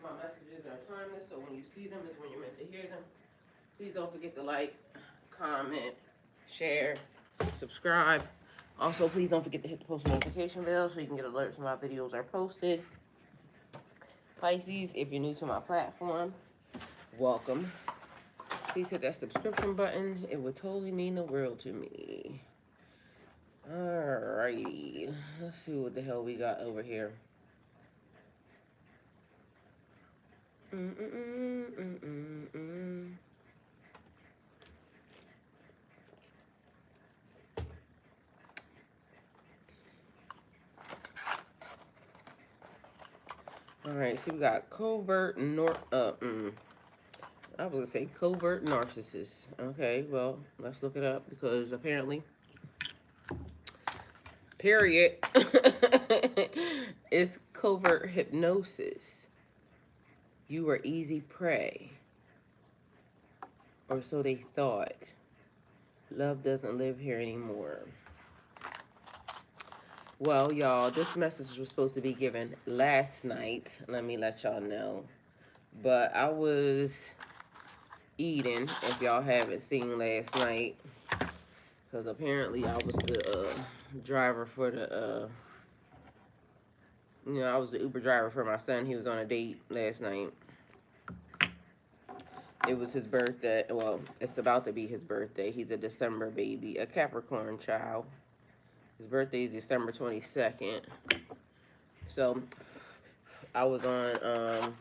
My messages are timeless, so when you see them is when you're meant to hear them. Please don't forget to like, comment, share, subscribe. Also, please don't forget to hit the post notification bell so you can get alerts when my videos are posted. Pisces, if you're new to my platform, welcome. Please hit that subscription button. It would totally mean the world to me. Alrighty. Let's see what the hell we got over here. Alright, so we got covert I was gonna say covert narcissist. Okay, well, let's look it up because apparently, period, is covert hypnosis. You were easy prey, or so they thought. Love doesn't live here anymore. Well, y'all, this message was supposed to be given last night. Let me let y'all know. But I was eating, if y'all haven't seen last night, because apparently I was the driver for the, I was the Uber driver for my son. He was on a date last night. It was his birthday. Well, it's about to be his birthday. He's a December baby, a Capricorn child. His birthday is December 22nd. So I was on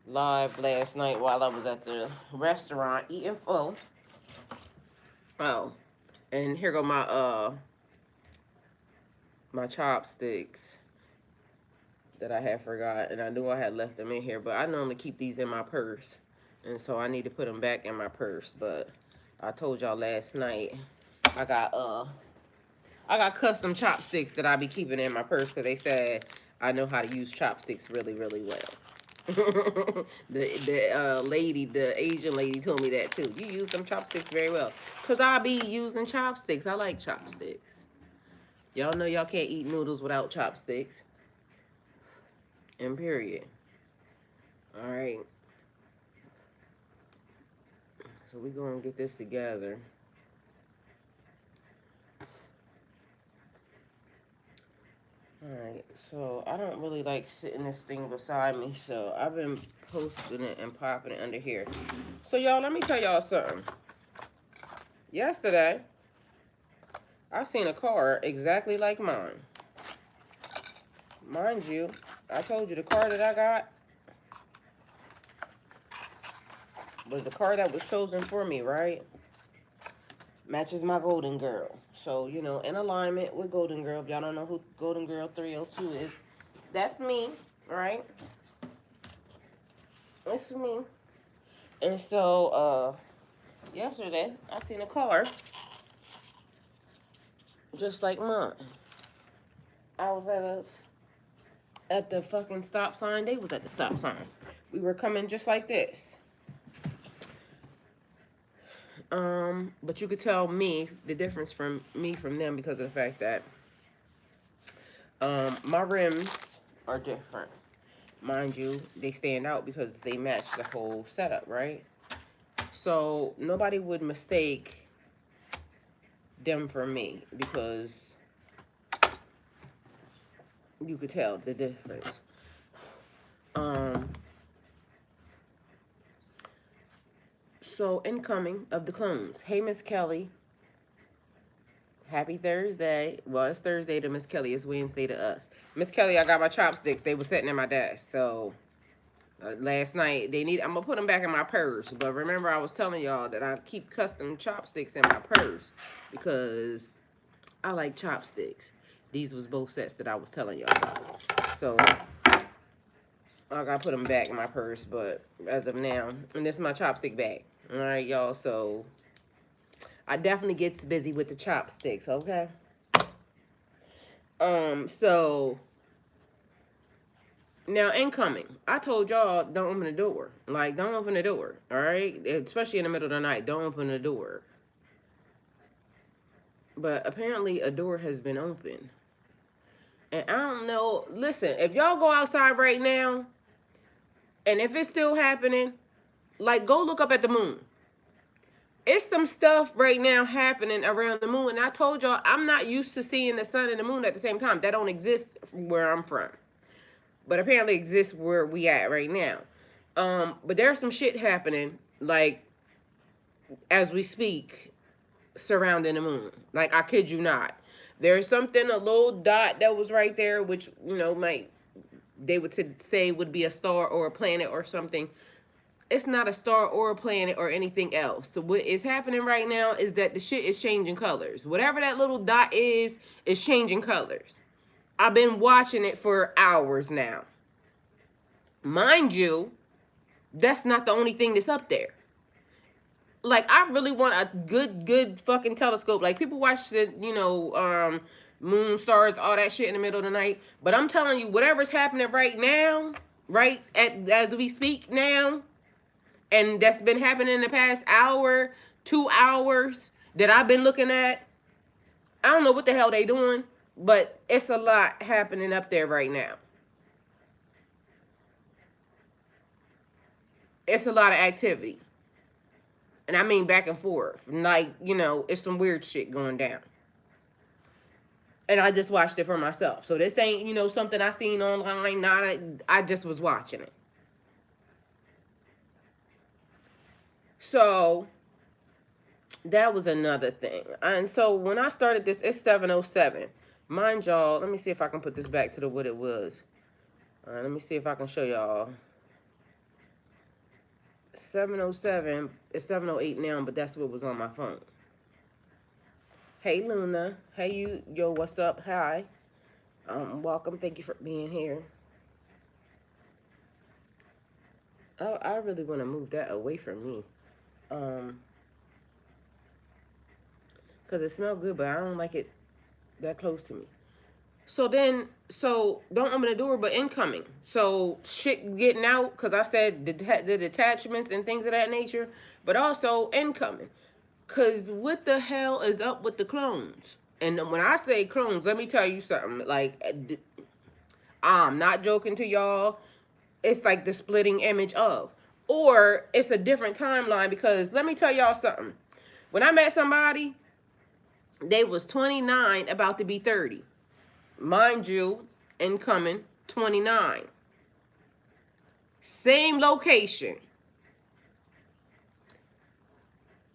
live last night while I was at the restaurant eating food. Oh, and here go my chopsticks that I had forgot, and I knew I had left them in here, but I normally keep these in my purse, and so I need to put them back in my purse. But I told y'all last night I got custom chopsticks that I be keeping in my purse because they said I know how to use chopsticks really, really well. The Asian lady told me that too. You use them chopsticks very well. Because I be using chopsticks. I like chopsticks. Y'all know y'all can't eat noodles without chopsticks. And period. Alright. So we gonna get this together. Alright, so I don't really like sitting this thing beside me, so I've been posting it and popping it under here. So y'all, let me tell y'all something. Yesterday, I seen a car exactly like mine. Mind you, I told you the car that I got was the car that was chosen for me, right? Matches my Golden Girl. So, in alignment with Golden Girl. If y'all don't know who Golden Girl 302 is, that's me, right? It's me. And so, yesterday, I seen a car just like mine. I was at the fucking stop sign. They was at the stop sign. We were coming just like this. But you could tell the difference from them because of the fact that my rims are different. Mind you, they stand out because they match the whole setup, right? So nobody would mistake them for me because you could tell the difference. So incoming of the clones. Hey, Miss Kelly. Happy Thursday. Well, it's Thursday to Miss Kelly. It's Wednesday to us. Miss Kelly, I got my chopsticks. They were sitting in my desk. So last night, I'm going to put them back in my purse. But remember, I was telling y'all that I keep custom chopsticks in my purse because I like chopsticks. These was both sets that I was telling y'all about. So I got to put them back in my purse. But as of now, and this is my chopstick bag. All right, y'all. So I definitely gets busy with the chopsticks, okay? So now incoming. I told y'all don't open the door. Like, don't open the door, all right? Especially in the middle of the night, don't open the door. But apparently a door has been opened. And I don't know. Listen, if y'all go outside right now, And if it's still happening, like, go look up at the moon. It's some stuff right now happening around the moon. And I told y'all, I'm not used to seeing the sun and the moon at the same time. That don't exist where I'm from. But apparently exists where we at right now. But there's some shit happening, like, as we speak, surrounding the moon. Like, I kid you not. There's something, a little dot that was right there, which, you know, they would say would be a star or a planet or something. It's not a star or a planet or anything else. So what is happening right now is that the shit is changing colors. Whatever that little dot is changing colors. I've been watching it for hours now. Mind you, that's not the only thing that's up there. Like, I really want a good fucking telescope. Like, people watch the, you know, moon, stars, all that shit in the middle of the night. But I'm telling you, whatever's happening right now, as we speak now, and that's been happening in the past hour, 2 hours that I've been looking at, I don't know what the hell they doing, but it's a lot happening up there right now. It's a lot of activity. And I mean back and forth. Like, you know, it's some weird shit going down. And I just watched it for myself. So this ain't, you know, something I seen online. I just was watching it. So that was another thing. And so when I started this, it's 7:07. Mind y'all, let me see if I can put this back to what it was. Let me see if I can show y'all. 7:07. It's 7:08 now, but that's what was on my phone. Hey Luna. Hey you. Yo, what's up? Hi. Welcome. Thank you for being here. Oh, I really want to move that away from me. Because it smells good, but I don't like it that close to me. So don't open the door, but incoming. So shit getting out, because I said the detachments and things of that nature, but also incoming. Because what the hell is up with the clones? And when I say clones, let me tell you something. Like, I'm not joking to y'all. It's like the splitting image of. Or it's a different timeline, because let me tell y'all something. When I met somebody, they was 29, about to be 30. Mind you, incoming 29. Same location.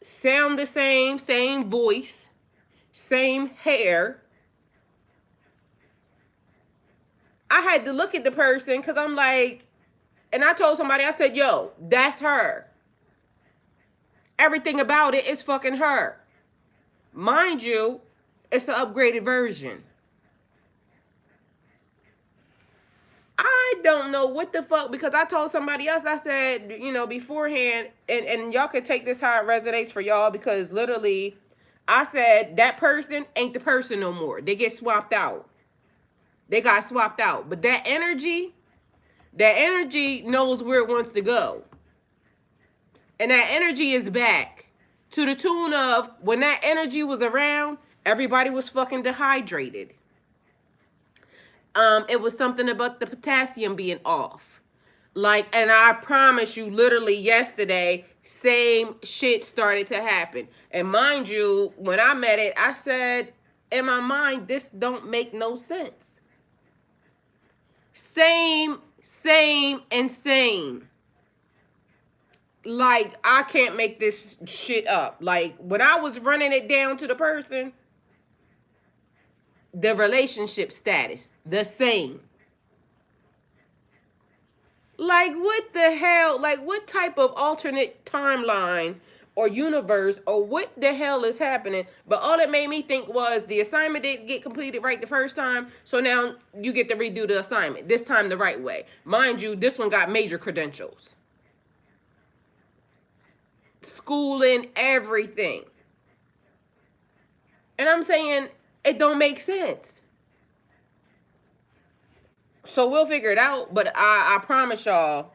Sound the same voice, same hair. I had to look at the person because I'm like, and I told somebody, I said, yo, that's her. Everything about it is fucking her. Mind you, it's the upgraded version. I don't know what the fuck, because I told somebody else, I said, you know, beforehand, and y'all can take this how it resonates for y'all, because literally, I said, that person ain't the person no more. They get swapped out. They got swapped out. But that energy knows where it wants to go. And that energy is back. To the tune of, when that energy was around, everybody was fucking dehydrated. It was something about the potassium being off. Like, and I promise you, literally yesterday, same shit started to happen. And mind you, when I met it, I said, in my mind, this don't make no sense. Same. Like, I can't make this shit up. Like, when I was running it down to the person, the relationship status, the same. Like, what the hell? Like, what type of alternate timeline or universe or what the hell is happening? But all it made me think was the assignment didn't get completed right the first time, so now you get to redo the assignment, this time the right way. Mind you, this one got major credentials. Schooling, everything. And I'm saying, it don't make sense. So we'll figure it out, but I promise y'all,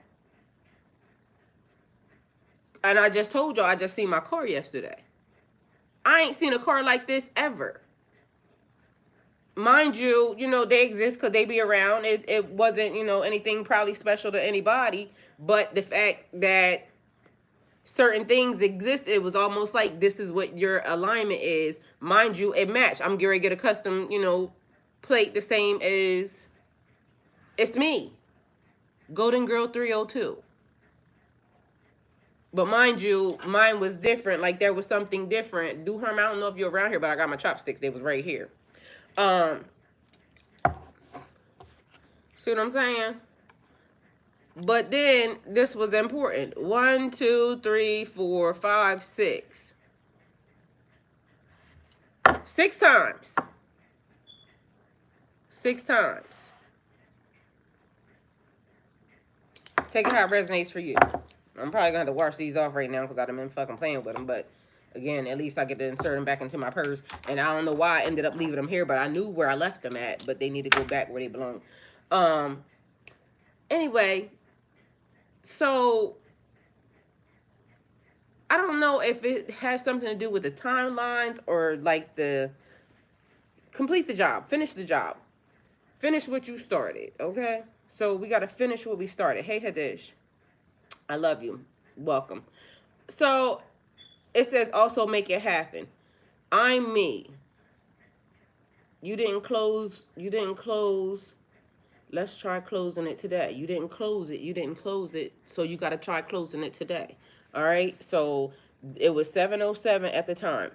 and I just told y'all, I just seen my car yesterday. I ain't seen a car like this ever. mind you, you know, they exist because they be around. It wasn't, you know, anything probably special to anybody, but the fact that certain things exist, it was almost like this is what your alignment is. Mind you, it matched. I'm going to get a custom, you know, plate the same as it's me, Golden Girl 302. But mind you, mine was different. Like there was something different. Do Herm, I don't know if you're around here, but I got my chopsticks. They was right here. See what I'm saying? But then this was important. 1, 2, 3, 4, 5, 6. 6 times. 6 times. Take it how it resonates for you. I'm probably going to have to wash these off right now because I've been fucking playing with them. But again, at least I get to insert them back into my purse. And I don't know why I ended up leaving them here, but I knew where I left them at. But they need to go back where they belong. Anyway, so I don't know if it has something to do with the timelines or like the complete the job, finish the job, finish what you started, okay? So we got to finish what we started. Hey, Hadish, I love you. Welcome. So it says also make it happen. I'm me. You didn't close. Let's try closing it today. You didn't close it. So you got to try closing it today. All right. So it was 7:07 at the time.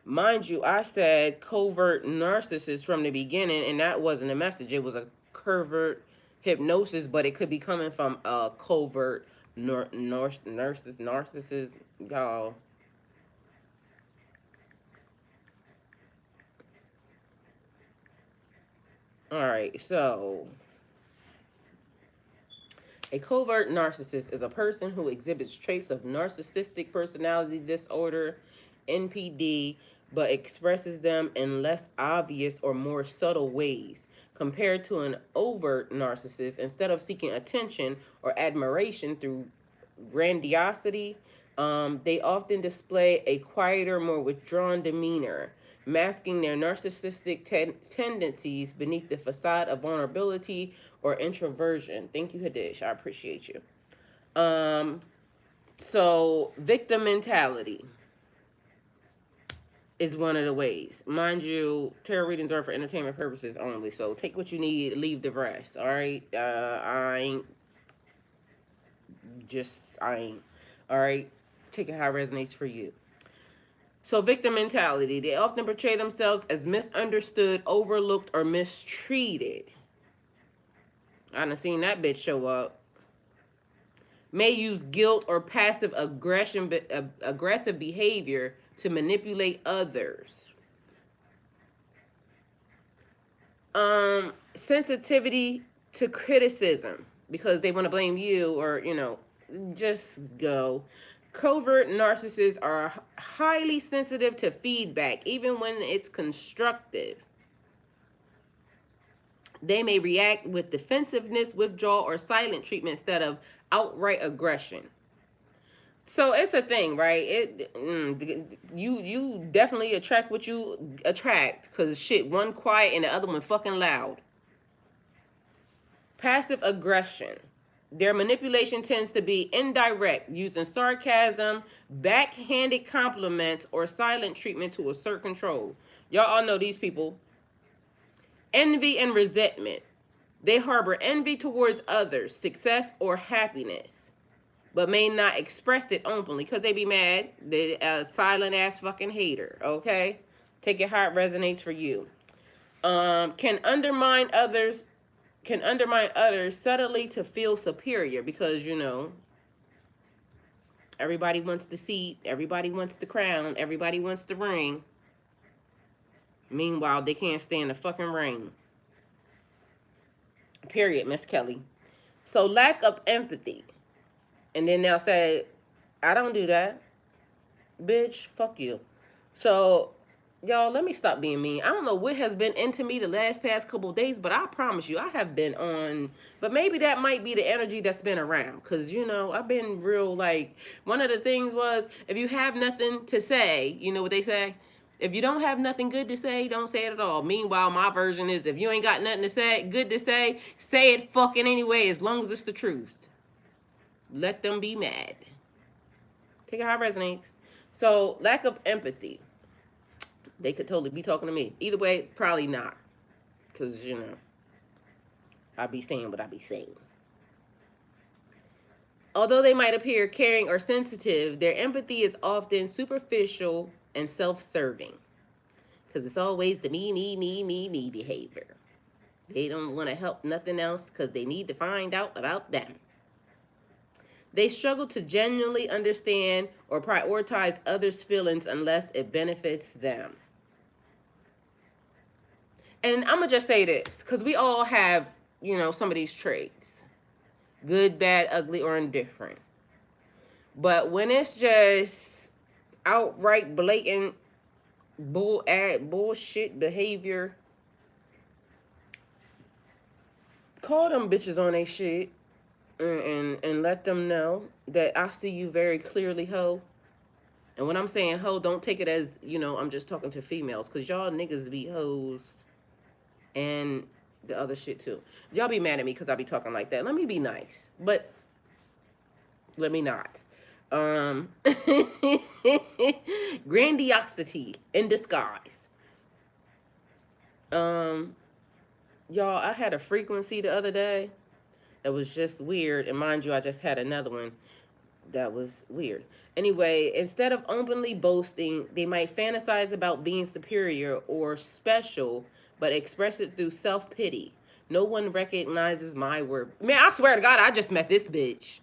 Mind you, I said covert narcissist from the beginning, and that wasn't a message. It was a covert hypnosis, but it could be coming from a covert narcissist, y'all. All right. So a covert narcissist is a person who exhibits traits of narcissistic personality disorder, NPD, but expresses them in less obvious or more subtle ways. Compared to an overt narcissist, instead of seeking attention or admiration through grandiosity, they often display a quieter, more withdrawn demeanor, masking their narcissistic tendencies beneath the facade of vulnerability or introversion. Thank you, Hadish. I appreciate you. So victim mentality is one of the ways. Mind you, tarot readings are for entertainment purposes only. So take what you need, leave the rest. All right. I ain't. All right. Take it how it resonates for you. So victim mentality. They often portray themselves as misunderstood, overlooked, or mistreated. I done seen that bitch show up. May use guilt or passive aggressive behavior to manipulate others. Sensitivity to criticism because they want to blame you or, you know, just go. Covert narcissists are highly sensitive to feedback, even when it's constructive. They may react with defensiveness, withdrawal, or silent treatment instead of outright aggression. So it's a thing, right? You definitely attract what you attract, because shit, one quiet and the other one fucking loud. Passive aggression. Their manipulation tends to be indirect, using sarcasm, backhanded compliments, or silent treatment to assert control. Y'all all know these people. Envy and resentment. They harbor envy towards others' success or happiness, but may not express it openly because they be mad. They a silent ass fucking hater. Okay, take it how it resonates for you. Can undermine others subtly to feel superior because, you know, everybody wants the seat, everybody wants the crown, everybody wants the ring. Meanwhile, they can't stand the fucking ring. Period, Miss Kelly. So lack of empathy. And then they'll say, I don't do that. Bitch, fuck you. So, y'all, let me stop being mean. I don't know what has been into me the past couple of days, but I promise you, I have been on. But maybe that might be the energy that's been around. Because, you know, I've been real, like, one of the things was, if you have nothing to say, you know what they say? If you don't have nothing good to say, don't say it at all. Meanwhile, my version is if you ain't got nothing to say, good to say it fucking anyway, as long as it's the truth. Let them be mad. Take it how it resonates. So, lack of empathy. They could totally be talking to me. Either way, probably not. Because, you know, I be saying what I be saying. Although they might appear caring or sensitive, their empathy is often superficial and self-serving. Because it's always the me behavior. They don't want to help nothing else because they need to find out about them. They struggle to genuinely understand or prioritize others' feelings unless it benefits them. And I'm going to just say this, because we all have, you know, some of these traits. Good, bad, ugly, or indifferent. But when it's just outright blatant bullshit behavior, call them bitches on they shit and let them know that I see you very clearly, ho. And when I'm saying ho, don't take it as, you know, I'm just talking to females, because y'all niggas be hoes and the other shit too. Y'all be mad at me because I be talking like that. Let me be nice, but let me not. Grandiosity in disguise. Y'all, I had a frequency the other day that was just weird, and mind you, I just had another one that was weird. Anyway, instead of openly boasting, they might fantasize about being superior or special, but express it through self-pity. No one recognizes my worth. Man, I swear to God, I just met this bitch.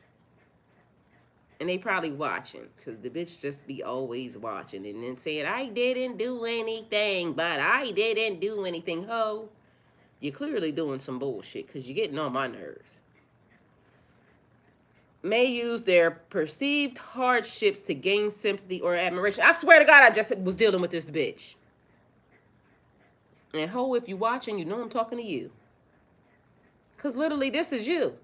And they probably watching, because the bitch just be always watching and then saying, I didn't do anything, but I didn't do anything. Ho, you're clearly doing some bullshit, because you're getting on my nerves. May use their perceived hardships to gain sympathy or admiration. I swear to God, I just was dealing with this bitch. And ho, if you watching, you know I'm talking to you. Because literally, this is you.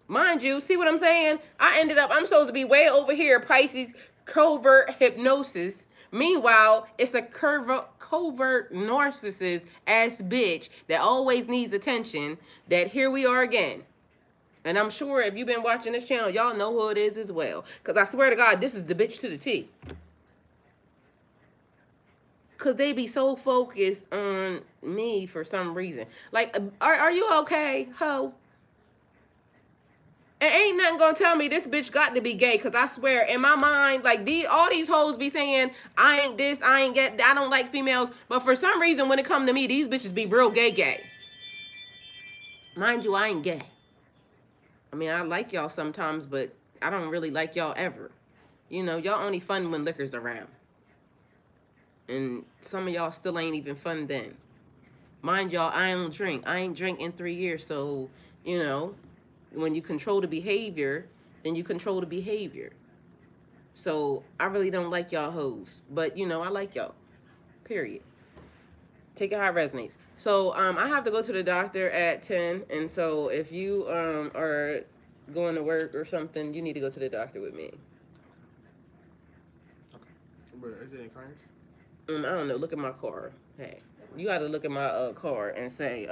Mind you, see what I'm saying? I'm supposed to be way over here, Pisces, covert hypnosis. Meanwhile, it's a covert narcissist ass bitch that always needs attention, that here we are again. And I'm sure if you've been watching this channel, y'all know who it is as well. Because I swear to God, this is the bitch to the T. Because they be so focused on me for some reason. Like, are you okay, ho? And ain't nothing gonna tell me this bitch got to be gay. Because I swear, in my mind, like, all these hoes be saying, I ain't this, I don't like females. But for some reason, when it come to me, these bitches be real gay. Mind you, I ain't gay. I mean, I like y'all sometimes, but I don't really like y'all ever. You know, y'all only fun when liquor's around. And some of y'all still ain't even fun then. Mind y'all, I don't drink. I ain't drink in 3 years. So, you know, when you control the behavior, then you control the behavior. So, I really don't like y'all hoes. But, you know, I like y'all. Period. Take it how it resonates. So, I have to go to the doctor at 10. And so, if you are going to work or something, you need to go to the doctor with me. Okay. Where is it in cars? I don't know. Look at my car. Hey, you got to look at my car and say,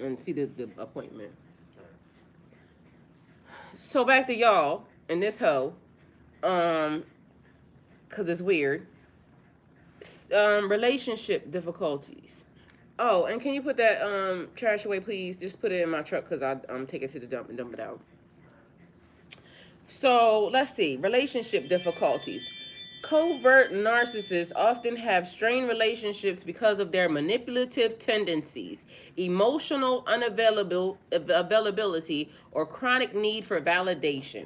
and see the appointment. So back to y'all and this hoe, cause it's weird. Relationship difficulties. Oh, and can you put that trash away, please? Just put it in my truck, cause I take it to the dump and dump it out. So let's see. Relationship difficulties. Covert narcissists often have strained relationships because of their manipulative tendencies, emotional unavailability, or chronic need for validation.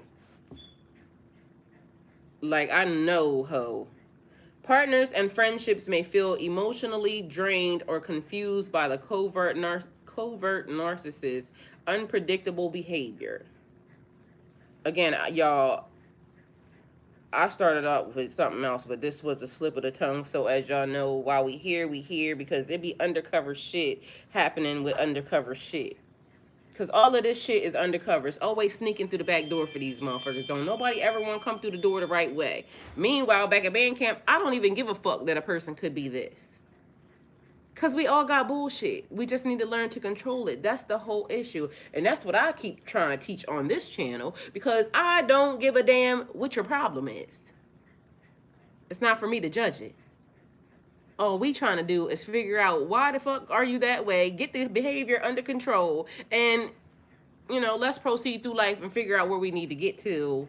Like, I know, ho. Partners and friendships may feel emotionally drained or confused by the covert narcissist's unpredictable behavior. Again, y'all, I started out with something else, but this was a slip of the tongue. So as y'all know, while we here, because it be undercover shit happening with undercover shit. Because all of this shit is undercover. It's always sneaking through the back door for these motherfuckers. Don't nobody ever want to come through the door the right way. Meanwhile, back at band camp, I don't even give a fuck that a person could be this. Because we all got bullshit. We just need to learn to control it. That's the whole issue. And that's what I keep trying to teach on this channel. Because I don't give a damn what your problem is. It's not for me to judge it. All we trying to do is figure out why the fuck are you that way, get this behavior under control, and, you know, let's proceed through life and figure out where we need to get to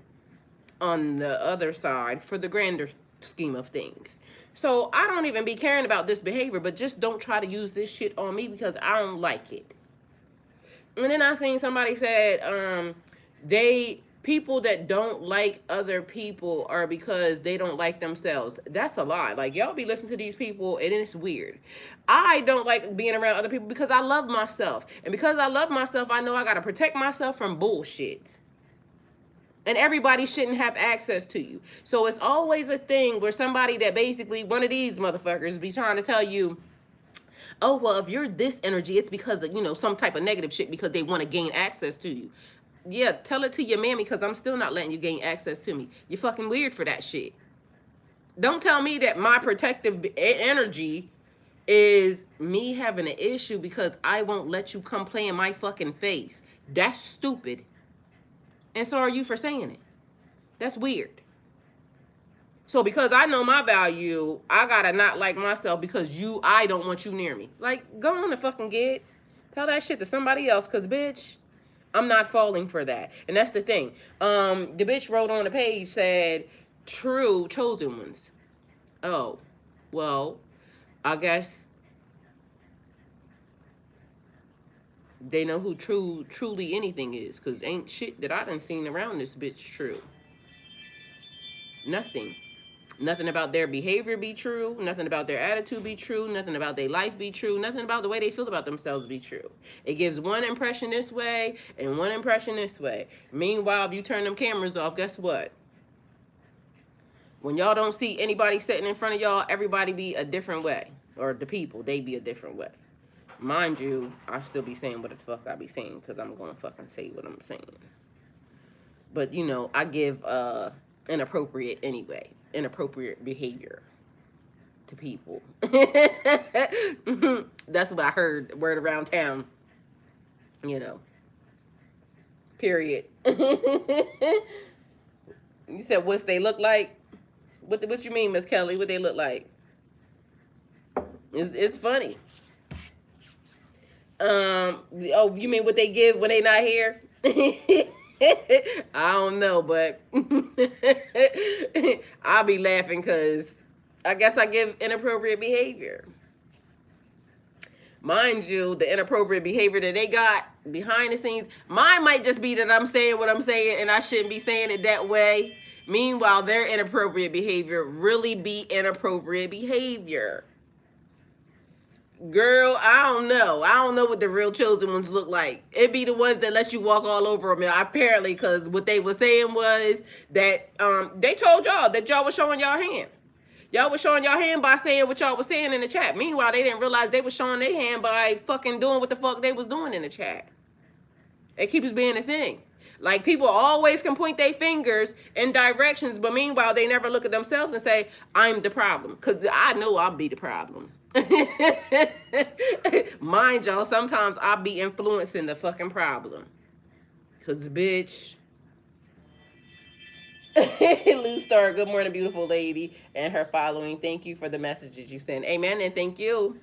on the other side for the grander scheme of things. So I don't even be caring about this behavior, but just don't try to use this shit on me because I don't like it. And then I seen somebody said, people that don't like other people are because they don't like themselves. That's a lie. Like, y'all be listening to these people and it's weird. I don't like being around other people because I love myself. And because I love myself, I know I got to protect myself from bullshit. And everybody shouldn't have access to you. So it's always a thing where somebody that basically, one of these motherfuckers be trying to tell you, oh, well, if you're this energy, it's because of, you know, some type of negative shit because they want to gain access to you. Yeah, tell it to your mammy because I'm still not letting you gain access to me. You're fucking weird for that shit. Don't tell me that my protective energy is me having an issue because I won't let you come play in my fucking face. That's stupid. And so are you for saying it. That's weird. So because I know my value, I gotta not like myself because I don't want you near me. Like, go on the fucking gig. Tell that shit to somebody else because, bitch, I'm not falling for that. And that's the thing. The bitch wrote on the page, said, true chosen ones. Oh, well, I guess they know who truly anything is. Because ain't shit that I done seen around this bitch true. Nothing. Nothing about their behavior be true. Nothing about their attitude be true. Nothing about their life be true. Nothing about the way they feel about themselves be true. It gives one impression this way and one impression this way. Meanwhile, if you turn them cameras off, guess what? When y'all don't see anybody sitting in front of y'all, everybody be a different way. Or the people, they be a different way. Mind you, I still be saying what the fuck I be saying because I'm going to fucking say what I'm saying. But, you know, I give inappropriate anyway. Inappropriate behavior to people. That's what I heard word around town. You know. Period. You said what's they look like? What you mean, Miss Kelly? What they look like? It's funny. Oh, you mean what they give when they not here? I don't know, but I'll be laughing because I guess I give inappropriate behavior. Mind you, the inappropriate behavior that they got behind the scenes, mine might just be that I'm saying what I'm saying and I shouldn't be saying it that way. Meanwhile, their inappropriate behavior really be inappropriate behavior. Girl, I don't know. I don't know what the real chosen ones look like. It be the ones that let you walk all over them. Apparently, because what they were saying was that they told y'all that y'all was showing y'all hand. Y'all was showing y'all hand by saying what y'all was saying in the chat. Meanwhile, they didn't realize they was showing their hand by fucking doing what the fuck they was doing in the chat. It keeps being a thing. Like, people always can point their fingers in directions, but meanwhile, they never look at themselves and say, I'm the problem. Because I know I'll be the problem. Mind y'all, sometimes I'll be influencing the fucking problem. Because, bitch. Lou Star, good morning, beautiful lady, and her following. Thank you for the messages you send. Amen, and thank you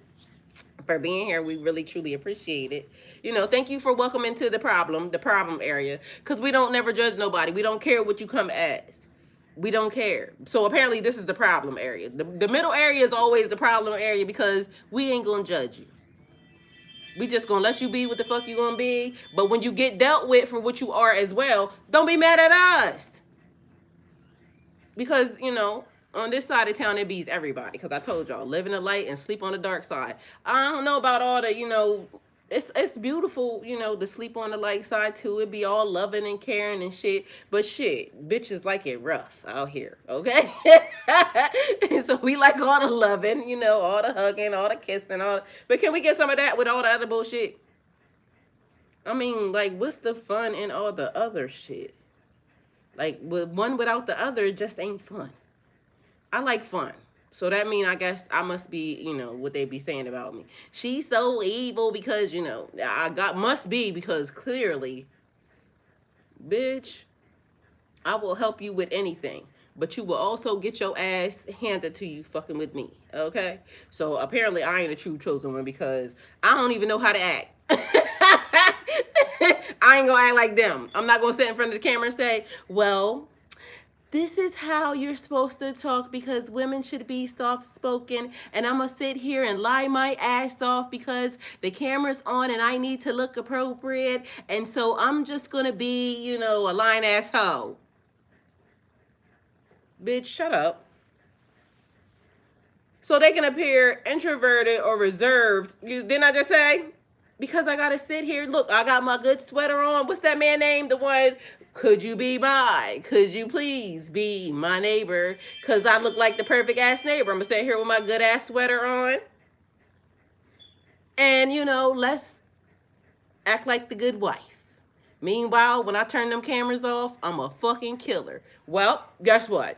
for being here. We really, truly appreciate it. You know, thank you for welcoming to the problem area. Because we don't never judge nobody. We don't care what you come as. We don't care. So apparently this is the problem area. The middle area is always the problem area because we ain't gonna judge you. We just gonna let you be what the fuck you gonna be. But when you get dealt with for what you are as well, don't be mad at us. Because, you know, on this side of town, it beats everybody. Because I told y'all, live in the light and sleep on the dark side. I don't know about all the, you know, it's beautiful, you know, to sleep on the light side too. It be all loving and caring and shit. But shit, bitches like it rough out here, okay? So we like all the loving, you know, all the hugging, all the kissing, all the, but can we get some of that with all the other bullshit? I mean, like, what's the fun in all the other shit? Like, with one without the other, it just ain't fun. I like fun. So that mean I guess I must be, what they be saying about me. She's so evil because, must be because clearly, bitch, I will help you with anything. But you will also get your ass handed to you fucking with me. Okay? So apparently I ain't a true chosen one because I don't even know how to act. I ain't gonna act like them. I'm not gonna sit in front of the camera and say, well, this is how you're supposed to talk because women should be soft-spoken, and I'm gonna sit here and lie my ass off because the camera's on and I need to look appropriate, and so I'm just gonna be, a lying ass hoe. Bitch, shut up. So they can appear introverted or reserved. Didn't I just say? Because I gotta sit here. Look, I got my good sweater on. What's that man name? The one, could you be could you please be my neighbor? Because I look like the perfect ass neighbor. I'm gonna sit here with my good ass sweater on. And, let's act like the good wife. Meanwhile, when I turn them cameras off, I'm a fucking killer. Well, guess what?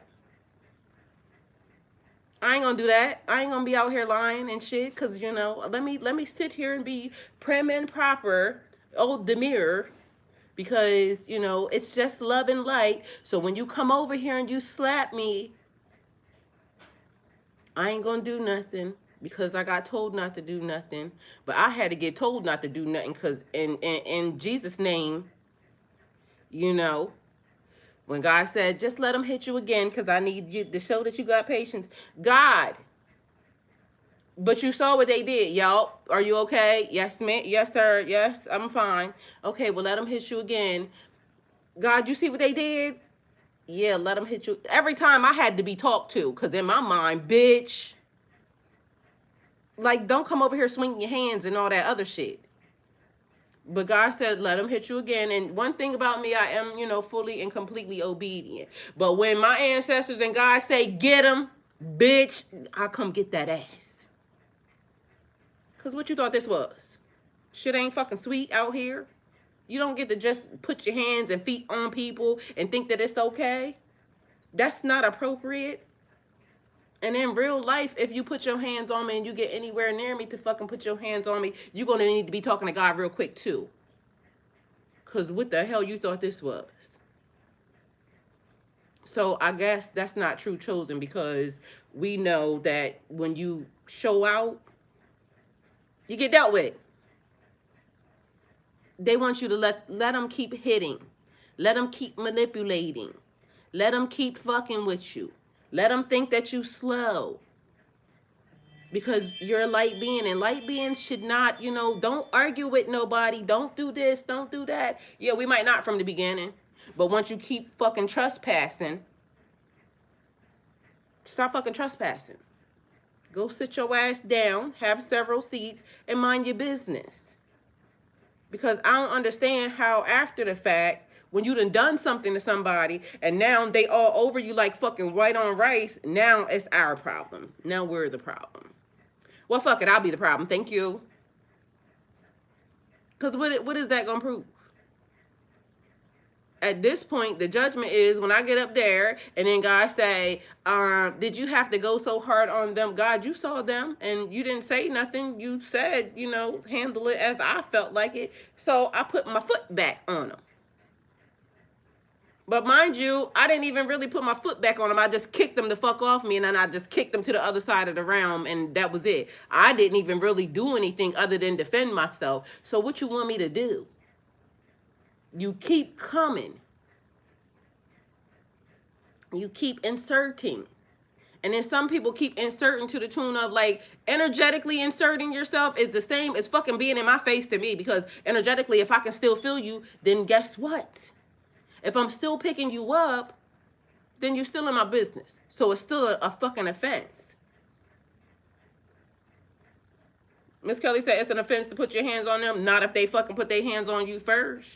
I ain't gonna do that. I ain't gonna be out here lying and shit. Cause let me sit here and be prim and proper, demure, because it's just love and light. So when you come over here and you slap me, I ain't gonna do nothing because I got told not to do nothing. But I had to get told not to do nothing because in Jesus' name, when God said, just let him hit you again because I need you to show that you got patience. God. But you saw what they did, y'all. Are you okay? Yes, ma'am. Yes, sir. Yes, I'm fine. Okay, well, let them hit you again. God, you see what they did? Yeah, let them hit you. Every time I had to be talked to because in my mind, bitch, like, don't come over here swinging your hands and all that other shit. But God said, let him hit you again. And one thing about me, I am, fully and completely obedient. But when my ancestors and God say, get him, bitch, I'll come get that ass. Because what you thought this was? Shit ain't fucking sweet out here. You don't get to just put your hands and feet on people and think that it's okay. That's not appropriate. And in real life, if you put your hands on me and you get anywhere near me to fucking put your hands on me, you're going to need to be talking to God real quick too. Because what the hell you thought this was? So I guess that's not true chosen because we know that when you show out, you get dealt with. They want you to let them keep hitting. Let them keep manipulating. Let them keep fucking with you. Let them think that you slow. Because you're a light being, and light beings should not, don't argue with nobody. Don't do this, don't do that. Yeah, we might not from the beginning. But once you keep fucking trespassing, stop fucking trespassing. Go sit your ass down, have several seats, and mind your business. Because I don't understand how after the fact, when you done something to somebody, and now they all over you like fucking white on rice, now it's our problem. Now we're the problem. Well, fuck it, I'll be the problem. Thank you. Because what is that going to prove? At this point, the judgment is when I get up there and then God say, did you have to go so hard on them? God, you saw them and you didn't say nothing. You said, handle it as I felt like it. So I put my foot back on them. But mind you, I didn't even really put my foot back on them. I just kicked them the fuck off me, and then I just kicked them to the other side of the realm, and that was it. I didn't even really do anything other than defend myself. So what you want me to do? You keep coming. You keep inserting. And then some people keep inserting to the tune of like energetically inserting yourself is the same as fucking being in my face to me. Because energetically, if I can still feel you, then guess what? If I'm still picking you up, then you're still in my business. So it's still a fucking offense. Miss Kelly said it's an offense to put your hands on them. Not if they fucking put their hands on you first.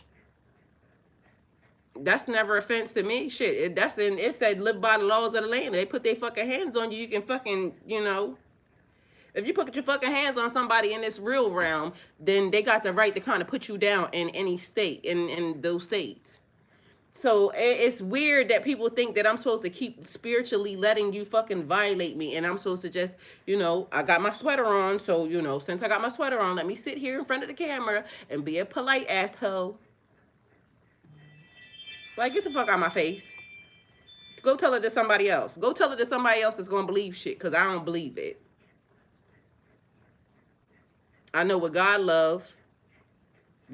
That's never offense to me. Shit, it said live by the laws of the land. They put their fucking hands on you, you can fucking, If you put your fucking hands on somebody in this real realm, then they got the right to kind of put you down in any state, in those states. So it's weird that people think that I'm supposed to keep spiritually letting you fucking violate me, and I'm supposed to just, I got my sweater on, so, since I got my sweater on, let me sit here in front of the camera and be a polite asshole. Like, get the fuck out of my face. Go tell it to somebody else. Go tell it to somebody else that's gonna believe shit, because I don't believe it. I know what God loves.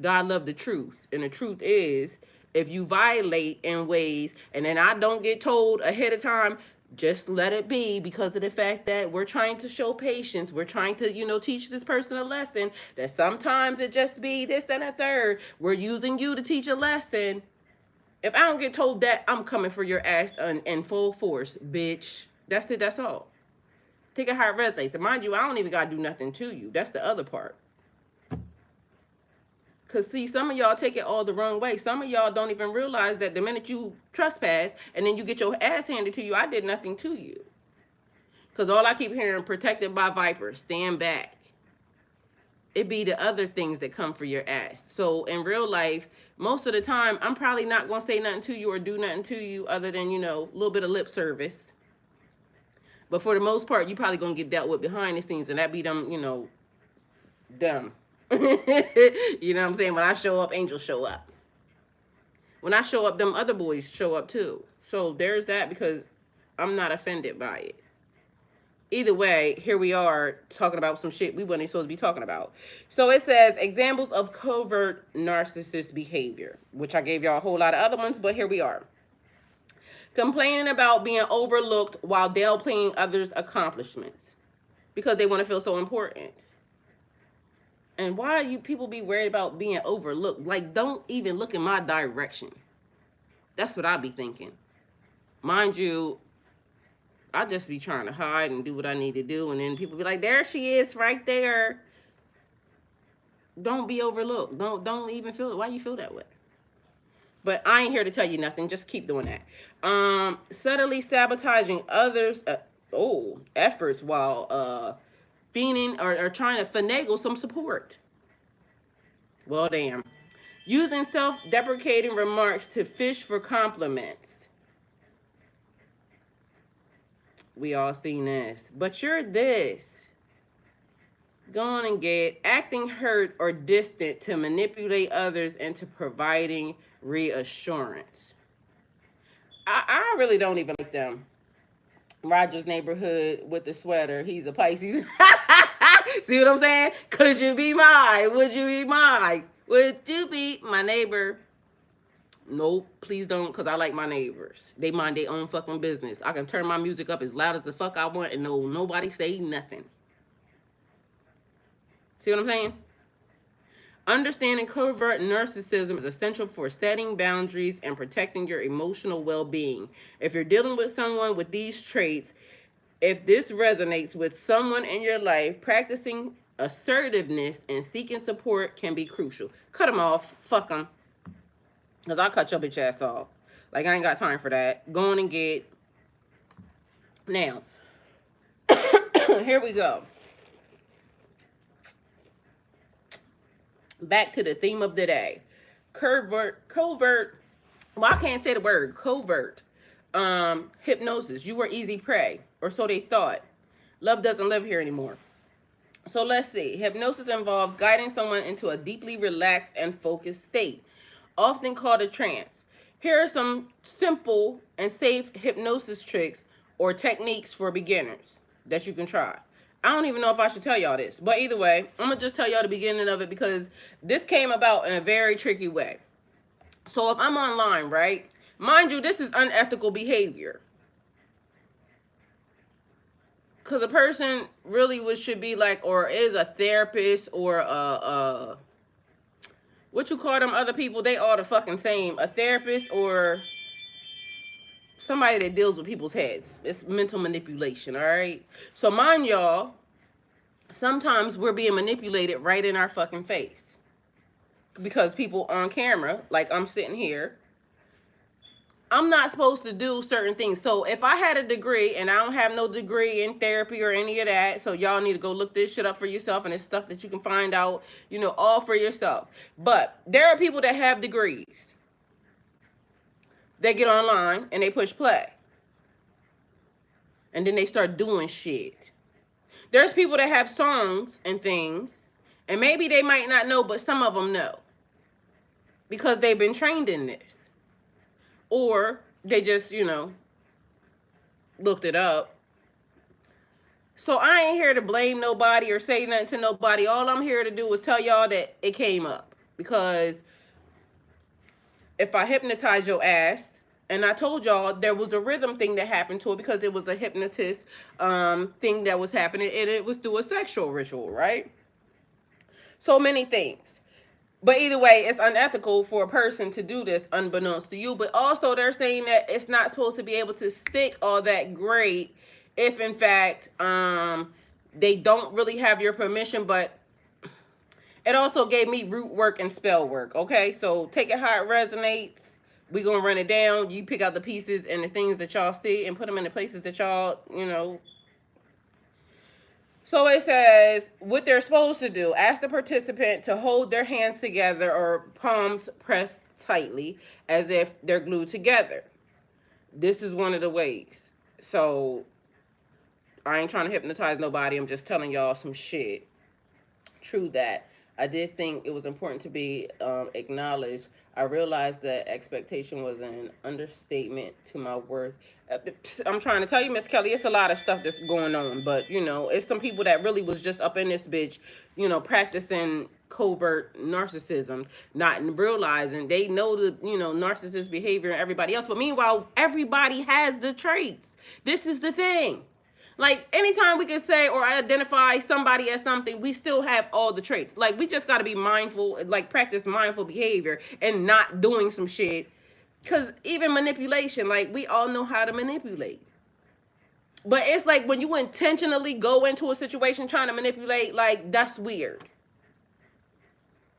God loves the truth, and the truth is, if you violate in ways, and then I don't get told ahead of time, just let it be, because of the fact that we're trying to show patience. We're trying to, teach this person a lesson, that sometimes it just be this, that, and a third. We're using you to teach a lesson. If I don't get told that, I'm coming for your ass in full force, bitch. That's it, that's all. Take it how it resonates. And mind you, I don't even gotta do nothing to you. That's the other part. Because, see, some of y'all take it all the wrong way. Some of y'all don't even realize that the minute you trespass and then you get your ass handed to you, I did nothing to you. Because all I keep hearing, protected by vipers, stand back. It be the other things that come for your ass. So in real life, most of the time, I'm probably not going to say nothing to you or do nothing to you other than, a little bit of lip service. But for the most part, you probably going to get dealt with behind the scenes, and that be them, dumb. You know what I'm saying? When I show up, angels show up. When I show up, them other boys show up too. So there's that, because I'm not offended by it. Either way, here we are talking about some shit we wasn't supposed to be talking about. So it says, examples of covert narcissist behavior, which I gave y'all a whole lot of other ones, but here we are. Complaining about being overlooked while downplaying others' accomplishments because they want to feel so important. And why you people be worried about being overlooked? Like, don't even look in my direction. That's what I be thinking. Mind you, I just be trying to hide and do what I need to do. And then people be like, there she is right there. Don't be overlooked. Don't even feel it. Why you feel that way? But I ain't here to tell you nothing. Just keep doing that. Subtly sabotaging others' efforts while fiending or trying to finagle some support. Well, damn. Using self-deprecating remarks to fish for compliments. We all seen this. But you're this. Go on and get acting hurt or distant to manipulate others into providing reassurance. I really don't even like them. Roger's neighborhood with the sweater. He's a Pisces. See what I'm saying? Could you be mine? Would you be mine? Would you be my neighbor? Nope, please don't, because I like my neighbors. They mind their own fucking business. I can turn my music up as loud as the fuck I want and nobody say nothing. See what I'm saying? Understanding covert narcissism is essential for setting boundaries and protecting your emotional well-being. If you're dealing with someone with these traits, if this resonates with someone in your life, practicing assertiveness and seeking support can be crucial. Cut them off. Fuck them. Because I'll cut your bitch ass off. Like, I ain't got time for that. Go on and get. Now, here we go. Back to the theme of the day. Covert, well, I can't say the word, covert. Hypnosis. You were easy prey, or so they thought. Love doesn't live here anymore. So let's see. Hypnosis involves guiding someone into a deeply relaxed and focused state, often called a trance. Here are some simple and safe hypnosis tricks or techniques for beginners that you can try. I don't even know if I should tell y'all this, but either way, I'm going to just tell y'all the beginning of it because this came about in a very tricky way. So if I'm online, right? Mind you, this is unethical behavior. Because a person really should be like, or is a therapist or what you call them other people? They all the fucking same. A therapist or somebody that deals with people's heads. It's mental manipulation, all right? So mind y'all, sometimes we're being manipulated right in our fucking face. Because people on camera, like I'm sitting here, I'm not supposed to do certain things. So if I had a degree, and I don't have no degree in therapy or any of that, so y'all need to go look this shit up for yourself, and it's stuff that you can find out, you know, all for yourself. But there are people that have degrees. They get online and they push play. And then they start doing shit. There's people that have songs and things, and maybe they might not know, but some of them know. Because they've been trained in this. Or they just, you know, looked it up. So I ain't here to blame nobody or say nothing to nobody. All I'm here to do is tell y'all that it came up. Because if I hypnotize your ass, and I told y'all there was a rhythm thing that happened to it because it was a hypnotist thing that was happening, and it was through a sexual ritual, right? So many things. But either way, it's unethical for a person to do this unbeknownst to you. But also they're saying that it's not supposed to be able to stick all that great if in fact they don't really have your permission. But it also gave me root work and spell work. Okay, so take it how it resonates. We're going to run it down. You pick out the pieces and the things that y'all see and put them in the places that y'all, you know. So it says, what they're supposed to do, ask the participant to hold their hands together or palms pressed tightly as if they're glued together. This is one of the ways. So I ain't trying to hypnotize nobody. I'm just telling y'all some shit. True that. I did think it was important to be acknowledged. I realized that expectation was an understatement to my worth. I'm trying to tell you, Miss Kelly, it's a lot of stuff that's going on. But, you know, it's some people that really was just up in this bitch, you know, practicing covert narcissism, not realizing they know the, you know, narcissist behavior and everybody else. But meanwhile, everybody has the traits. This is the thing. Like, anytime we can say or identify somebody as something, we still have all the traits. Like, we just got to be mindful, like, practice mindful behavior and not doing some shit. Because even manipulation, like, we all know how to manipulate. But it's like when you intentionally go into a situation trying to manipulate, like, that's weird.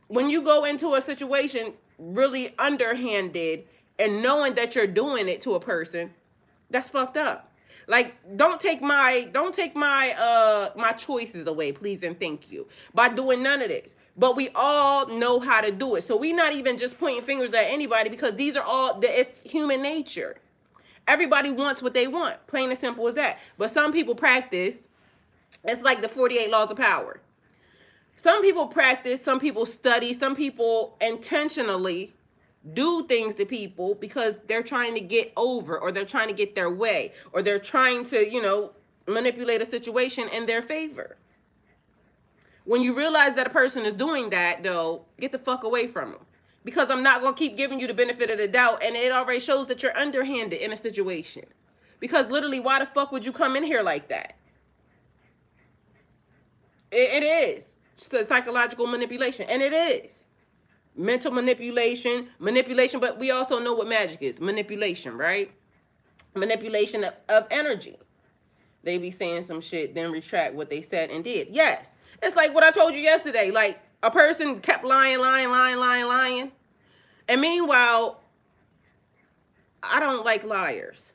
When you go into a situation really underhanded and knowing that you're doing it to a person, that's fucked up. Like, don't take my my choices away, please and thank you, by doing none of this. But we all know how to do it. So we not even just pointing fingers at anybody, because these are all, it's human nature. Everybody wants what they want. Plain and simple as that. But some people practice, it's like the 48 laws of power. Some people practice, some people study, some people intentionally do things to people because they're trying to get over, or they're trying to get their way, or they're trying to, you know, manipulate a situation in their favor. When you realize that a person is doing that, though, get the fuck away from them. Because I'm not going to keep giving you the benefit of the doubt, and it already shows that you're underhanded in a situation. Because literally, why the fuck would you come in here like that? It is. It's psychological manipulation, and it is. Mental manipulation, but we also know what magic is. Manipulation, right? Manipulation of energy. They be saying some shit, then retract what they said and did. Yes. It's like what I told you yesterday. Like, a person kept lying. And meanwhile, I don't like liars.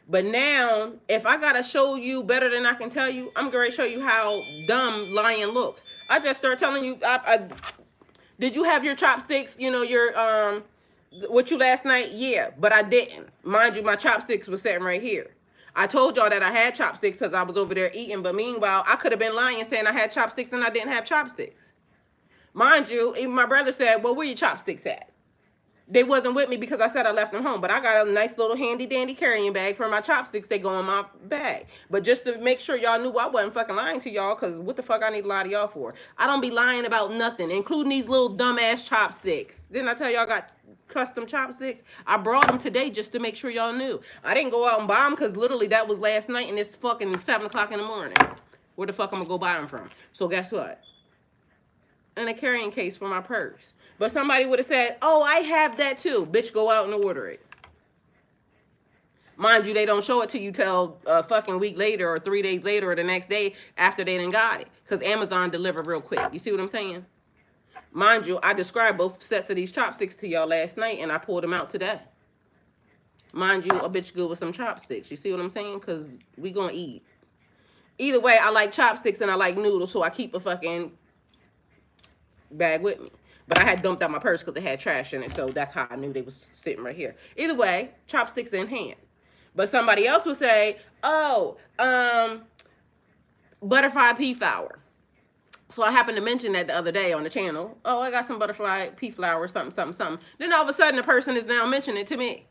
But now, if I gotta show you better than I can tell you, I'm going to show you how dumb lying looks. I just start telling you, did you have your chopsticks, you know, your, with you last night? Yeah, but I didn't. Mind you, my chopsticks was sitting right here. I told y'all that I had chopsticks because I was over there eating, but meanwhile, I could have been lying saying I had chopsticks and I didn't have chopsticks. Mind you, even my brother said, well, where your chopsticks at? They wasn't with me because I said I left them home, but I got a nice little handy dandy carrying bag for my chopsticks. They go in my bag. But just to make sure y'all knew I wasn't fucking lying to y'all, because what the fuck I need to lie to y'all for? I don't be lying about nothing, including these little dumbass chopsticks. Didn't I tell y'all I got custom chopsticks? I brought them today just to make sure y'all knew. I didn't go out and buy them because literally that was last night and it's fucking 7 o'clock in the morning. Where the fuck I'm gonna go buy them from? So guess what? In a carrying case for my purse. But somebody would have said, oh, I have that too. Bitch, go out and order it. Mind you, they don't show it to you till a fucking week later or 3 days later or the next day after they done got it. Because Amazon deliver real quick. You see what I'm saying? Mind you, I described both sets of these chopsticks to y'all last night and I pulled them out today. Mind you, a bitch good with some chopsticks. You see what I'm saying? Because we gonna eat. Either way, I like chopsticks and I like noodles, so I keep a fucking bag with me. But I had dumped out my purse because it had trash in it, so that's how I knew they was sitting right here. Either way, chopsticks in hand. But somebody else would say, oh, butterfly pea flower. So I happened to mention that the other day on the channel. Oh, I got some butterfly pea flower, something, something, something. Then all of a sudden, the person is now mentioning it to me.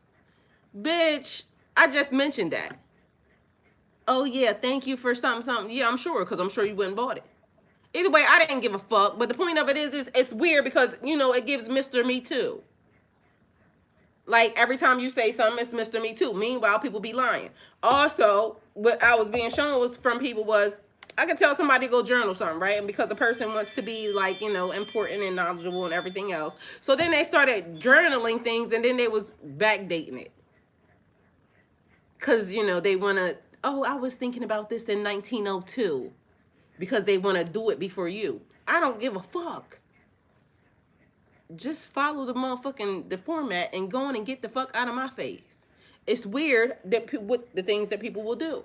Bitch, I just mentioned that. Oh, yeah, thank you for something, something. Yeah, I'm sure, because I'm sure you wouldn't bought it. Either way, I didn't give a fuck. But the point of it is it's weird because, you know, it gives Mr. Me Too. Like, every time you say something, it's Mr. Me Too. Meanwhile, people be lying. Also, what I was being shown was from people was, I could tell somebody to go journal something, right? And because the person wants to be, like, you know, important and knowledgeable and everything else. So then they started journaling things and then they was backdating it. Because, you know, they want to, oh, I was thinking about this in 1902. Because they want to do it before you. I don't give a fuck. Just follow the format and go on and get the fuck out of my face. It's weird that what the things that people will do.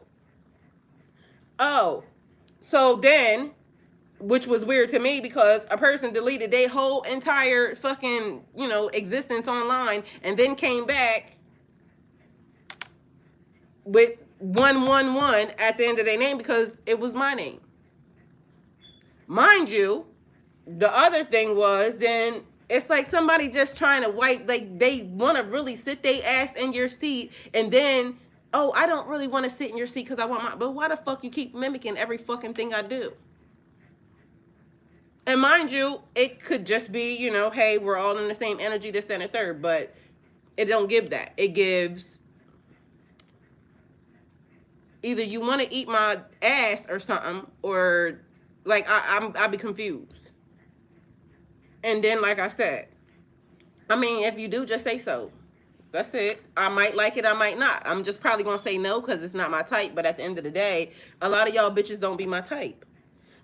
Oh, so then, which was weird to me because a person deleted their whole entire fucking, you know, existence online and then came back with 111 at the end of their name because it was my name. Mind you, the other thing was then it's like somebody just trying to wipe, like they want to really sit their ass in your seat and then, oh, I don't really want to sit in your seat because I want my, but why the fuck you keep mimicking every fucking thing I do? And mind you, it could just be, you know, hey, we're all in the same energy, this, that, and the third, but it don't give that. It gives either you want to eat my ass or something, or like I'll be confused. And then, like I said, I mean, if you do, just say so. That's it. I might like it, I might not. I'm just probably gonna say no because it's not my type. But at the end of the day, a lot of y'all bitches don't be my type.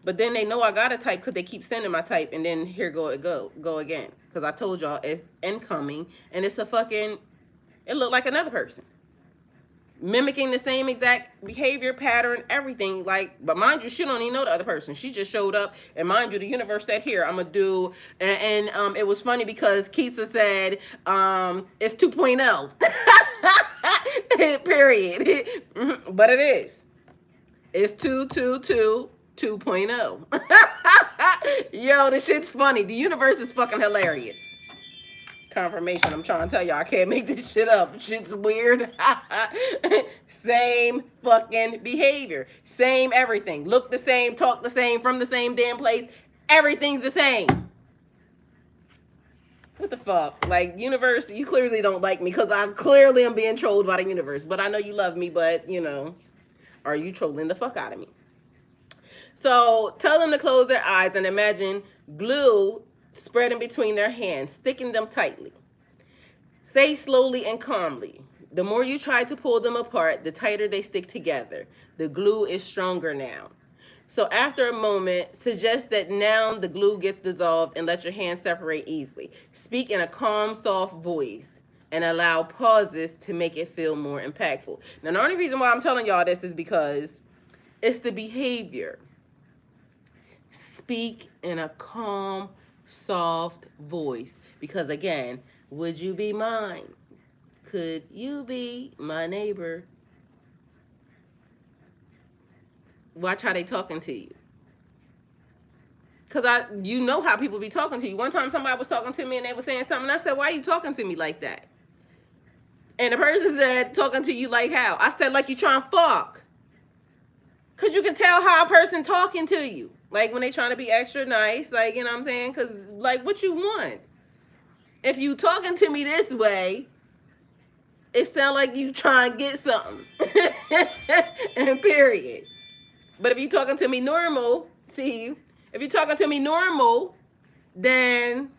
But then they know I got a type because they keep sending my type, and then here go again. Because I told y'all it's incoming, and it's a fucking, it looked like another person. Mimicking the same exact behavior pattern, everything. Like, but mind you, she don't even know the other person. She just showed up, and mind you, the universe said, here, I'm gonna do, and it was funny because Kisa said, it's 2.0. Period. But it is. It's 2.0. Yo, this shit's funny. The universe is fucking hilarious. Confirmation. I'm trying to tell y'all, I can't make this shit up. Shit's weird. Same fucking behavior. Same everything. Look the same, talk the same, from the same damn place. Everything's the same. What the fuck? Like, universe, you clearly don't like me because I clearly am being trolled by the universe. But I know you love me, but, you know, are you trolling the fuck out of me? So tell them to close their eyes and imagine glue spreading between their hands, sticking them tightly. Say slowly and calmly. The more you try to pull them apart, the tighter they stick together. The glue is stronger now. So after a moment, suggest that now the glue gets dissolved and let your hands separate easily. Speak in a calm, soft voice and allow pauses to make it feel more impactful. Now, the only reason why I'm telling y'all this is because it's the behavior. Speak in a calm, soft voice, because again, would you be mine? Could you be my neighbor? Watch how they talking to you, because you know how people be talking to you. One time somebody was talking to me and they were saying something, and I said, why are you talking to me like that? And the person said, talking to you like how? I said, like you trying to fuck, because you can tell how a person talking to you. Like, when they trying to be extra nice, like, you know what I'm saying? Because, like, what you want? If you talking to me this way, it sound like you trying to get something. And period. But if you talking to me normal, see, if you talking to me normal, then,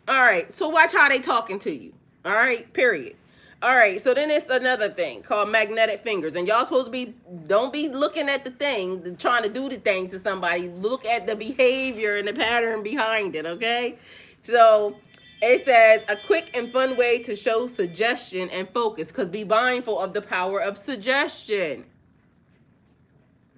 all right, so watch how they talking to you. All right, period. All right, so then it's another thing called magnetic fingers. And y'all supposed to be, don't be looking at the thing, trying to do the thing to somebody. Look at the behavior and the pattern behind it, okay? So It says a quick and fun way to show suggestion and focus, because be mindful of the power of suggestion.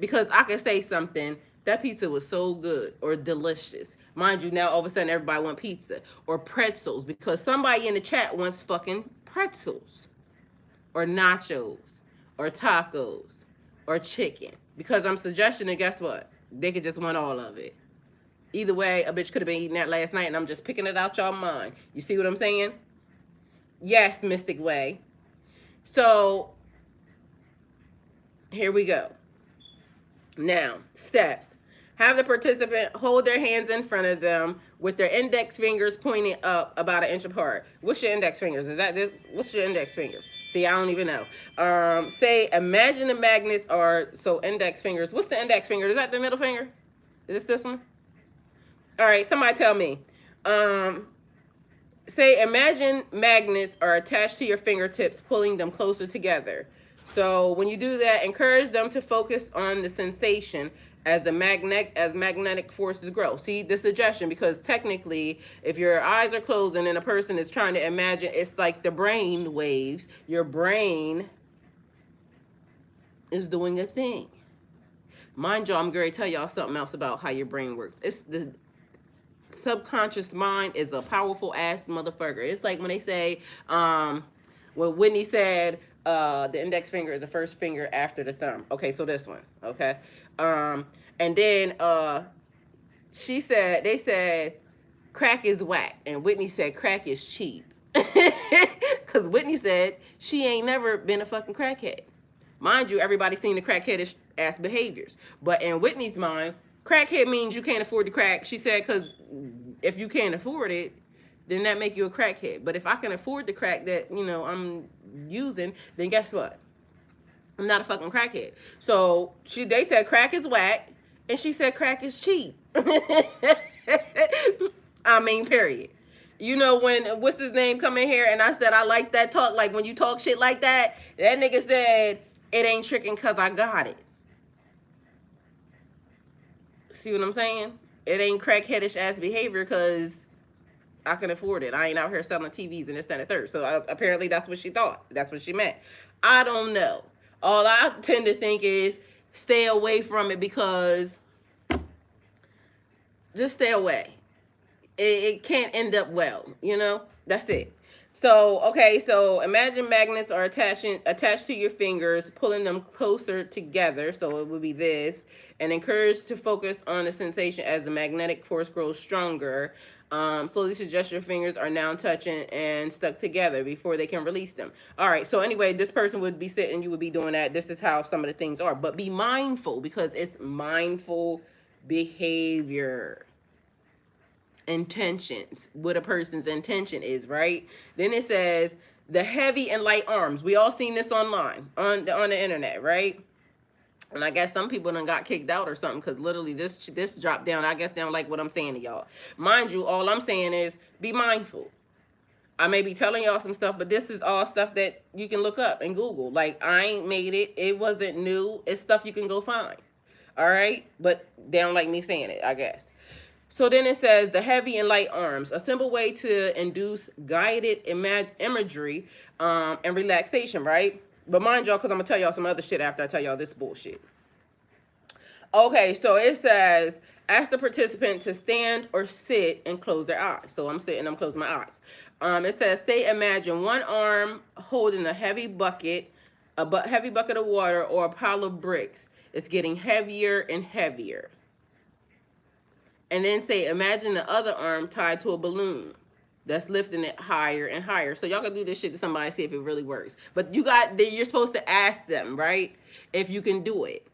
Because I can say something, that pizza was so good or delicious. Mind you, now all of a sudden everybody want pizza or pretzels because somebody in the chat wants fucking pretzels or nachos or tacos or chicken. Because I'm suggesting it, guess what? They could just want all of it. Either way, a bitch could have been eating that last night and I'm just picking it out y'all mind. You see what I'm saying? Yes, Mystic Way. So, here we go. Now, steps. Have the participant hold their hands in front of them with their index fingers pointing up about an inch apart. What's your index fingers? Is that this? What's your index fingers? See, I don't even know. Say, imagine the magnets are, so index fingers. What's the index finger? Is that the middle finger? Is this one? All right, somebody tell me. Say, imagine magnets are attached to your fingertips, pulling them closer together. So when you do that, encourage them to focus on the sensation as magnetic forces grow. See the suggestion, because technically, if your eyes are closed and then a person is trying to imagine, it's like the brain waves. Your brain is doing a thing. Mind you, I'm going to tell y'all something else about how your brain works. It's the subconscious mind is a powerful ass motherfucker. It's like when they say, when Whitney said, the index finger is the first finger after the thumb. Okay, so this one. Okay. And then they said, crack is whack. And Whitney said, crack is cheap. Because Whitney said she ain't never been a fucking crackhead. Mind you, everybody's seen the crackheadish ass behaviors. But in Whitney's mind, crackhead means you can't afford the crack. She said, because if you can't afford it, then that make you a crackhead. But if I can afford the crack that, I'm using, then guess what? I'm not a fucking crackhead. So they said crack is whack, and she said crack is cheap. I mean, period. When, what's his name, come in here and I said I like that talk, like when you talk shit like that nigga said, it ain't tricking because I got it. See what I'm saying? It ain't crackheadish ass behavior because I can afford it. I ain't out here selling TVs and this, that, and the third. So apparently that's what she thought. That's what she meant. I don't know. All I tend to think is stay away from it, because just stay away. It can't end up well, That's it. So, okay, so imagine magnets are attached to your fingers, pulling them closer together. So it would be this. And encourage to focus on the sensation as the magnetic force grows stronger. Slowly suggest your fingers are now touching and stuck together before they can release them. All right, so anyway, this person would be sitting, you would be doing that. This is how some of the things are. But be mindful, because it's mindful behavior. Intentions, what a person's intention is, right? Then it says the heavy and light arms. We all seen this online on the internet, right? And I guess some people done got kicked out or something, because literally this dropped down. I guess they don't like what I'm saying to y'all. Mind you, all I'm saying is be mindful. I may be telling y'all some stuff, but this is all stuff that you can look up and Google. Like, I ain't made it. It wasn't new. It's stuff you can go find. All right? But they don't like me saying it, I guess. So then it says the heavy and light arms, a simple way to induce guided imagery and relaxation, right? But mind y'all, because I'm going to tell y'all some other shit after I tell y'all this bullshit. Okay, so it says, ask the participant to stand or sit and close their eyes. So I'm sitting, I'm closing my eyes. It says, say, imagine one arm holding a heavy bucket of water or a pile of bricks. It's getting heavier and heavier. And then say, imagine the other arm tied to a balloon that's lifting it higher and higher. So y'all can do this shit to somebody, see if it really works. But you're supposed to ask them, right? If you can do it.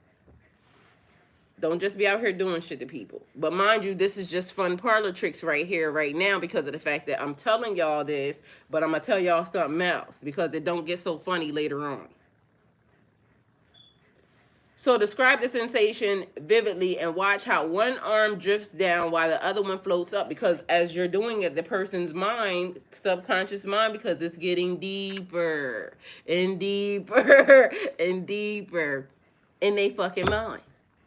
Don't just be out here doing shit to people. But mind you, this is just fun parlor tricks right here, right now, because of the fact that I'm telling y'all this, but I'm going to tell y'all something else, because it don't get so funny later on. So describe the sensation vividly and watch how one arm drifts down while the other one floats up, because as you're doing it, the person's mind, subconscious mind, because it's getting deeper and deeper and deeper in they fucking mind,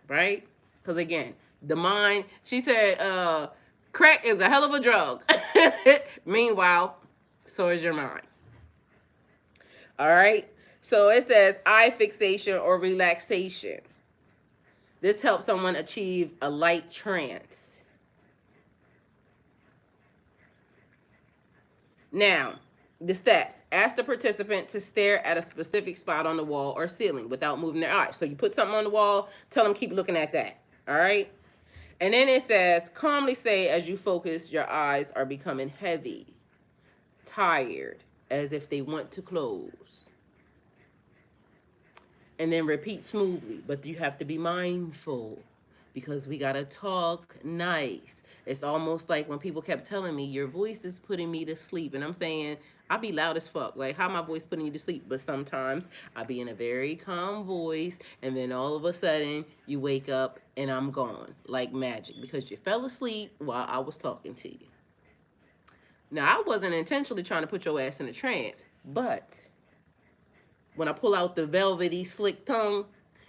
right? Because again, the mind, she said, Crack is a hell of a drug. Meanwhile, so is your mind. All right. So it says eye fixation or relaxation. This helps someone achieve a light trance. Now, the steps. Ask the participant to stare at a specific spot on the wall or ceiling without moving their eyes. So you put something on the wall, tell them keep looking at that. All right? And then it says, calmly say as you focus, your eyes are becoming heavy, tired, as if they want to close. And then repeat smoothly, but you have to be mindful because we got to talk nice. It's almost like when people kept telling me, your voice is putting me to sleep. And I'm saying, I be loud as fuck. Like, how my voice putting you to sleep? But sometimes I be in a very calm voice, and then all of a sudden, you wake up and I'm gone, like magic, because you fell asleep while I was talking to you. Now, I wasn't intentionally trying to put your ass in a trance, but when I pull out the velvety, slick tongue,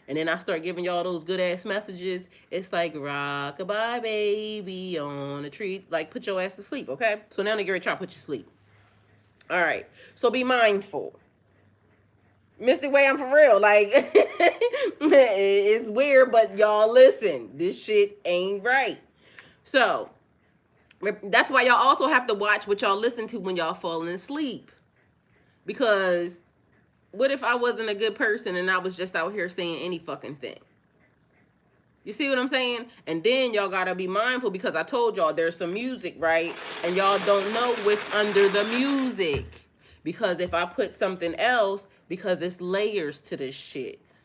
and then I start giving y'all those good-ass messages, it's like, rock-a-bye, baby, on a tree. Like, put your ass to sleep, okay? So now they're going to try to put you to sleep. All right. So be mindful. Mystic Way, I'm for real. Like, it's weird, but y'all listen. This shit ain't right. So, that's why y'all also have to watch what y'all listen to when y'all falling asleep. Because what if I wasn't a good person and I was just out here saying any fucking thing? You see what I'm saying? And then y'all gotta be mindful because I told y'all there's some music, right? And y'all don't know what's under the music. Because if I put something else, because it's layers to this shit.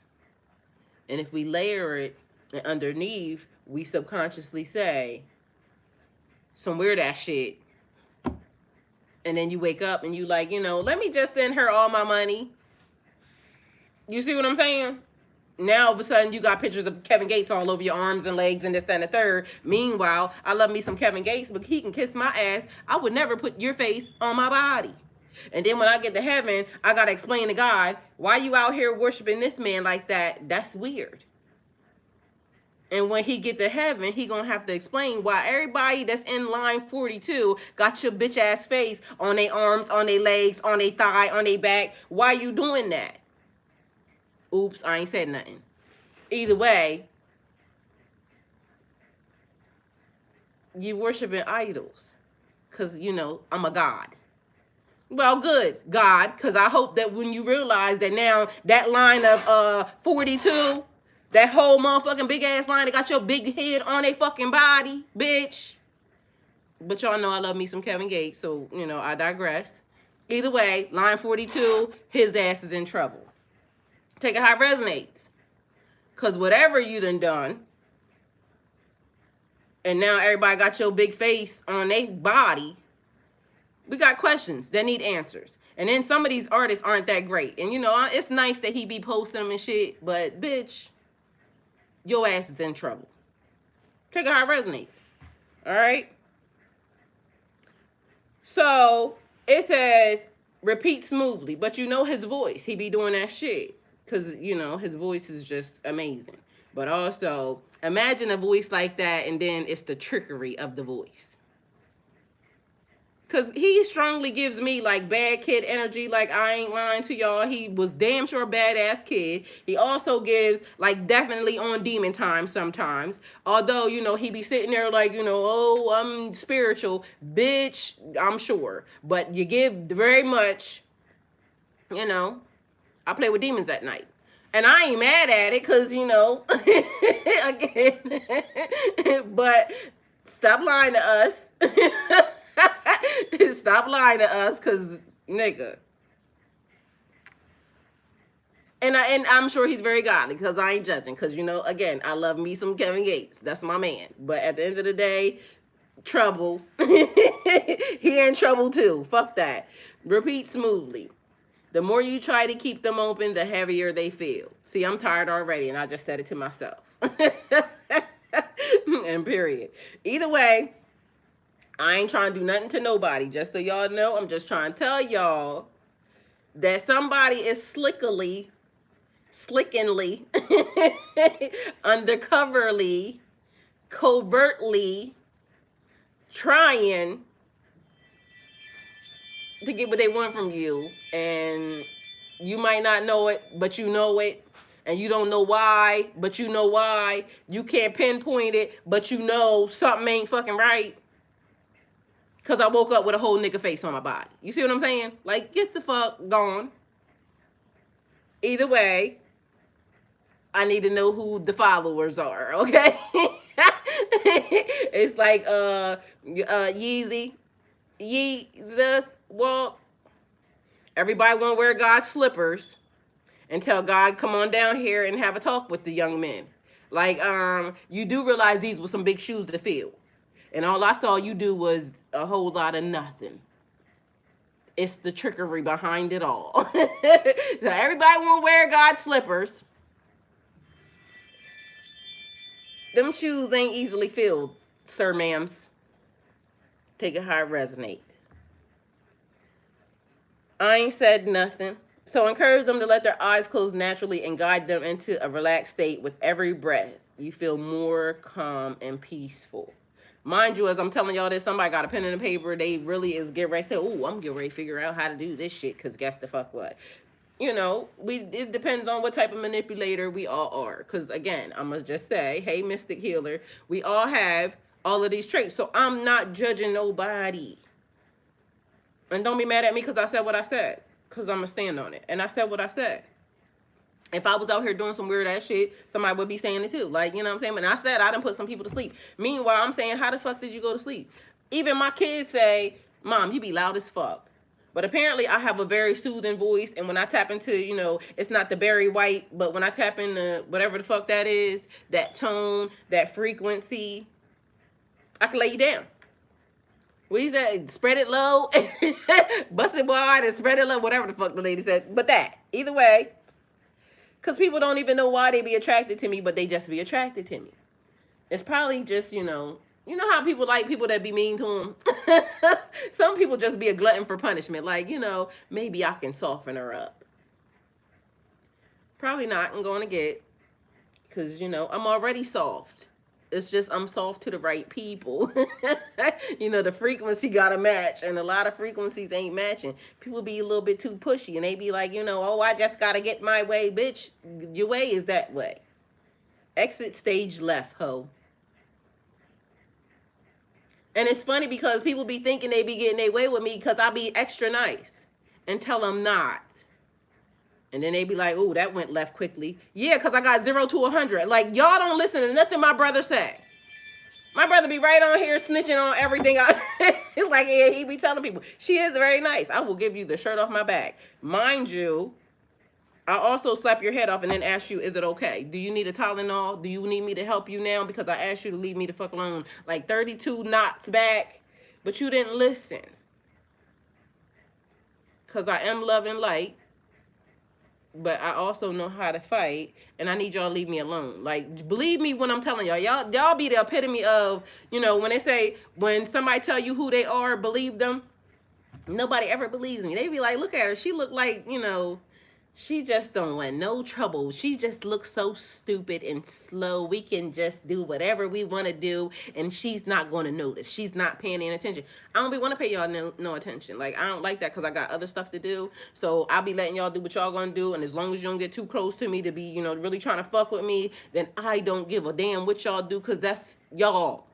And if we layer it and underneath, we subconsciously say some weird ass shit. And then you wake up and you like, let me just send her all my money. You see what I'm saying? Now, all of a sudden, you got pictures of Kevin Gates all over your arms and legs and this, that, and the third. Meanwhile, I love me some Kevin Gates, but he can kiss my ass. I would never put your face on my body. And then when I get to heaven, I got to explain to God, why you out here worshiping this man like that? That's weird. And when he get to heaven, he going to have to explain why everybody that's in line 42 got your bitch ass face on their arms, on their legs, on their thigh, on their back. Why you doing that? Oops, I ain't said nothing. Either way, you worshiping idols. Because, I'm a god. Well, good, God. Because I hope that when you realize that now that line of 42, that whole motherfucking big ass line that got your big head on a fucking body, bitch. But y'all know I love me some Kevin Gates, so, I digress. Either way, line 42, his ass is in trouble. Take it how it resonates. Because whatever you done, and now everybody got your big face on their body, we got questions that need answers. And then some of these artists aren't that great. And, it's nice that he be posting them and shit, but, bitch, your ass is in trouble. Take it how it resonates. All right? So, it says, repeat smoothly. But his voice. He be doing that shit. Because, his voice is just amazing. But also, imagine a voice like that, and then it's the trickery of the voice. Because he strongly gives me, like, bad kid energy. Like, I ain't lying to y'all. He was damn sure a badass kid. He also gives, like, definitely on demon time sometimes. Although, he be sitting there like, oh, I'm spiritual. Bitch, I'm sure. But you give very much, I play with demons at night. And I ain't mad at it because, again, but stop lying to us. Stop lying to us because, nigga. And I'm sure he's very godly because I ain't judging. Because, again, I love me some Kevin Gates. That's my man. But at the end of the day, trouble. He in trouble too. Fuck that. Repeat smoothly. The more you try to keep them open, the heavier they feel. See, I'm tired already, and I just said it to myself. And period. Either way, I ain't trying to do nothing to nobody. Just so y'all know, I'm just trying to tell y'all that somebody is slickenly, undercoverly, covertly trying to get what they want from you, and you might not know it, but you know it, and you don't know why, but you know why. You can't pinpoint it, but you know something ain't fucking right. Cause I woke up with a whole nigga face on my body. You see what I'm saying? Like, get the fuck gone. Either way, I need to know who the followers are, okay? It's like Yeezus walk. Everybody want to wear God's slippers and tell God, come on down here and have a talk with the young men. Like, you do realize these were some big shoes to fill. And all I saw you do was a whole lot of nothing. It's the trickery behind it all. So everybody want to wear God's slippers. Them shoes ain't easily filled, sir, ma'ams. Take it how it resonate. I ain't said nothing. So encourage them to let their eyes close naturally and guide them into a relaxed state. With every breath, you feel more calm and peaceful. Mind you, as I'm telling y'all this, somebody got a pen and a paper. They really is getting ready to say, oh, I'm getting ready to figure out how to do this shit, because guess the fuck what? You know, it depends on what type of manipulator we all are. Because again, I'm going to just say, hey, Mystic Healer, we all have all of these traits. So I'm not judging nobody. And don't be mad at me because I said what I said. Because I'm going to stand on it. And I said what I said. If I was out here doing some weird ass shit, somebody would be saying it too. Like, you know what I'm saying? And I said I done put some people to sleep. Meanwhile, I'm saying, how the fuck did you go to sleep? Even my kids say, Mom, you be loud as fuck. But apparently I have a very soothing voice. And when I tap into, you know, it's not the Barry White, but when I tap into whatever the fuck that is, that tone, that frequency, I can lay you down. What is that? Spread it low, bust it wide, and spread it low, whatever the fuck the lady said. But that, either way, because people don't even know why they be attracted to me, but they just be attracted to me. It's probably just, you know how people like people that be mean to them? Some people just be a glutton for punishment. Like, you know, maybe I can soften her up. Probably not. I'm going to get, because, you know, I'm already soft. It's just I'm soft to the right people. You know, the frequency got to match, and a lot of frequencies ain't matching. People be a little bit too pushy, and they be like, you know, oh, I just got to get my way, bitch. Your way is that way. Exit stage left, ho. And it's funny because people be thinking they be getting their way with me because I be extra nice until I'm not. And then they be like, oh, that went left quickly. Yeah, because I got 0 to 100. Like, y'all don't listen to nothing my brother say. My brother be right on here snitching on everything. It's like, yeah, he be telling people. She is very nice. I will give you the shirt off my back. Mind you, I also slap your head off and then ask you, is it okay? Do you need a Tylenol? Do you need me to help you now? Because I asked you to leave me the fuck alone. Like 32 knots back. But you didn't listen. Because I am love and light. But I also know how to fight, and I need y'all to leave me alone. Like, believe me when I'm telling y'all. Y'all be the epitome of, you know, when they say, when somebody tell you who they are, believe them. Nobody ever believes me. They be like, look at her. She look like, you know, she just don't want no trouble. She just looks so stupid and slow. We can just do whatever we want to do, and she's not going to notice. She's not paying any attention. I don't be want to pay y'all no attention. Like, I don't like that because I got other stuff to do. So I'll be letting y'all do what y'all going to do, and as long as you don't get too close to me to be, you know, really trying to fuck with me, then I don't give a damn what y'all do because that's y'all.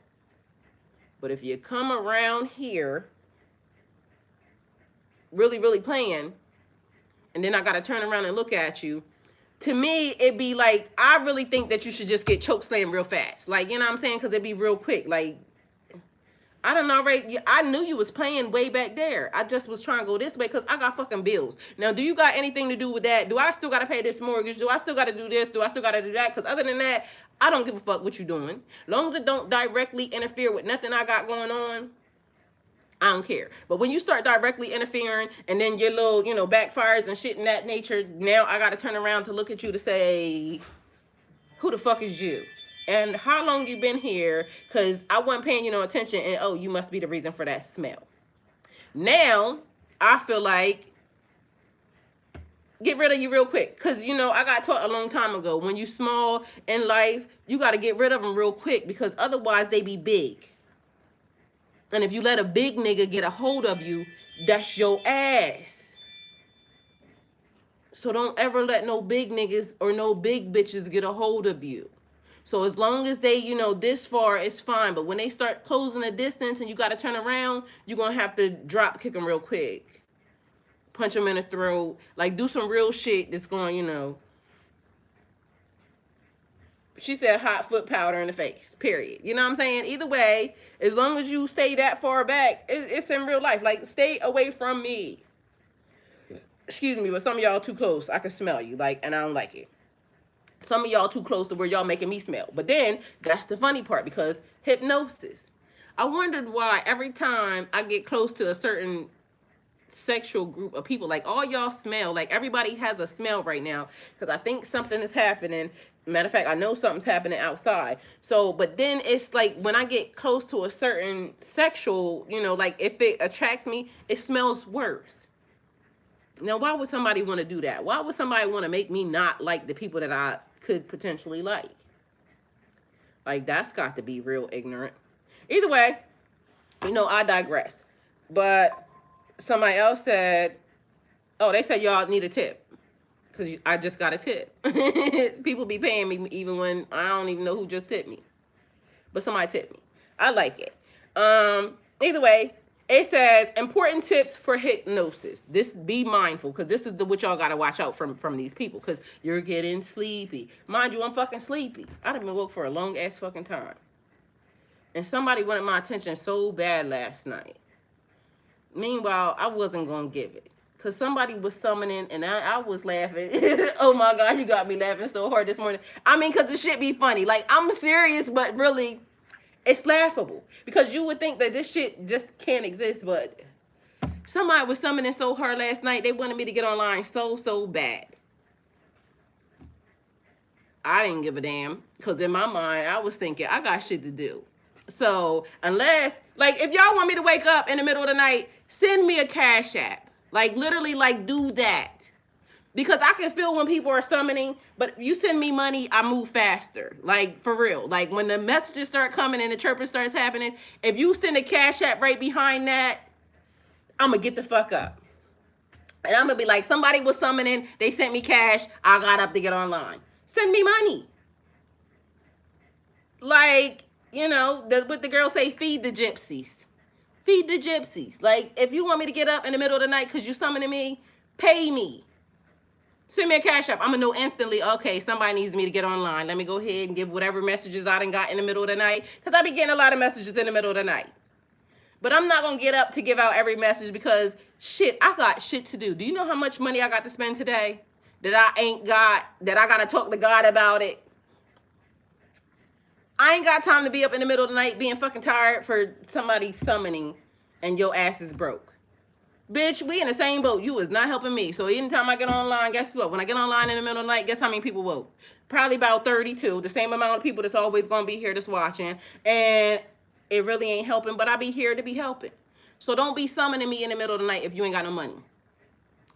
But if you come around here really, really playing, and then I got to turn around and look at you, to me, it'd be like, I really think that you should just get choke slammed real fast. Like, you know what I'm saying? Because it'd be real quick. Like, I don't know, right? I knew you was playing way back there. I just was trying to go this way because I got fucking bills. Now, do you got anything to do with that? Do I still got to pay this mortgage? Do I still got to do this? Do I still got to do that? Because other than that, I don't give a fuck what you doing. As long as it don't directly interfere with nothing I got going on, I don't care. But when you start directly interfering and then your little, you know, backfires and shit in that nature, now I got to turn around to look at you to say, who the fuck is you? And how long you been here? Because I wasn't paying you no attention, and oh, you must be the reason for that smell. Now, I feel like, get rid of you real quick. Because, you know, I got taught a long time ago, when you small in life, you got to get rid of them real quick because otherwise they be big. And if you let a big nigga get a hold of you, that's your ass. So don't ever let no big niggas or no big bitches get a hold of you. So as long as they, this far, it's fine. But when they start closing the distance and you got to turn around, you're going to have to drop kick them real quick. Punch them in the throat. Like, do some real shit that's going, She said hot foot powder in the face, period. You know what I'm saying? Either way, as long as you stay that far back, it's in real life. Like, stay away from me. Excuse me, but some of y'all too close. I can smell you, and I don't like it. Some of y'all too close to where y'all making me smell. But then, that's the funny part, because hypnosis. I wondered why every time I get close to a certain sexual group of people, like, all y'all smell, like, everybody has a smell right now, because I think something is happening. Matter of fact, I know something's happening outside. So, but then it's like, when I get close to a certain sexual, like, if it attracts me, it smells worse. Now, why would somebody want to do that? Why would somebody want to make me not like the people that I could potentially like? Like, that's got to be real ignorant. Either way, I digress. But somebody else said, oh, they said y'all need a tip. Because I just got a tip. People be paying me even when I don't even know who just tipped me. But somebody tipped me. I like it. Either way, it says important tips for hypnosis. This, be mindful, because this is what y'all got to watch out from these people, because you're getting sleepy. Mind you, I'm fucking sleepy. I done been woke for a long ass fucking time. And somebody wanted my attention so bad last night. Meanwhile, I wasn't going to give it. Because somebody was summoning, and I was laughing. Oh my God, you got me laughing so hard this morning. I mean, because the shit be funny. Like, I'm serious, but really, it's laughable. Because you would think that this shit just can't exist, but somebody was summoning so hard last night, they wanted me to get online so bad. I didn't give a damn. Because in my mind, I was thinking, I got shit to do. So, unless, like, if y'all want me to wake up in the middle of the night, send me a Cash App. Like, literally, like, do that. Because I can feel when people are summoning, but you send me money, I move faster. Like, for real. Like, when the messages start coming and the chirping starts happening, if you send a Cash App right behind that, I'm going to get the fuck up. And I'm going to be like, somebody was summoning, they sent me cash, I got up to get online. Send me money. Like, what the girls say, feed the gypsies. Feed the gypsies. Like, if you want me to get up in the middle of the night because you summoning me, pay me. Send me a Cash App. I'm going to know instantly, okay, somebody needs me to get online. Let me go ahead and give whatever messages I done got in the middle of the night. Because I be getting a lot of messages in the middle of the night. But I'm not going to get up to give out every message because, shit, I got shit to do. Do you know how much money I got to spend today? That I ain't got, that I got to talk to God about it? I ain't got time to be up in the middle of the night being fucking tired for somebody summoning and your ass is broke. Bitch, we in the same boat. You is not helping me. So anytime I get online, guess what? When I get online in the middle of the night, guess how many people woke? Probably about 32. The same amount of people that's always going to be here that's watching. And it really ain't helping, but I be here to be helping. So don't be summoning me in the middle of the night if you ain't got no money.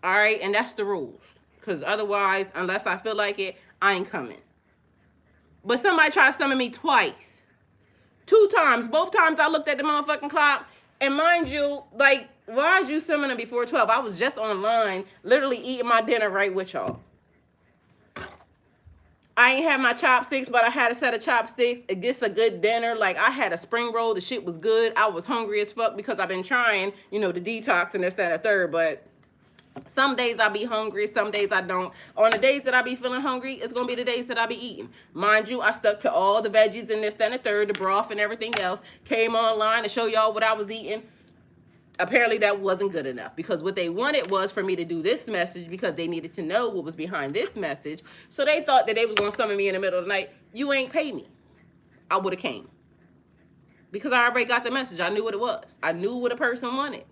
All right? And that's the rules. Because otherwise, unless I feel like it, I ain't coming. But somebody tried to summon me twice. 2 times. Both times I looked at the motherfucking clock. And mind you, like, why is you summoning before 12? I was just online, literally eating my dinner right with y'all. I ain't had my chopsticks, but I had a set of chopsticks. It gets a good dinner. Like, I had a spring roll. The shit was good. I was hungry as fuck because I've been trying, the detox and this, that, and the third. But some days I be hungry. Some days I don't. On the days that I be feeling hungry, it's going to be the days that I be eating. Mind you, I stuck to all the veggies and this, that, and the third, the broth and everything else. Came online to show y'all what I was eating. Apparently that wasn't good enough because what they wanted was for me to do this message because they needed to know what was behind this message. So they thought that they was going to summon me in the middle of the night. You ain't pay me. I would have came. Because I already got the message. I knew what it was. I knew what a person wanted.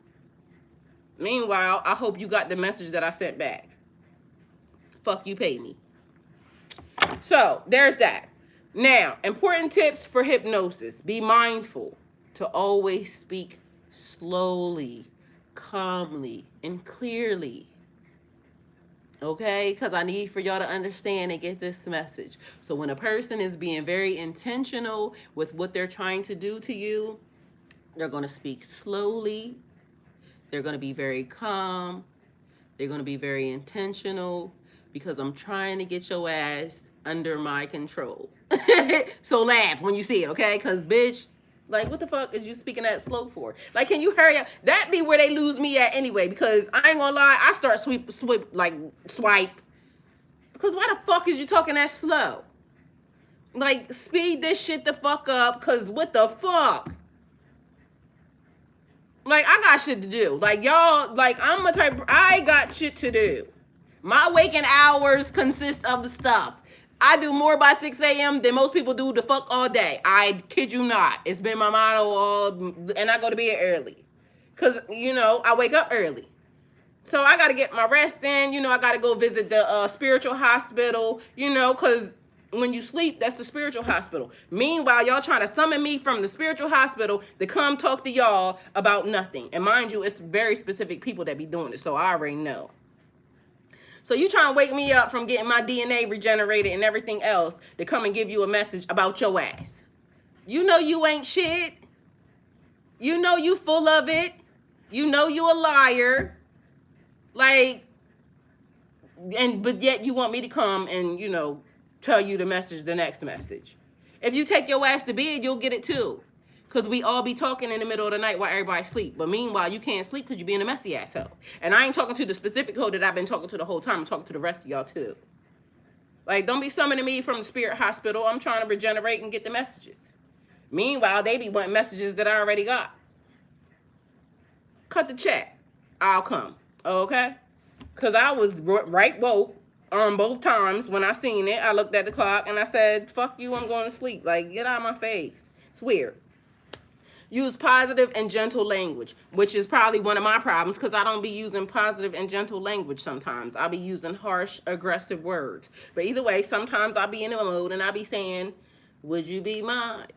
Meanwhile, I hope you got the message that I sent back. Fuck you, pay me. So, there's that. Now, important tips for hypnosis. Be mindful to always speak slowly, calmly, and clearly. Okay? Because I need for y'all to understand and get this message. So when a person is being very intentional with what they're trying to do to you, They're going to speak slowly. They're going to be very calm. They're going to be very intentional because I'm trying to get your ass under my control. So laugh when you see it, okay? Because, bitch, like, what the fuck is you speaking that slow for? Like, can you hurry up? That be where they lose me at anyway, because I ain't gonna lie, I start swipe. Because why the fuck is you talking that slow? Like, speed this shit the fuck up, because what the fuck? Like, I got shit to do. Like, y'all, like, I'm a type, I got shit to do. My waking hours consist of the stuff. I do more by 6 a.m. than most people do the fuck all day. I kid you not. It's been my motto all, and I go to bed early. Because, you know, I wake up early. So I got to get my rest in. You know, I got to go visit the spiritual hospital, you know, because when you sleep, that's the spiritual hospital. Meanwhile, y'all trying to summon me from the spiritual hospital to come talk to y'all about nothing. And mind you, it's very specific people that be doing it, so I already know. So you trying to wake me up from getting my DNA regenerated and everything else to come and give you a message about your ass. You know you ain't shit. You know you full of it. You know you a liar. Like, but yet you want me to come and, you know, tell you the message, the next message. If you take your ass to bed, you'll get it too. Because we all be talking in the middle of the night while everybody sleep. But meanwhile, you can't sleep because you being a messy asshole. And I ain't talking to the specific hoe that I've been talking to the whole time. I'm talking to the rest of y'all too. Like, don't be summoning me from the spirit hospital. I'm trying to regenerate and get the messages. Meanwhile, they be wanting messages that I already got. Cut the check. I'll come. Okay? Because I was right woke on both times. When I seen it, I looked at the clock and I said, fuck you, I'm going to sleep. Like, get out of my face. It's weird. Use positive and gentle language, which is probably one of my problems because I don't be using positive and gentle language sometimes. I'll be using harsh, aggressive words. But either way, sometimes I'll be in a mode and I'll be saying, would you be mine?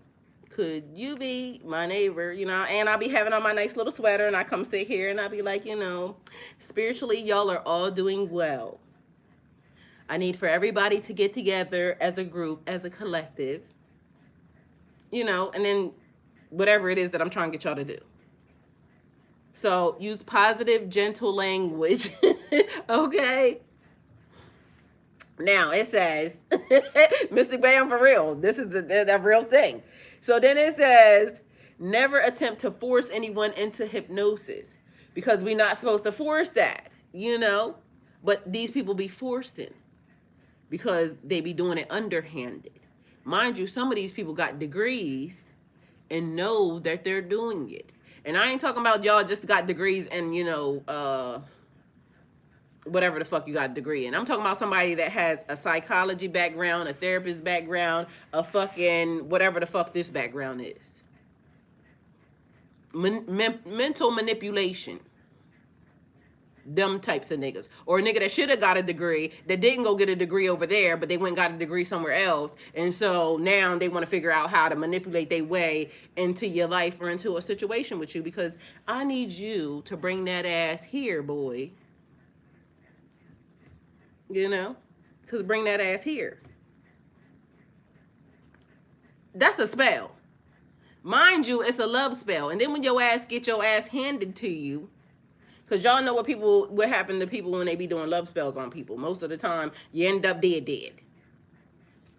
Could you be my neighbor? You know, and I'll be having on my nice little sweater and I come sit here and I'll be like, you know, spiritually, y'all are all doing well. I need for everybody to get together as a group, as a collective, you know, and then whatever it is that I'm trying to get y'all to do. So use positive, gentle language. Okay. Now it says, Mystic Bam for real. This is the real thing. So then it says, never attempt to force anyone into hypnosis because we're not supposed to force that, you know, but these people be forcing because they be doing it underhanded. Mind you, some of these people got degrees and know that they're doing it. And I ain't talking about y'all just got degrees and, you know, whatever the fuck you got a degree in. I'm talking about somebody that has a psychology background, a therapist background, a fucking whatever the fuck this background is. Mental manipulation. Them types of niggas. Or a nigga that should have got a degree that didn't go get a degree over there, but they went and got a degree somewhere else. And so now they want to figure out how to manipulate their way into your life or into a situation with you because I need you to bring that ass here, boy. You know? Because bring that ass here. That's a spell. Mind you, it's a love spell. And then when your ass get your ass handed to you, because y'all know what happen to people when they be doing love spells on people. Most of the time, you end up dead.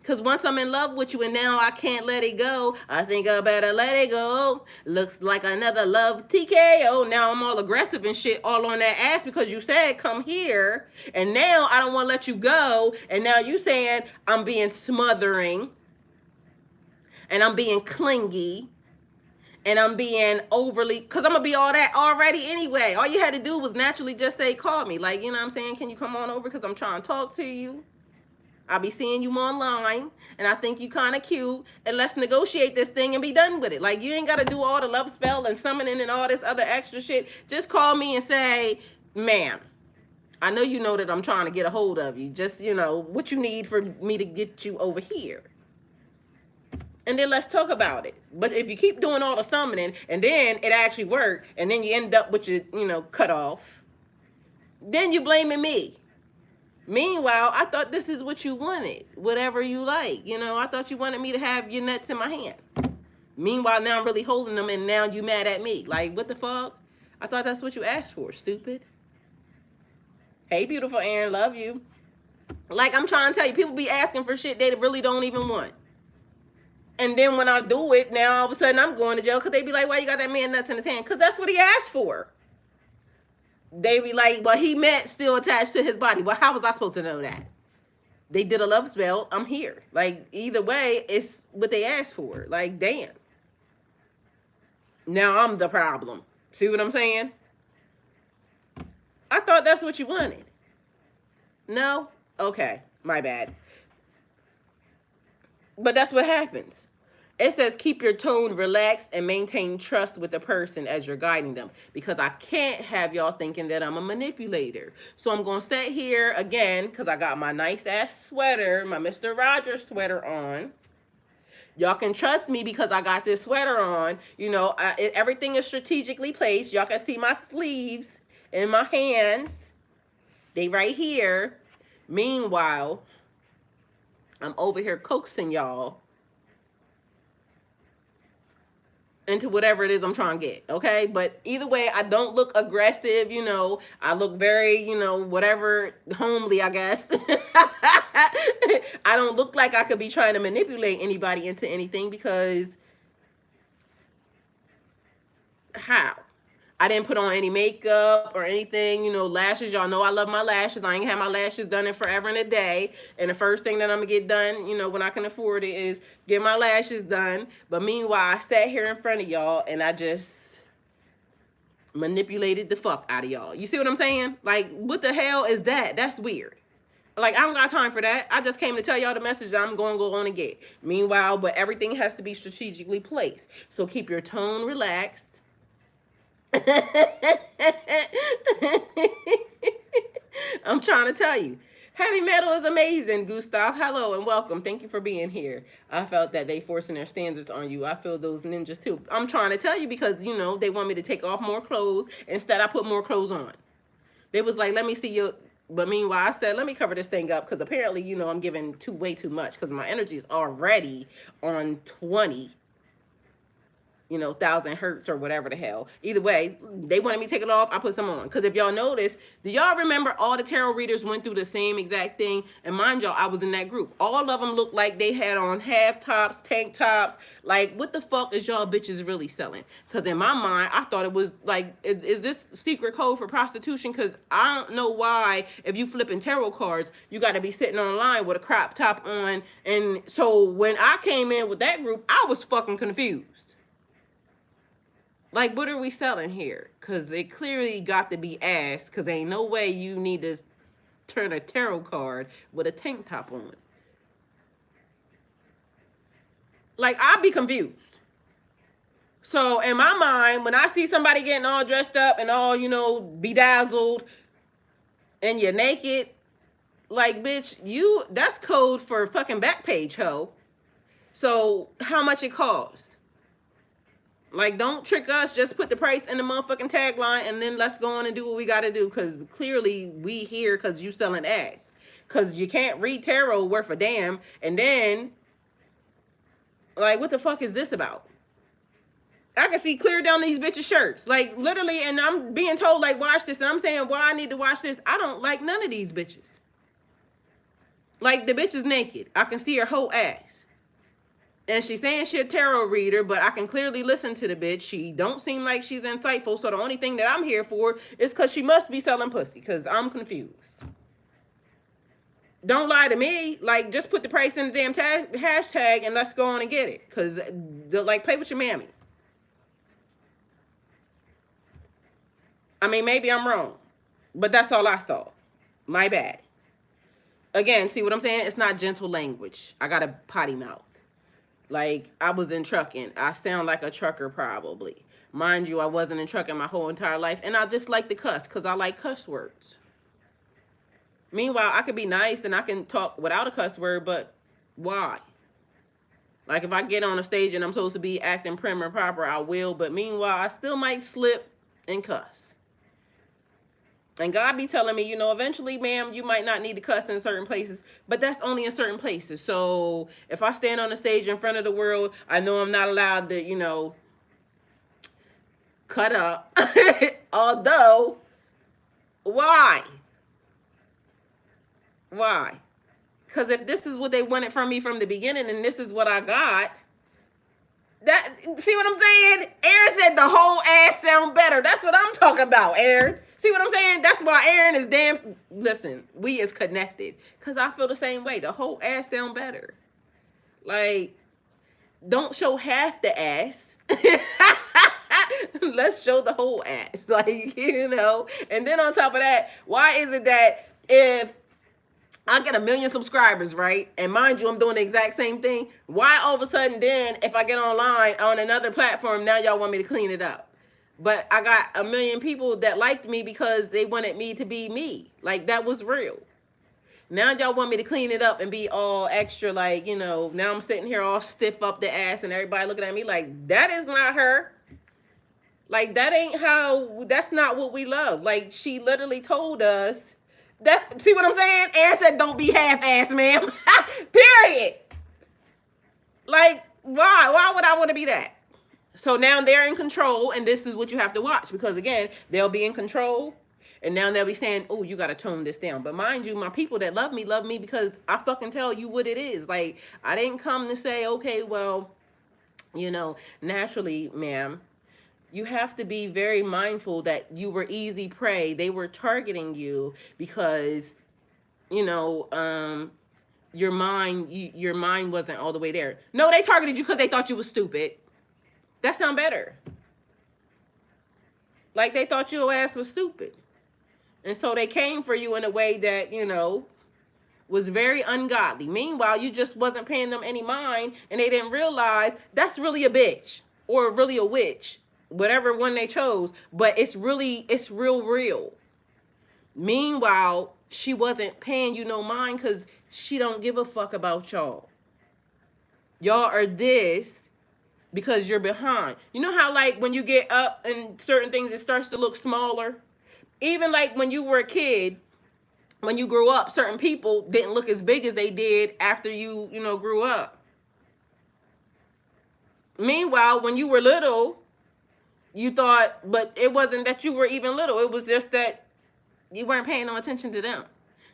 Because once I'm in love with you and now I can't let it go, I think I better let it go. Looks like another love TKO. Now I'm all aggressive and shit all on that ass because you said come here. And now I don't want to let you go. And now you saying I'm being smothering. And I'm being clingy. And I'm being overly, because I'm going to be all that already anyway. All you had to do was naturally just say, call me. Like, you know what I'm saying? Can you come on over because I'm trying to talk to you? I'll be seeing you online, and I think you kind of cute, and let's negotiate this thing and be done with it. Like, you ain't got to do all the love spell and summoning and all this other extra shit. Just call me and say, ma'am, I know you know that I'm trying to get a hold of you. Just, you know, what you need for me to get you over here. And then let's talk about it. But if you keep doing all the summoning and then it actually worked and then you end up with your, you know, cut off, then you're blaming me. Meanwhile, I thought this is what you wanted. Whatever you like. You know, I thought you wanted me to have your nuts in my hand. Meanwhile, now I'm really holding them, and now you mad at me. Like, what the fuck? I thought that's what you asked for, stupid. Hey, beautiful Aaron, love you. Like, I'm trying to tell you, people be asking for shit they really don't even want. And then when I do it, now all of a sudden I'm going to jail because they be like, why you got that man nuts in his hand? Because that's what he asked for. They be like, well, he meant still attached to his body. Well, how was I supposed to know that? They did a love spell. I'm here. Like, either way, it's what they asked for. Like, damn. Now I'm the problem. See what I'm saying? I thought that's what you wanted. No? Okay. My bad. But that's what happens. It says keep your tone relaxed and maintain trust with the person as you're guiding them. Because I can't have y'all thinking that I'm a manipulator. So I'm going to sit here again because I got my nice ass sweater, my Mr. Rogers sweater on. Y'all can trust me because I got this sweater on. You know, everything is strategically placed. Y'all can see my sleeves and my hands. They right here. Meanwhile, I'm over here coaxing y'all into whatever it is I'm trying to get, okay? But either way, I don't look aggressive, you know. I look very, you know, whatever, homely, I guess. I don't look like I could be trying to manipulate anybody into anything because how? I didn't put on any makeup or anything, you know, lashes. Y'all know I love my lashes. I ain't had my lashes done in forever and a day. And the first thing that I'm going to get done, you know, when I can afford it is get my lashes done. But meanwhile, I sat here in front of y'all and I just manipulated the fuck out of y'all. You see what I'm saying? Like, what the hell is that? That's weird. Like, I don't got time for that. I just came to tell y'all the message that I'm going to go on and get. Meanwhile, but everything has to be strategically placed. So keep your tone relaxed. I'm trying to tell you. Heavy metal is amazing, Gustav. Hello and welcome. Thank you for being here. I felt that they forcing their standards on you. I feel those ninjas too. I'm trying to tell you because, you know, they want me to take off more clothes. Instead, I put more clothes on. They was like, let me see you. But meanwhile, I said, let me cover this thing up because apparently, you know, I'm giving way too much because my energy is already on 20. You know, 1,000 hertz or whatever the hell. Either way, they wanted me to take it off. I put some on. Because if y'all notice, do y'all remember all the tarot readers went through the same exact thing? And mind y'all, I was in that group. All of them looked like they had on half tops, tank tops. Like, what the fuck is y'all bitches really selling? Because in my mind, I thought it was like, is this secret code for prostitution? Because I don't know why, if you flipping tarot cards, you got to be sitting online with a crop top on. And so when I came in with that group, I was fucking confused. Like, what are we selling here? Because it clearly got to be ass, because ain't no way you need to turn a tarot card with a tank top on. Like, I'd be confused. So, in my mind, when I see somebody getting all dressed up and all, you know, bedazzled, and you're naked, like, bitch, that's code for fucking Backpage, ho. So, how much it costs? Like, don't trick us. Just put the price in the motherfucking tagline and then let's go on and do what we got to do. Because clearly we here because you selling ass. Because you can't read tarot worth a damn. And then, like, what the fuck is this about? I can see clear down these bitches' shirts. Like, literally, and I'm being told, like, watch this. And I'm saying, why I need to watch this? I don't like none of these bitches. Like, the bitch is naked. I can see her whole ass. And she's saying she's a tarot reader, but I can clearly listen to the bitch. She don't seem like she's insightful. So the only thing that I'm here for is because she must be selling pussy. Because I'm confused. Don't lie to me. Like, just put the price in the damn hashtag and let's go on and get it. Because, like, play with your mammy. I mean, maybe I'm wrong. But that's all I saw. My bad. Again, see what I'm saying? It's not gentle language. I got a potty mouth. Like, I was in trucking. I sound like a trucker probably. Mind you, I wasn't in trucking my whole entire life. And I just like to cuss because I like cuss words. Meanwhile, I could be nice and I can talk without a cuss word, but why? Like, if I get on a stage and I'm supposed to be acting prim and proper, I will. But meanwhile, I still might slip and cuss. And God be telling me, you know, eventually, ma'am, you might not need to cuss in certain places, but that's only in certain places. So if I stand on the stage in front of the world, I know I'm not allowed to, you know, cut up. Although, why? Why? Because if this is what they wanted from me from the beginning and this is what I got, that, see what I'm saying? Aaron said the whole ass sound better. That's what I'm talking about, Aaron. See what I'm saying? That's why Aaron is damn. Listen, we is connected. Because I feel the same way. The whole ass sound better. Like, don't show half the ass. Let's show the whole ass. Like, you know. And then on top of that, why is it that if I get 1 million subscribers, right? And mind you, I'm doing the exact same thing. Why all of a sudden then, if I get online on another platform, now y'all want me to clean it up? But I got 1 million people that liked me because they wanted me to be me. Like, that was real. Now y'all want me to clean it up and be all extra, like, you know, now I'm sitting here all stiff up the ass and everybody looking at me like, that is not her. Like, that ain't how, that's not what we love. Like, she literally told us that, see what I'm saying? Aaron said, don't be half-ass, ma'am. Period. Like, why? Why would I want to be that? So now they're in control, and this is what you have to watch. Because, again, they'll be in control, and now they'll be saying, oh, you got to tone this down. But mind you, my people that love me because I fucking tell you what it is. Like, I didn't come to say, okay, well, you know, naturally, ma'am, you have to be very mindful that you were easy prey. They were targeting you because, you know, your mind wasn't all the way there. No, they targeted you because they thought you was stupid. That sound better. Like, they thought your ass was stupid. And so they came for you in a way that, you know, was very ungodly. Meanwhile, you just wasn't paying them any mind, and they didn't realize that's really a bitch or really a witch. Whatever one they chose, but it's real. Meanwhile, she wasn't paying you no mind because she don't give a fuck about y'all. Y'all are this because you're behind. You know how, like, when you get up and certain things, it starts to look smaller? Even like when you were a kid, when you grew up, certain people didn't look as big as they did after you know, grew up. Meanwhile, when you were little, you thought, but it wasn't that you were even little. It was just that you weren't paying no attention to them.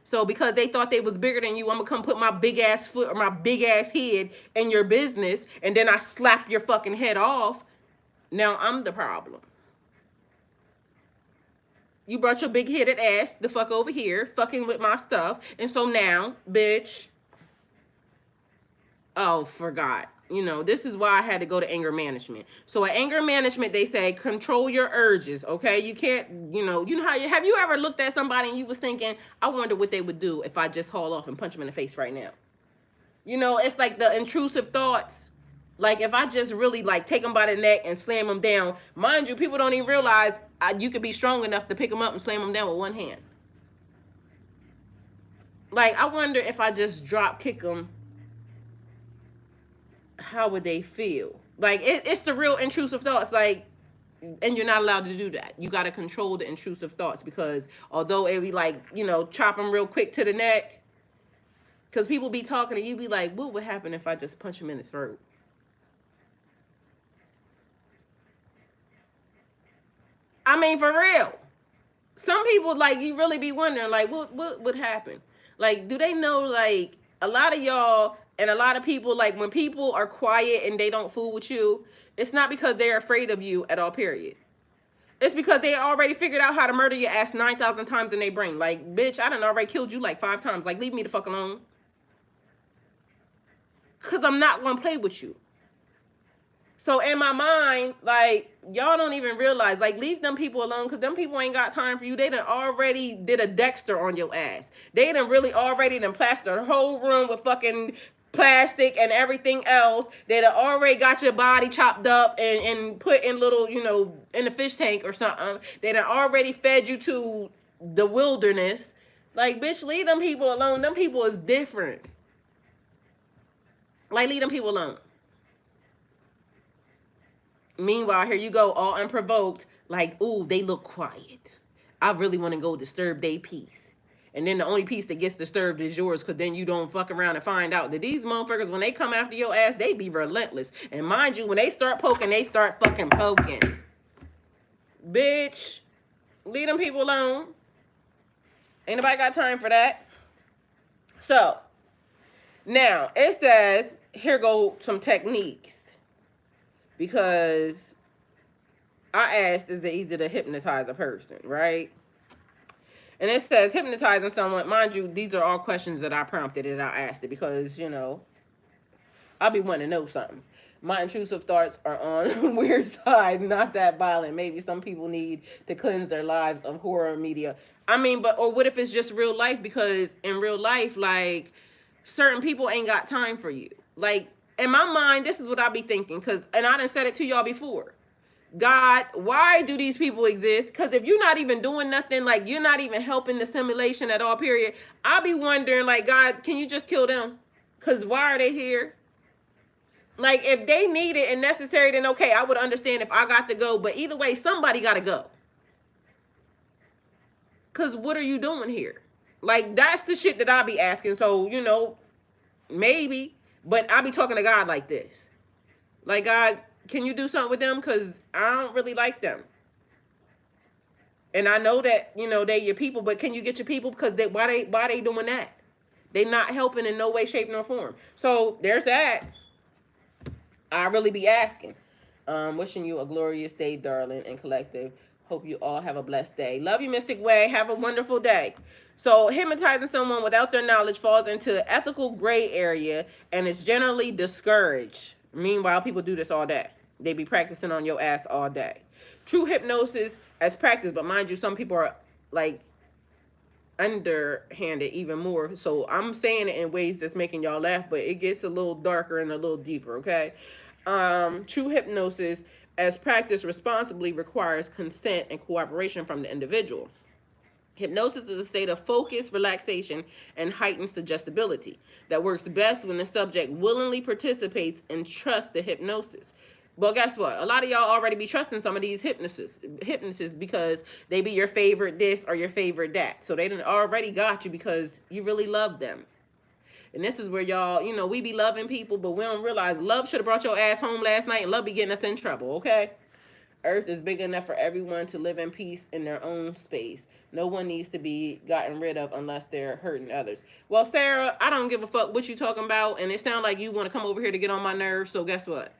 So because they thought they was bigger than you, I'm going to come put my big ass foot or my big ass head in your business, and then I slap your fucking head off. Now I'm the problem. You brought your big headed ass the fuck over here, fucking with my stuff. And so now, bitch, oh, forgot. You know, this is why I had to go to anger management. So at anger management, they say, control your urges, okay? You can't, you know how have you ever looked at somebody and you was thinking, I wonder what they would do if I just haul off and punch them in the face right now? You know, it's like the intrusive thoughts. Like, if I just really, like, take them by the neck and slam them down, mind you, people don't even realize you could be strong enough to pick them up and slam them down with one hand. Like, I wonder if I just drop kick them, how would they feel? Like, it's the real intrusive thoughts. Like, and you're not allowed to do that. You got to control the intrusive thoughts, because although it be like, you know, chop them real quick to the neck, because people be talking and you be like, what would happen if I just punch him in the throat? I mean, for real. Some people, like, you really be wondering, like, what would happen? Like, do they know, like, a lot of y'all and a lot of people, like, when people are quiet and they don't fool with you, it's not because they're afraid of you at all, period. It's because they already figured out how to murder your ass 9,000 times in their brain. Like, bitch, I done already killed you like 5 times. Like, leave me the fuck alone. Because I'm not going to play with you. So in my mind, like, y'all don't even realize, like, leave them people alone, because them people ain't got time for you. They done already did a Dexter on your ass. They done really already done plastered the whole room with fucking plastic and everything else. They done already got your body chopped up and put in little, you know, in a fish tank or something. They done already fed you to the wilderness. Like, bitch, leave them people alone. Them people is different. Like, leave them people alone. Meanwhile, here you go, all unprovoked, like, ooh, they look quiet. I really want to go disturb their peace. And then the only piece that gets disturbed is yours, because then you don't fuck around and find out that these motherfuckers, when they come after your ass, they be relentless. And mind you, when they start poking, they start fucking poking. Bitch, leave them people alone. Ain't nobody got time for that. So, now, it says, here go some techniques. Because I asked, is it easy to hypnotize a person, right? And it says hypnotizing someone. Mind you, these are all questions that I prompted and I asked it because, you know, I'll be wanting to know something. My intrusive thoughts are on the weird side, not that violent. Maybe some people need to cleanse their lives of horror media. I mean, but, or what if it's just real life? Because in real life, like, certain people ain't got time for you. Like, in my mind, this is what I be thinking. And I done said it to y'all before. God, why do these people exist? Because if you're not even doing nothing, like you're not even helping the simulation at all, period, I'll be wondering, like, God, can you just kill them? Because why are they here? Like, if they need it and necessary, then okay, I would understand if I got to go. But either way, somebody got to go. Because what are you doing here? Like, that's the shit that I'll be asking. So, you know, maybe. But I'll be talking to God like this. Like, God, can you do something with them? Because I don't really like them. And I know that, you know, they're your people, but can you get your people? Because why they doing that? They not helping in no way, shape, nor form. So there's that. I really be asking. Wishing you a glorious day, darling, and collective. Hope you all have a blessed day. Love you, Mystic Way. Have a wonderful day. So hypnotizing someone without their knowledge falls into ethical gray area and is generally discouraged. Meanwhile, people do this all day. They be practicing on your ass all day. True hypnosis as practice, but mind you, some people are like underhanded even more. So I'm saying it in ways that's making y'all laugh, but it gets a little darker and a little deeper, okay? True hypnosis as practice responsibly requires consent and cooperation from the individual. Hypnosis is a state of focus, relaxation, and heightened suggestibility that works best when the subject willingly participates and trusts the hypnosis. Well, guess what? A lot of y'all already be trusting some of these hypnosis because they be your favorite this or your favorite that. So they done already got you because you really love them. And this is where y'all, you know, we be loving people, but we don't realize love should have brought your ass home last night and love be getting us in trouble, okay? Earth is big enough for everyone to live in peace in their own space. No one needs to be gotten rid of unless they're hurting others. Well, Sarah, I don't give a fuck what you talking about, and it sounds like you want to come over here to get on my nerves, so guess what?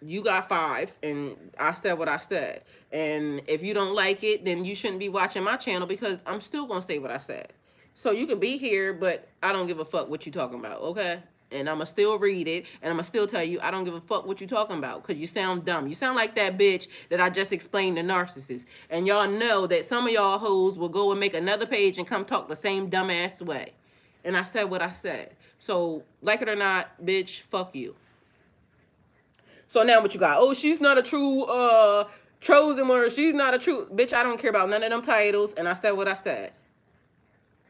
You got 5, and I said what I said. And if you don't like it, then you shouldn't be watching my channel because I'm still going to say what I said. So you can be here, but I don't give a fuck what you talking about, okay? And I'm going to still read it, and I'm going to still tell you I don't give a fuck what you talking about because you sound dumb. You sound like that bitch that I just explained to narcissists. And y'all know that some of y'all hoes will go and make another page and come talk the same dumbass way. And I said what I said. So, like it or not, bitch, fuck you. So now what you got? Oh, she's not a true chosen one, or she's not a true... Bitch, I don't care about none of them titles, and I said what I said.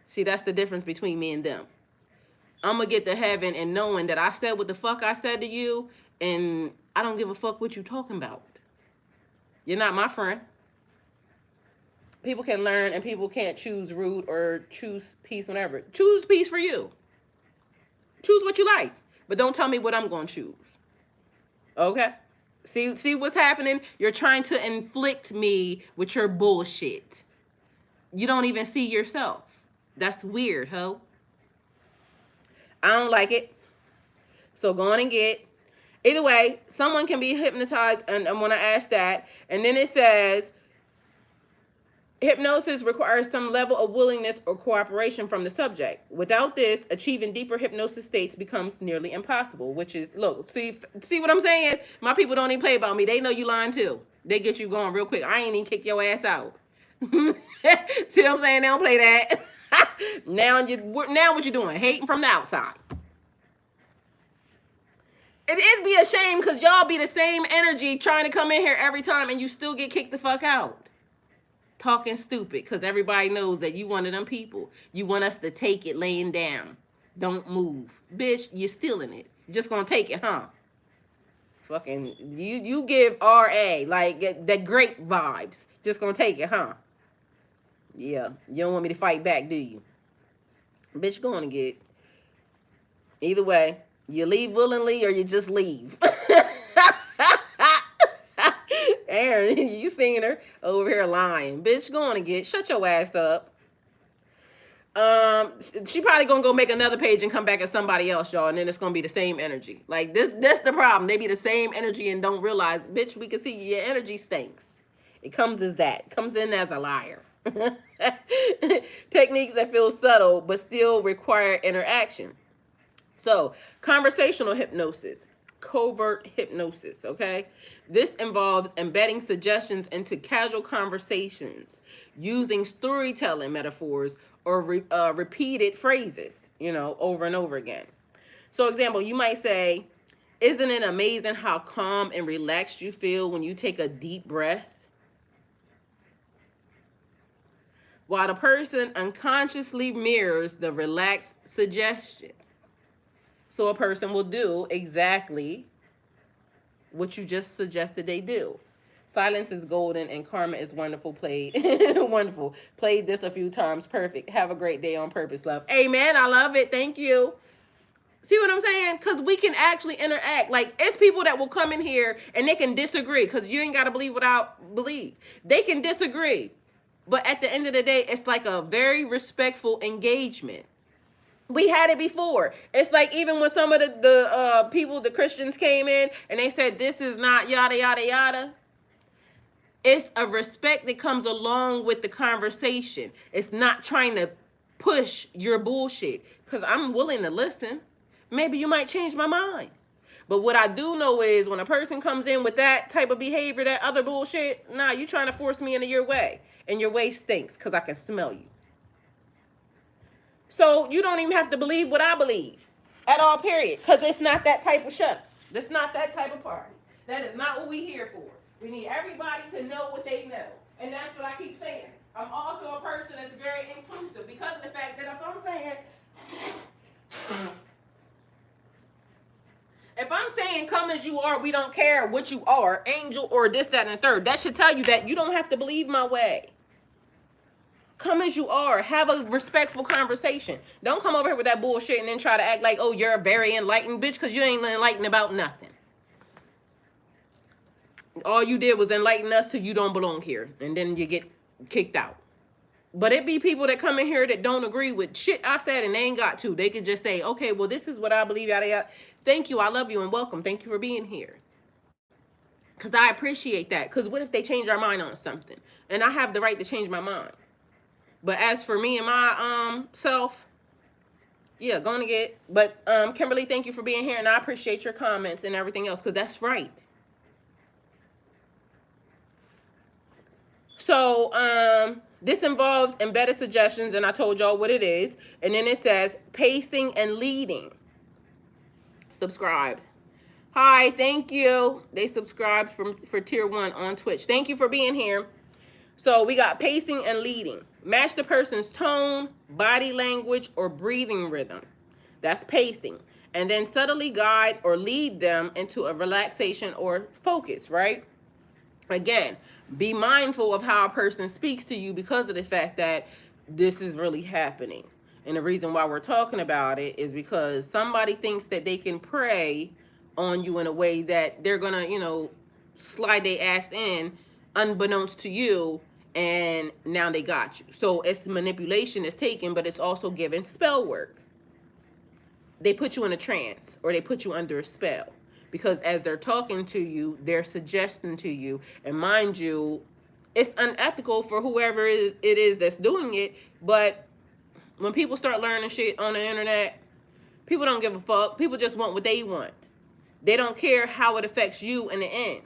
See, that's the difference between me and them. I'm going to get to heaven and knowing that I said what the fuck I said to you, and I don't give a fuck what you talking about. You're not my friend. People can learn, and people can't choose rude or choose peace whenever. Choose peace for you. Choose what you like, but don't tell me what I'm going to choose. Okay? See what's happening? You're trying to inflict me with your bullshit. You don't even see yourself. That's weird, ho. I don't like it. So go on and get. Either way, someone can be hypnotized, and I'm going to ask that. And then it says, hypnosis requires some level of willingness or cooperation from the subject. Without this, achieving deeper hypnosis states becomes nearly impossible, which is, look, see what I'm saying? My people don't even play about me. They know you lying too. They get you going real quick. I ain't even kick your ass out. See what I'm saying? They don't play that. Now what you doing? Hating from the outside. It'd be a shame because y'all be the same energy trying to come in here every time and you still get kicked the fuck out. Talking stupid because everybody knows that you one of them people. You want us to take it laying down. Don't move. Bitch, you're stealing it. You're just going to take it, huh? Fucking, you give RA, like, that great vibes. Just gonna take it, huh? Yeah. You don't want me to fight back, do you? Bitch, go on and get. Either way, you leave willingly or you just leave. Aaron, you seen her over here lying. Bitch, go on and get. Shut your ass up. She probably gonna go make another page and come back as somebody else, y'all, and then it's gonna be the same energy. Like, that's the problem. They be the same energy and don't realize, bitch, we can see your energy stinks. It comes as that. It comes in as a liar. Techniques that feel subtle but still require interaction. So, conversational hypnosis, covert hypnosis, okay? This involves embedding suggestions into casual conversations, using storytelling metaphors or repeated phrases, over and over again. So, example, you might say, "Isn't it amazing how calm and relaxed you feel when you take a deep breath?" While the person unconsciously mirrors the relaxed suggestion. So a person will do exactly what you just suggested they do. Silence is golden and karma is wonderful. Played wonderful. Played this a few times. Perfect. Have a great day on purpose, love. Amen. I love it. Thank you. See what I'm saying? Because we can actually interact. Like, it's people that will come in here and they can disagree, because you ain't got to believe what I believe. They can disagree. But at the end of the day, it's like a very respectful engagement. We had it before. It's like, even when some of the people, the Christians, came in and they said, "This is not yada, yada, yada." It's a respect that comes along with the conversation. It's not trying to push your bullshit, because I'm willing to listen. Maybe you might change my mind. But what I do know is, when a person comes in with that type of behavior, that other bullshit, nah, you trying to force me into your way. And your way stinks, because I can smell you. So you don't even have to believe what I believe at all, period. Because it's not that type of show. It's not that type of party. That is not what we're here for. We need everybody to know what they know. And that's what I keep saying. I'm also a person that's very inclusive, because of the fact that if I'm saying come as you are, we don't care what you are, angel or this, that, and the third, that should tell you that you don't have to believe my way. Come as you are. Have a respectful conversation. Don't come over here with that bullshit and then try to act like, oh, you're very enlightened, bitch, because you ain't enlightened about nothing. All you did was enlighten us till you don't belong here, and then you get kicked out. But it be people that come in here that don't agree with shit I said, and they ain't got to. They could just say, okay, well, this is what I believe, yada, yada. Thank you, I love you, and welcome. Thank you for being here. Because I appreciate that. Because what if they change our mind on something? And I have the right to change my mind. But as for me and my self, yeah, going to get. But Kimberly, thank you for being here, and I appreciate your comments and everything else, because that's right. So this involves embedded suggestions, and I told y'all what it is. And then it says pacing and leading. Subscribed. Hi, thank you. They subscribed for tier 1 on Twitch. Thank you for being here. So we got pacing and leading. Match the person's tone, body language, or breathing rhythm. That's pacing. And then subtly guide or lead them into a relaxation or focus, right? Again, be mindful of how a person speaks to you, because of the fact that this is really happening. And the reason why we're talking about it is because somebody thinks that they can prey on you in a way that they're going to, slide their ass in unbeknownst to you, and now they got you. So it's manipulation is taken, but it's also given spell work. They put you in a trance, or they put you under a spell. Because as they're talking to you, they're suggesting to you. And mind you, it's unethical for whoever it is that's doing it. But when people start learning shit on the internet, people don't give a fuck. People just want what they want. They don't care how it affects you in the end.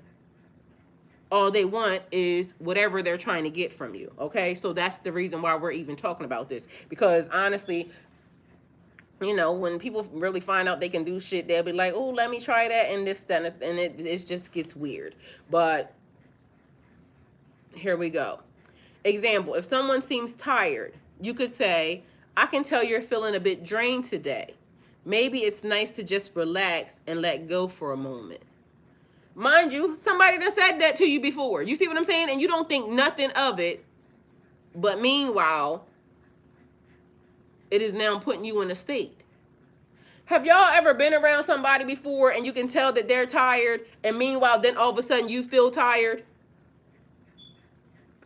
All they want is whatever they're trying to get from you. Okay? So that's the reason why we're even talking about this. Because honestly, when people really find out they can do shit, they'll be like, oh, let me try that and this, that, and it just gets weird. But here we go. Example, if someone seems tired, you could say, I can tell you're feeling a bit drained today. Maybe it's nice to just relax and let go for a moment. Mind you, somebody that said that to you before. You see what I'm saying? And you don't think nothing of it. But meanwhile, it is now putting you in a state. Have y'all ever been around somebody before and you can tell that they're tired, and meanwhile, then all of a sudden you feel tired?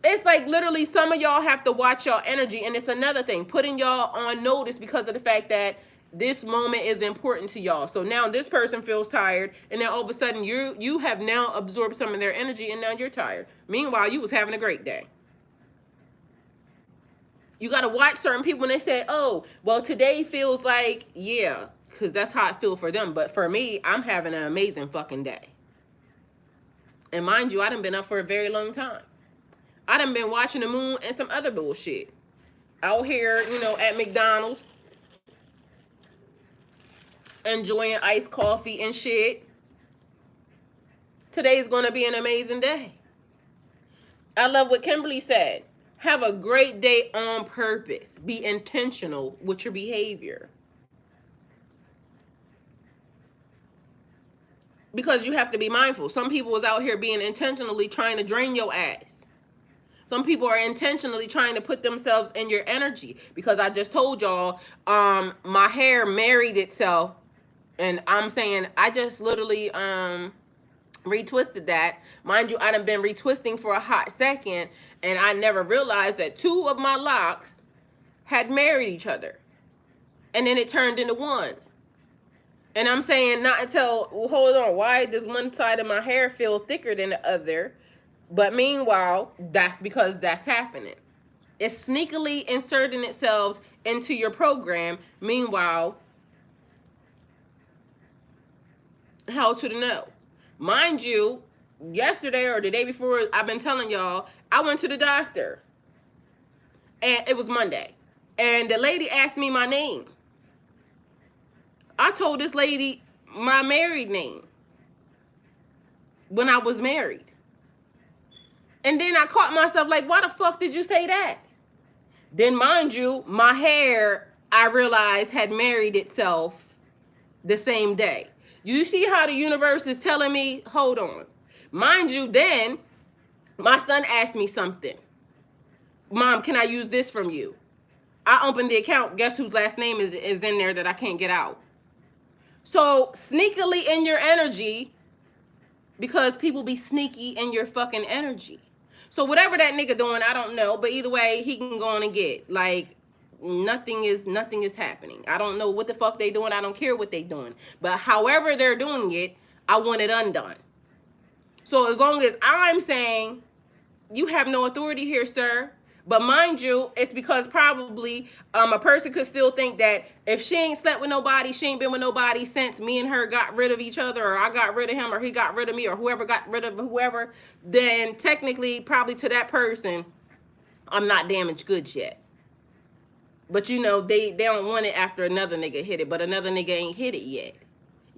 It's like literally some of y'all have to watch y'all energy, and it's another thing, putting y'all on notice because of the fact that this moment is important to y'all. So now this person feels tired, and then all of a sudden you have now absorbed some of their energy, and now you're tired. Meanwhile, you was having a great day. You got to watch certain people when they say, oh, well, today feels like, yeah, because that's how I feel for them. But for me, I'm having an amazing fucking day. And mind you, I done been up for a very long time. I done been watching the moon and some other bullshit. Out here, you know, at McDonald's, enjoying iced coffee and shit. Today's going to be an amazing day. I love what Kimberly said. Have a great day on purpose. Be intentional with your behavior. Because you have to be mindful. Some people is out here being intentionally trying to drain your ass. Some people are intentionally trying to put themselves in your energy. Because I just told y'all, my hair married itself. And I'm saying, I just literally retwisted that. Mind you, I done been retwisting for a hot second. And I never realized that 2 of my locks had married each other. And then it turned into 1. And I'm saying not until, well, hold on, why does one side of my hair feel thicker than the other? But meanwhile, that's because that's happening. It's sneakily inserting itself into your program. Meanwhile, how to know? Mind you, yesterday or the day before, I've been telling y'all, I went to the doctor. And it was Monday. And the lady asked me my name. I told this lady my married name when I was married. And then I caught myself like, why the fuck did you say that? Then mind you, my hair, I realized, had married itself the same day. You see how the universe is telling me, hold on. Mind you, then my son asked me something. Mom, can I use this from you? I opened the account. Guess whose last name is in there that I can't get out? So sneakily in your energy, because people be sneaky in your fucking energy. So whatever that nigga doing, I don't know. But either way, he can go on and get. Like, nothing is happening. I don't know what the fuck they doing. I don't care what they doing. But however they're doing it, I want it undone. So as long as I'm saying, you have no authority here, sir. But mind you, it's because probably a person could still think that if she ain't slept with nobody, she ain't been with nobody since me and her got rid of each other, or I got rid of him, or he got rid of me, or whoever got rid of whoever, then technically, probably to that person, I'm not damaged goods yet. But you know, they don't want it after another nigga hit it, but another nigga ain't hit it yet.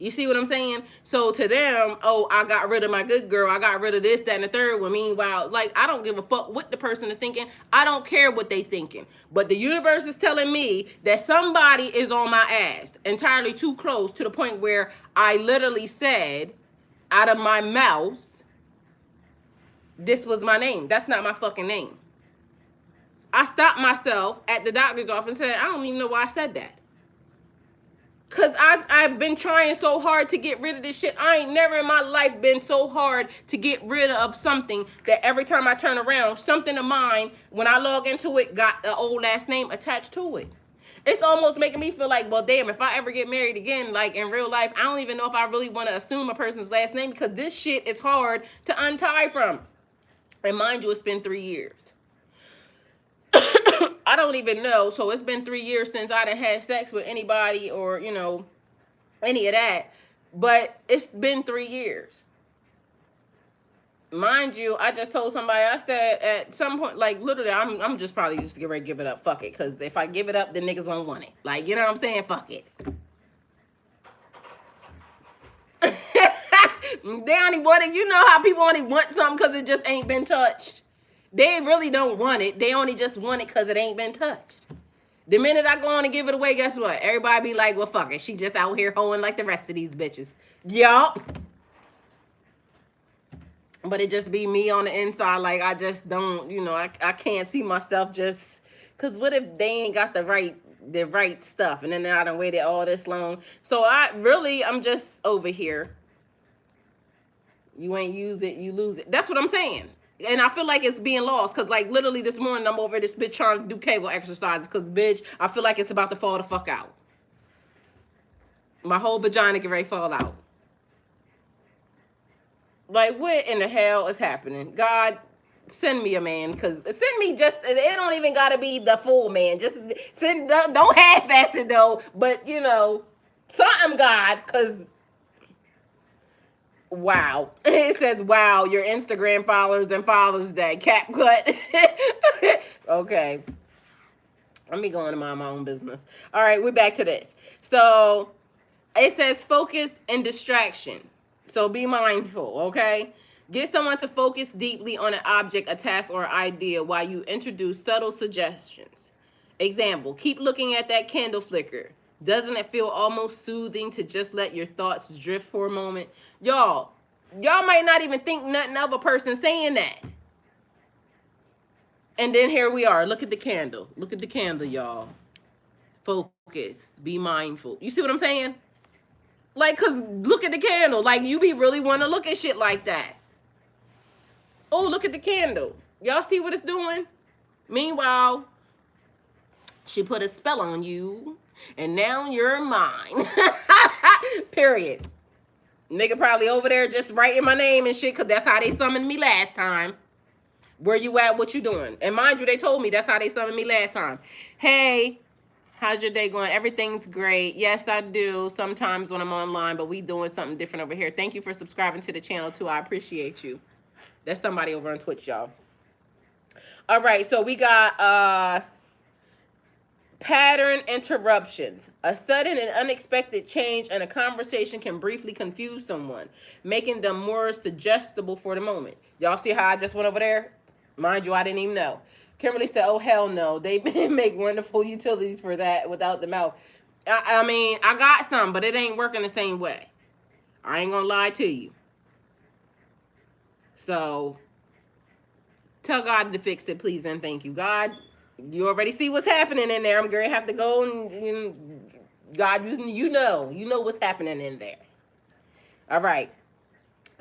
You see what I'm saying? So to them, oh, I got rid of my good girl. I got rid of this, that, and the third one. Meanwhile, like, I don't give a fuck what the person is thinking. I don't care what they thinking. But the universe is telling me that somebody is on my ass entirely too close to the point where I literally said out of my mouth, this was my name. That's not my fucking name. I stopped myself at the doctor's office and said, I don't even know why I said that. Because I've been trying so hard to get rid of this shit. I ain't never in my life been so hard to get rid of something that every time I turn around, something of mine, when I log into it, got the old last name attached to it. It's almost making me feel like, well, damn, if I ever get married again, like in real life, I don't even know if I really want to assume a person's last name because this shit is hard to untie from. And mind you, it's been 3 years. I don't even know. So it's been 3 years since I done had sex with anybody or, you know, any of that. But it's been 3 years. Mind you, I just told somebody, I said at some point, like literally, I'm just probably just get ready to give it up. Fuck it. Because if I give it up, then niggas won't want it. Like, you know what I'm saying? Fuck it. They only want it. You know how people only want something because it just ain't been touched. They really don't want it. They only just want it because it ain't been touched. The minute I go on and give it away, guess what? Everybody be like, well, fuck it. She just out here hoeing like the rest of these bitches. Yup. But it just be me on the inside. Like, I just don't, I can't see myself just, because what if they ain't got the right stuff, and then I done waited all this long. So I'm just over here. You ain't use it, you lose it. That's what I'm saying. And I feel like it's being lost, because like literally this morning I'm over this bitch trying to do cable exercises, because bitch, I feel like it's about to fall the fuck out. My whole vagina get ready to fall out. Like, what in the hell is happening? God, send me a man, because send me just, it don't even got to be the full man. Just send, don't half-ass it though, but something, God, because wow. It says, wow, your Instagram followers and Father's Day. Cap cut. Okay. Let me go into my own business. All right, we're back to this. So it says focus and distraction. So be mindful, okay? Get someone to focus deeply on an object, a task, or idea while you introduce subtle suggestions. Example, keep looking at that candle flicker. Doesn't it feel almost soothing to just let your thoughts drift for a moment? Y'all might not even think nothing of a person saying that. And then here we are. Look at the candle. Look at the candle, y'all. Focus. Be mindful. You see what I'm saying? Like, because look at the candle. Like, you be really want to look at shit like that. Oh, look at the candle. Y'all see what it's doing? Meanwhile, she put a spell on you, and now you're mine. Period. Nigga probably over there just writing my name and shit, because that's how they summoned me last time. Where you at? What you doing? And mind you, they told me that's how they summoned me last time. Hey, how's your day going? Everything's great. Yes, I do sometimes when I'm online, but we doing something different over here. Thank you for subscribing to the channel, too. I appreciate you. That's somebody over on Twitch, y'all. All right, so we got pattern interruptions. A sudden and unexpected change in a conversation can briefly confuse someone, making them more suggestible for the moment. Y'all see how I just went over there? Mind you, I didn't even know. Kimberly said, oh, hell no. They make wonderful utilities for that without the mouth. I mean, I got some, but it ain't working the same way. I ain't gonna lie to you. So, tell God to fix it, please, and thank you. God, you already see what's happening in there. I'm going to have to go and, God, you know what's happening in there. All right.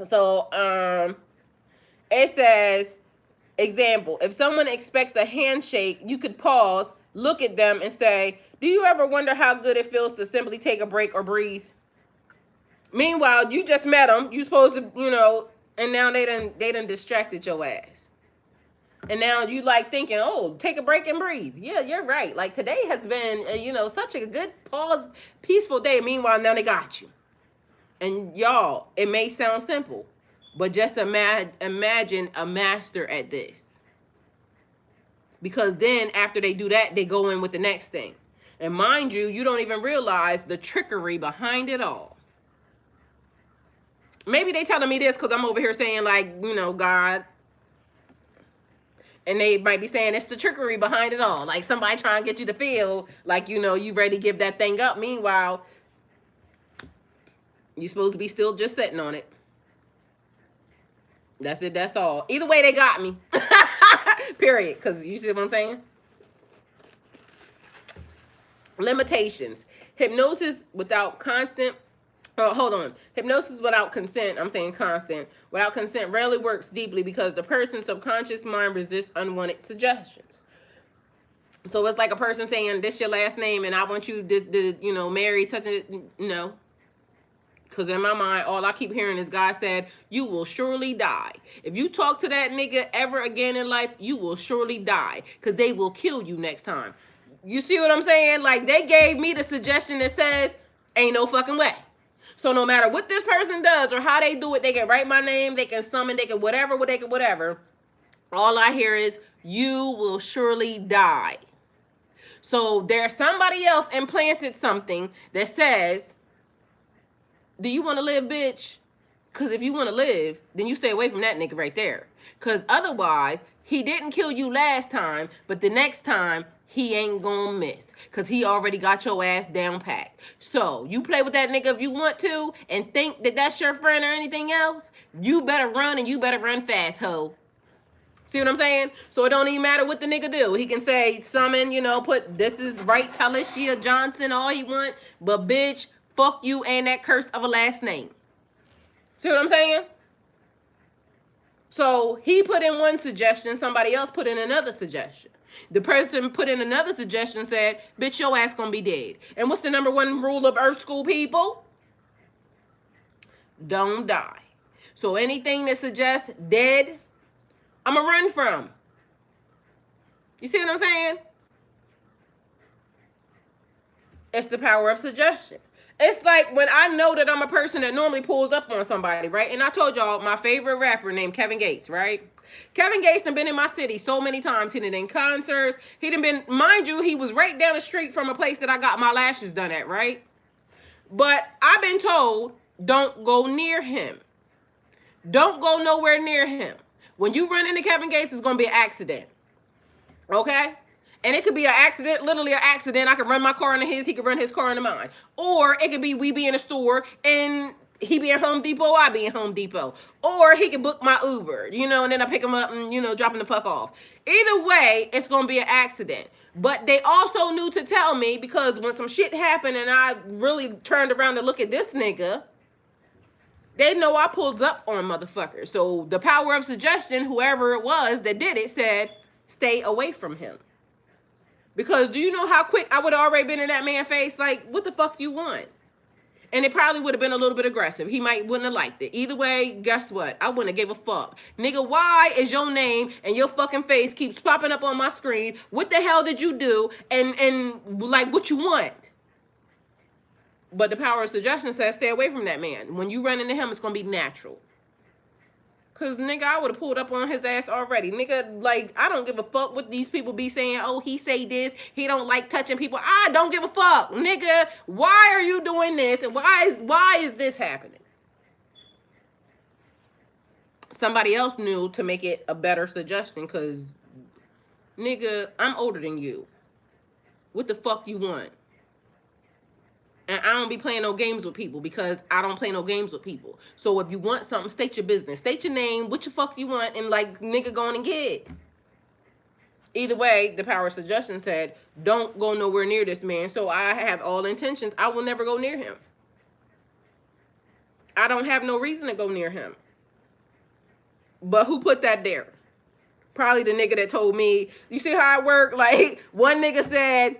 So, it says, example, if someone expects a handshake, you could pause, look at them, and say, do you ever wonder how good it feels to simply take a break or breathe? Meanwhile, you just met them. You supposed to, and now they done distracted your ass. And now you like thinking, oh, take a break and breathe. Yeah, you're right. Like today has been, such a good pause, peaceful day. Meanwhile, now they got you. And y'all, it may sound simple, but just imagine a master at this. Because then after they do that, they go in with the next thing. And mind you, you don't even realize the trickery behind it all. Maybe they telling me this because I'm over here saying like, God. And they might be saying it's the trickery behind it all. Like somebody trying to get you to feel like, you ready to give that thing up. Meanwhile, you're supposed to be still just sitting on it. That's it. That's all. Either way, they got me. Period. Because you see what I'm saying? Limitations. Hypnosis without constant. Oh, hold on. Hypnosis without consent, I'm saying constant, without consent rarely works deeply because the person's subconscious mind resists unwanted suggestions. So it's like a person saying, this your last name and I want you to marry such a, no. Because in my mind, all I keep hearing is God said, you will surely die. If you talk to that nigga ever again in life, you will surely die because they will kill you next time. You see what I'm saying? Like they gave me the suggestion that says, ain't no fucking way. So no matter what this person does or how they do it, they can write my name, they can summon, they can whatever. All I hear is, you will surely die. So there's somebody else implanted something that says, do you want to live, bitch? Because if you want to live, then you stay away from that nigga right there. Because otherwise, he didn't kill you last time, but the next time, he ain't gonna miss, because he already got your ass down packed. So you play with that nigga if you want to and think that that's your friend or anything else, you better run, and you better run fast, ho. See what I'm saying? So it don't even matter what the nigga do. He can say, summon, put this is right Talisha Johnson all he want, but bitch, fuck you and that curse of a last name. See what I'm saying? So he put in one suggestion, somebody else put in another suggestion. The person put in another suggestion said, bitch, your ass gonna be dead. And what's the number one rule of Earth School people? Don't die. So anything that suggests dead, I'm gonna run from. You see what I'm saying? It's the power of suggestion. It's like when I know that I'm a person that normally pulls up on somebody, right? And I told y'all my favorite rapper named Kevin Gates, right? Kevin Gates done been in my city so many times. He done in concerts. He done been, mind you, he was right down the street from a place that I got my lashes done at, right? But I've been told, don't go near him. Don't go nowhere near him. When you run into Kevin Gates, it's going to be an accident. Okay? And it could be an accident, literally an accident. I could run my car into his, he could run his car into mine. Or it could be we be in a store and he be in Home Depot, I be in Home Depot. Or he could book my Uber, and then I pick him up and, drop him the fuck off. Either way, it's going to be an accident. But they also knew to tell me, because when some shit happened and I really turned around to look at this nigga, they know I pulled up on motherfuckers. So the power of suggestion, whoever it was that did it, said, stay away from him. Because do you know how quick I would have already been in that man's face? Like, what the fuck you want? And it probably would have been a little bit aggressive. He wouldn't have liked it. Either way, guess what? I wouldn't have gave a fuck. Nigga, why is your name and your fucking face keeps popping up on my screen? What the hell did you do? And like, what you want? But the power of suggestion says stay away from that man. When you run into him, it's going to be natural. Because, nigga, I would have pulled up on his ass already. Nigga, like, I don't give a fuck what these people be saying. Oh, he say this. He don't like touching people. I don't give a fuck. Nigga, why are you doing this? And why is this happening? Somebody else knew to make it a better suggestion because, nigga, I'm older than you. What the fuck you want? And I don't be playing no games with people because I don't play no games with people. So if you want something, state your business. State your name, what the fuck you want, and like, nigga, go on and get it. Either way, the power of suggestion said, don't go nowhere near this man. So I have all intentions. I will never go near him. I don't have no reason to go near him. But who put that there? Probably the nigga that told me, you see how it worked? Like, one nigga said,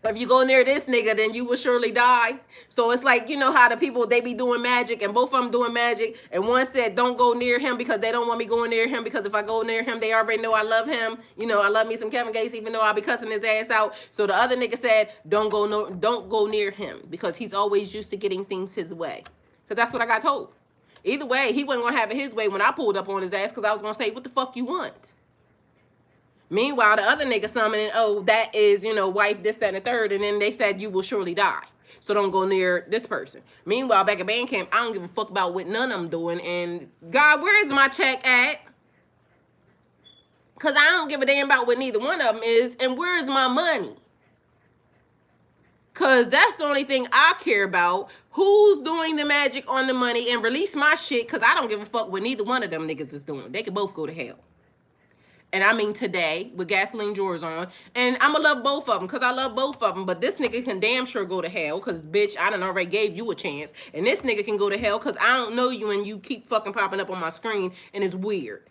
if you go near this nigga, then you will surely die. So it's like, you know how the people, they be doing magic, and both of them doing magic, and one said, don't go near him because they don't want me going near him, because if I go near him, they already know I love him. I love me some Kevin Gates, even though I be cussing his ass out. So the other nigga said, don't go near him, because he's always used to getting things his way. So that's what I got told. Either way, he wasn't going to have it his way when I pulled up on his ass, because I was going to say, what the fuck you want? Meanwhile, the other nigga summoning, oh, that is, wife, this, that, and the third. And then they said, you will surely die. So don't go near this person. Meanwhile, back at band camp, I don't give a fuck about what none of them doing. And God, where is my check at? Because I don't give a damn about what neither one of them is. And where is my money? Because that's the only thing I care about. Who's doing the magic on the money, and release my shit, because I don't give a fuck what neither one of them niggas is doing. They could both go to hell. And I mean today, with gasoline drawers on. And I'm going to love both of them, because I love both of them. But this nigga can damn sure go to hell, because, bitch, I done already gave you a chance. And this nigga can go to hell, because I don't know you, and you keep fucking popping up on my screen, and it's weird.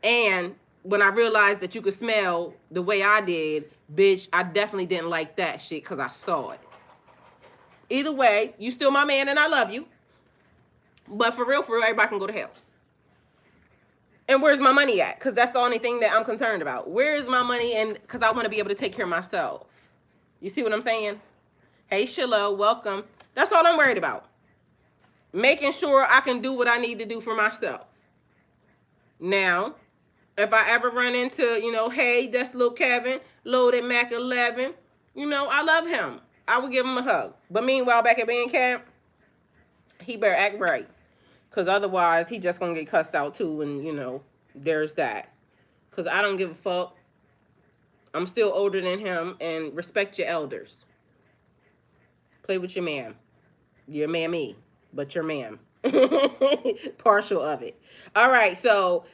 And when I realized that you could smell the way I did, bitch, I definitely didn't like that shit, because I saw it. Either way, you still my man, and I love you. But for real, everybody can go to hell. And where's my money at? Because that's the only thing that I'm concerned about. Where is my money? And because I want to be able to take care of myself. You see what I'm saying? Hey, Shiloh, welcome. That's all I'm worried about. Making sure I can do what I need to do for myself. Now, if I ever run into, hey, that's little Kevin, loaded Mac 11, I love him. I would give him a hug. But meanwhile, back at band camp, he better act right. Because otherwise, he just going to get cussed out too. And, there's that. Because I don't give a fuck I'm still older than him, and respect your elders. Play with your man. You're mammy, but you're ma'am. Partial of it. All right, so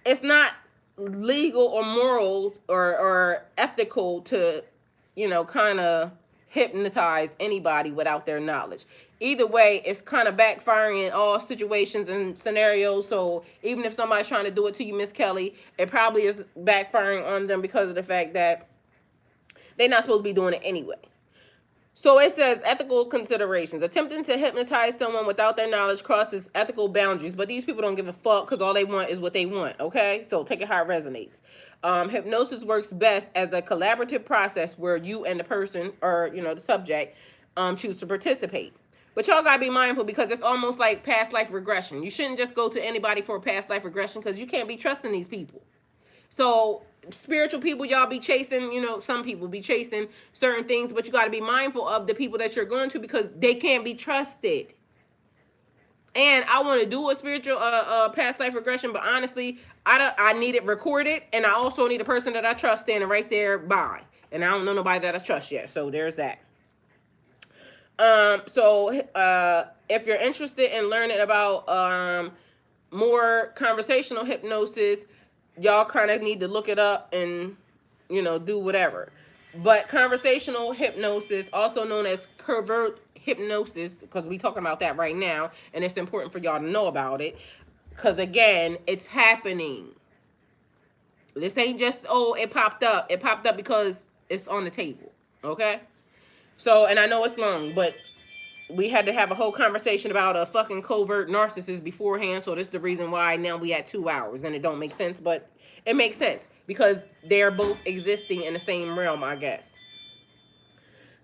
it's not legal or moral or ethical to, kind of hypnotize anybody without their knowledge. Either way, it's kind of backfiring in all situations and scenarios. So even if somebody's trying to do it to you, Miss Kelly, it probably is backfiring on them because of the fact that they're not supposed to be doing it anyway. So it says ethical considerations. Attempting to hypnotize someone without their knowledge crosses ethical boundaries, but these people don't give a fuck because all they want is what they want, okay? So take it how it resonates. Hypnosis works best as a collaborative process where you and the person, or, the subject, choose to participate. But y'all gotta be mindful because it's almost like past life regression. You shouldn't just go to anybody for a past life regression because you can't be trusting these people. So spiritual people, y'all be chasing, some people be chasing certain things, but you got to be mindful of the people that you're going to because they can't be trusted. And I want to do a spiritual past life regression, but honestly, I need it recorded, and I also need a person that I trust standing right there by. And I don't know nobody that I trust yet, so there's that. If you're interested in learning about more conversational hypnosis, y'all kind of need to look it up and, do whatever. But conversational hypnosis, also known as covert hypnosis, because we're talking about that right now, and it's important for y'all to know about it, because, again, it's happening. This ain't just, it popped up. It popped up because it's on the table, okay? So, and I know it's long, but we had to have a whole conversation about a fucking covert narcissist beforehand, so this is the reason why now we at 2 hours, and it don't make sense, but it makes sense because they're both existing in the same realm, I guess.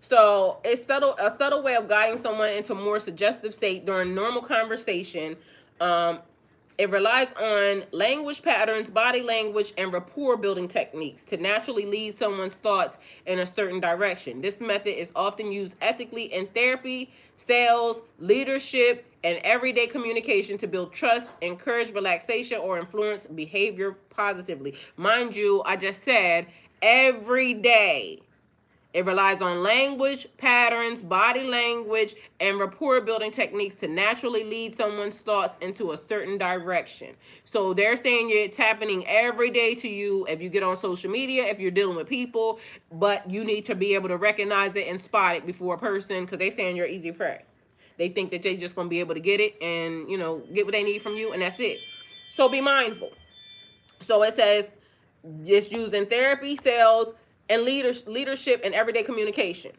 So it's a subtle way of guiding someone into a more suggestive state during normal conversation. It relies on language patterns, body language, and rapport building techniques to naturally lead someone's thoughts in a certain direction. This method is often used ethically in therapy, sales, leadership, and everyday communication to build trust, encourage relaxation, or influence behavior positively. Mind you, I just said every day. It relies on language, patterns, body language, and rapport building techniques to naturally lead someone's thoughts into a certain direction. So they're saying it's happening every day to you if you get on social media, if you're dealing with people, but you need to be able to recognize it and spot it before a person, because they're saying you're easy prey. They think that they're just going to be able to get it and, get what they need from you, and that's it. So be mindful. So it says it's used in therapy, sales, and leadership and everyday communication.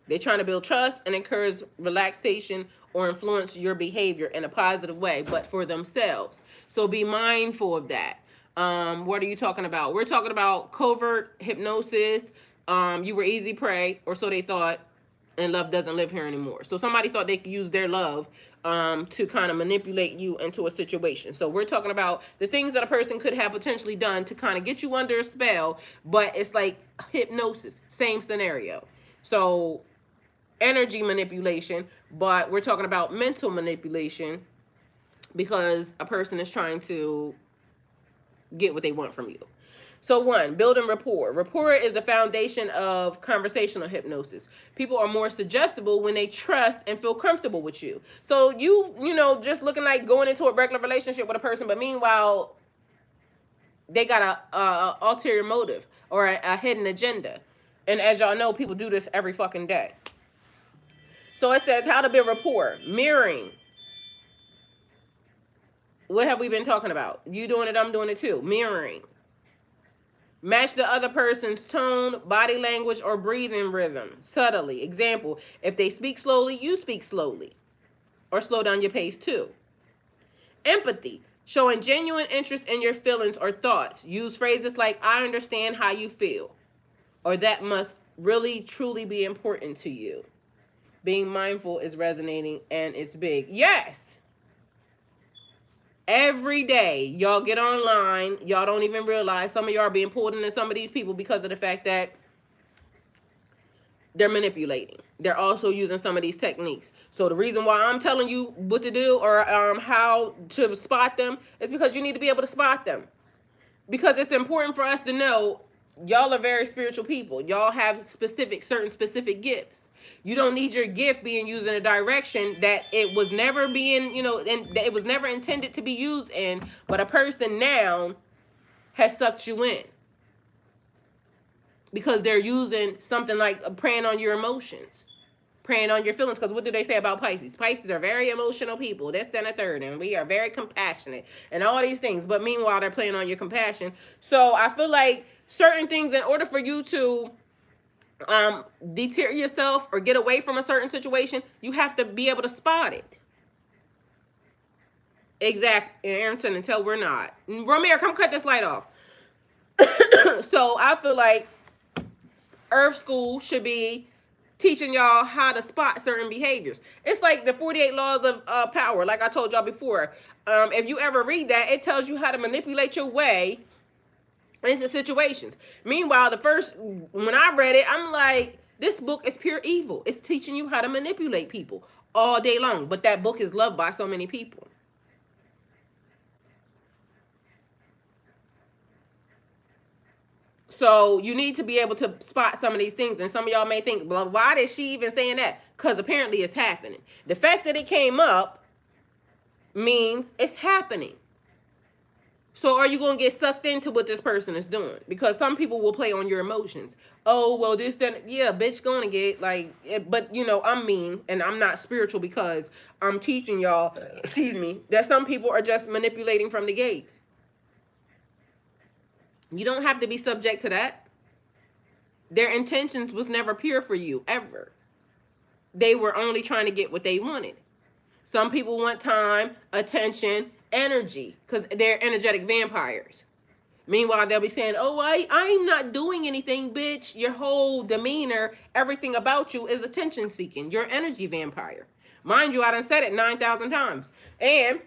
They're trying to build trust and encourage relaxation or influence your behavior in a positive way, but for themselves. So be mindful of that. What are you talking about? We're talking about covert hypnosis. You were easy prey, or so they thought, and love doesn't live here anymore. So somebody thought they could use their love to kind of manipulate you into a situation. So we're talking about the things that a person could have potentially done to kind of get you under a spell, but it's like hypnosis, same scenario. So energy manipulation, but we're talking about mental manipulation because a person is trying to get what they want from you. So 1, building rapport. Rapport is the foundation of conversational hypnosis. People are more suggestible when they trust and feel comfortable with you. So you just looking like going into a regular relationship with a person, but meanwhile, they got a ulterior motive or a hidden agenda. And as y'all know, people do this every fucking day. So it says how to build rapport. Mirroring. What have we been talking about? You doing it, I'm doing it too. Mirroring. Match the other person's tone, body language, or breathing rhythm subtly. Example, if they speak slowly, you speak slowly. Or slow down your pace too. Empathy, showing genuine interest in your feelings or thoughts. Use phrases like, I understand how you feel. Or that must really, truly be important to you. Being mindful is resonating and it's big. Yes! Every day, y'all get online, y'all don't even realize some of y'all are being pulled into some of these people because of the fact that they're manipulating. They're also using some of these techniques. So the reason why I'm telling you what to do or how to spot them is because you need to be able to spot them. Because it's important for us to know Y'all are very spiritual people. Y'all have certain specific gifts. You don't need your gift being used in a direction that it was never being, and that it was never intended to be used in, but a person now has sucked you in because they're using something like preying on your emotions, preying on your feelings. Because what do they say about Pisces? Pisces are very emotional people. This, then, a third, and we are very compassionate and all these things. But meanwhile, they're playing on your compassion. So I feel like certain things, in order for you to deter yourself or get away from a certain situation, you have to be able to spot it. Exactly, Aronson, until we're not. Romero, come cut this light off. So I feel like Earth School should be teaching y'all how to spot certain behaviors. It's like the 48 laws of power, like I told y'all before. If you ever read that, it tells you how to manipulate your way into situations. Meanwhile, when I read it, I'm like, this book is pure evil. It's teaching you how to manipulate people all day long. But that book is loved by so many people. So you need to be able to spot some of these things. And some of y'all may think, well, why is she even saying that? Because apparently it's happening. The fact that it came up means it's happening. So are you going to get sucked into what this person is doing? Because some people will play on your emotions. Oh, well, this, that, yeah, bitch, going to get like, but I'm mean and I'm not spiritual because I'm teaching y'all, excuse me, that some people are just manipulating from the gate. You don't have to be subject to that. Their intentions was never pure for you, ever. They were only trying to get what they wanted. Some people want time, attention, energy, because they're energetic vampires. Meanwhile, they'll be saying, oh, I'm not doing anything, bitch. Your whole demeanor, everything about you is attention seeking. You're an energy vampire. Mind you, I done said it 9,000 times. And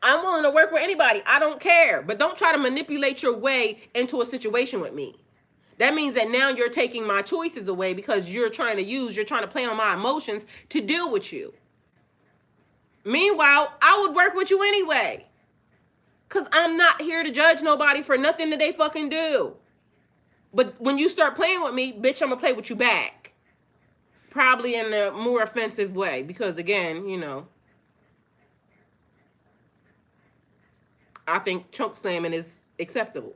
I'm willing to work with anybody. I don't care. But don't try to manipulate your way into a situation with me. That means that now you're taking my choices away because you're trying to play on my emotions to deal with you. Meanwhile, I would work with you anyway. Because I'm not here to judge nobody for nothing that they fucking do. But when you start playing with me, bitch, I'm going to play with you back. Probably in a more offensive way. Because again, I think choke slamming is acceptable.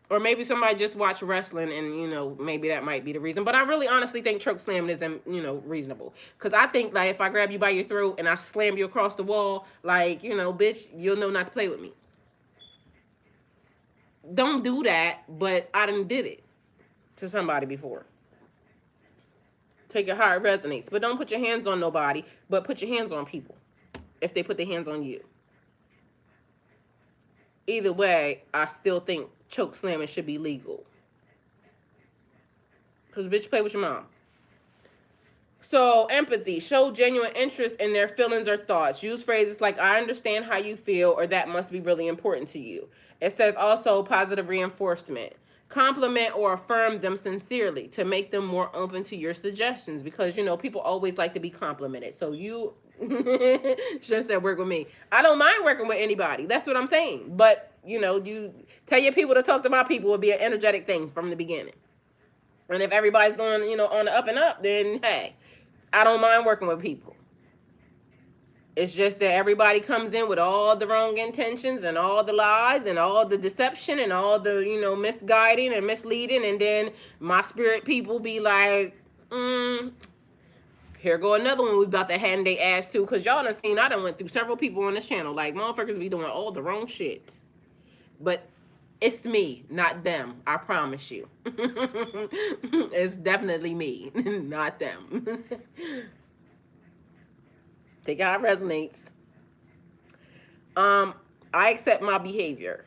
Or maybe somebody just watched wrestling and, maybe that might be the reason. But I really honestly think choke slamming isn't, reasonable. Because I think, like, if I grab you by your throat and I slam you across the wall, like, bitch, you'll know not to play with me. Don't do that, but I done did it to somebody before. Take it how it resonates. But don't put your hands on nobody, but put your hands on people if they put their hands on you. Either way, I still think choke slamming should be legal. Because bitch, play with your mom. So, empathy. Show genuine interest in their feelings or thoughts. Use phrases like, I understand how you feel, or that must be really important to you. It says also positive reinforcement. Compliment or affirm them sincerely to make them more open to your suggestions. Because, people always like to be complimented. So you should have said work with me. I don't mind working with anybody. That's what I'm saying. But, you tell your people to talk to my people would be an energetic thing from the beginning. And if everybody's going, on the up and up, then, hey, I don't mind working with people. It's just that everybody comes in with all the wrong intentions and all the lies and all the deception and all the, misguiding and misleading. And then my spirit people be like, here go another one we about to hand they ass to. Because y'all done seen, I done went through several people on this channel. Like, motherfuckers be doing all the wrong shit. But it's me, not them. I promise you. It's definitely me, not them. Take how it resonates. I accept my behavior.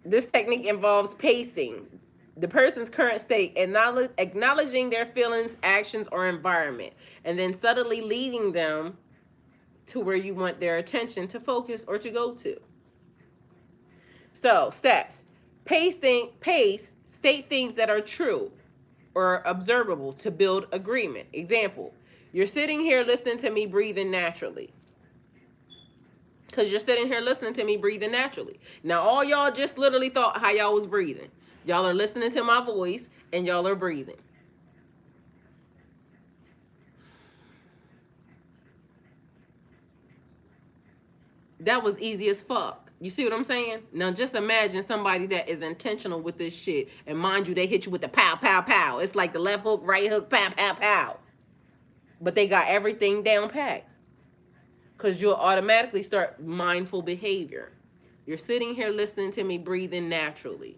This technique involves pacing the person's current state, acknowledging their feelings, actions, or environment, and then subtly leading them to where you want their attention to focus or to go to. So, steps. Pace, state things that are true or observable to build agreement. Example, you're sitting here listening to me breathing naturally. Because you're sitting here listening to me breathing naturally. Now, all y'all just literally thought how y'all was breathing. Y'all are listening to my voice and y'all are breathing. That was easy as fuck. You see what I'm saying? Now just imagine somebody that is intentional with this shit. And mind you, they hit you with the pow, pow, pow. It's like the left hook, right hook, pow, pow, pow. But they got everything down packed. Because you'll automatically start mindful behavior. You're sitting here listening to me breathing naturally.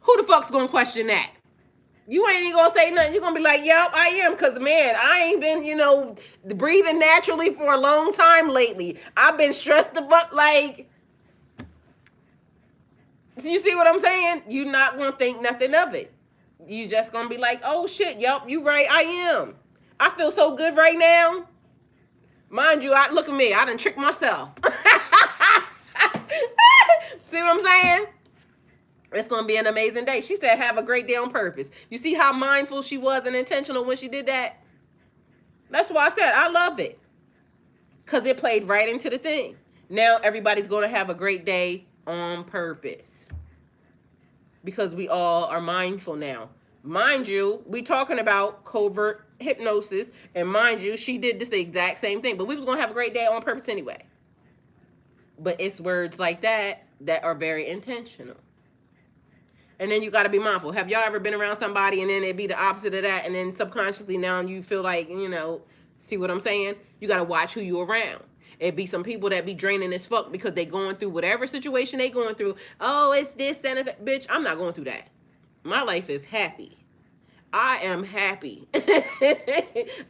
Who the fuck's gonna question that? You ain't even gonna say nothing. You're gonna be like, yep, I am. Because, man, I ain't been, breathing naturally for a long time lately. I've been stressed the fuck, like... So you see what I'm saying? You're not gonna think nothing of it. You just gonna be like, oh, shit, yep, you right, I am. I feel so good right now. Mind you, look at me. I done tricked myself. See what I'm saying? It's going to be an amazing day. She said, have a great day on purpose. You see how mindful she was and intentional when she did that? That's why I said I love it. Because it played right into the thing. Now everybody's going to have a great day on purpose. Because we all are mindful now. Mind you, we talking about covert hypnosis. And mind you, she did this the exact same thing. But we was going to have a great day on purpose anyway. But it's words like that that are very intentional. And then you got to be mindful. Have y'all ever been around somebody and then it be the opposite of that? And then subconsciously now you feel like, see what I'm saying? You got to watch who you around. It be some people that be draining as fuck because they going through whatever situation they going through. Oh, it's this, that, and that. Bitch, I'm not going through that. My life is happy. I am happy.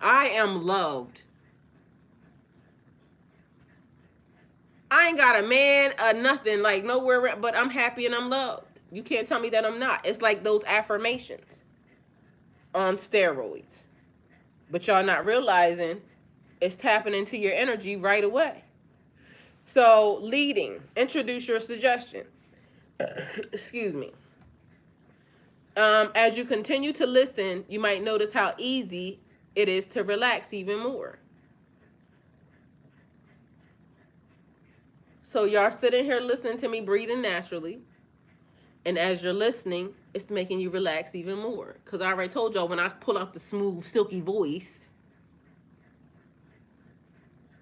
I am loved. I ain't got a man, nothing, like nowhere, but I'm happy and I'm loved. You can't tell me that I'm not. It's like those affirmations on steroids. But y'all not realizing it's tapping into your energy right away. So, leading. Introduce your suggestion. Excuse me. As you continue to listen, you might notice how easy it is to relax even more. So, y'all sitting here listening to me breathing naturally. And as you're listening, it's making you relax even more. Because I already told y'all, when I pull out the smooth, silky voice,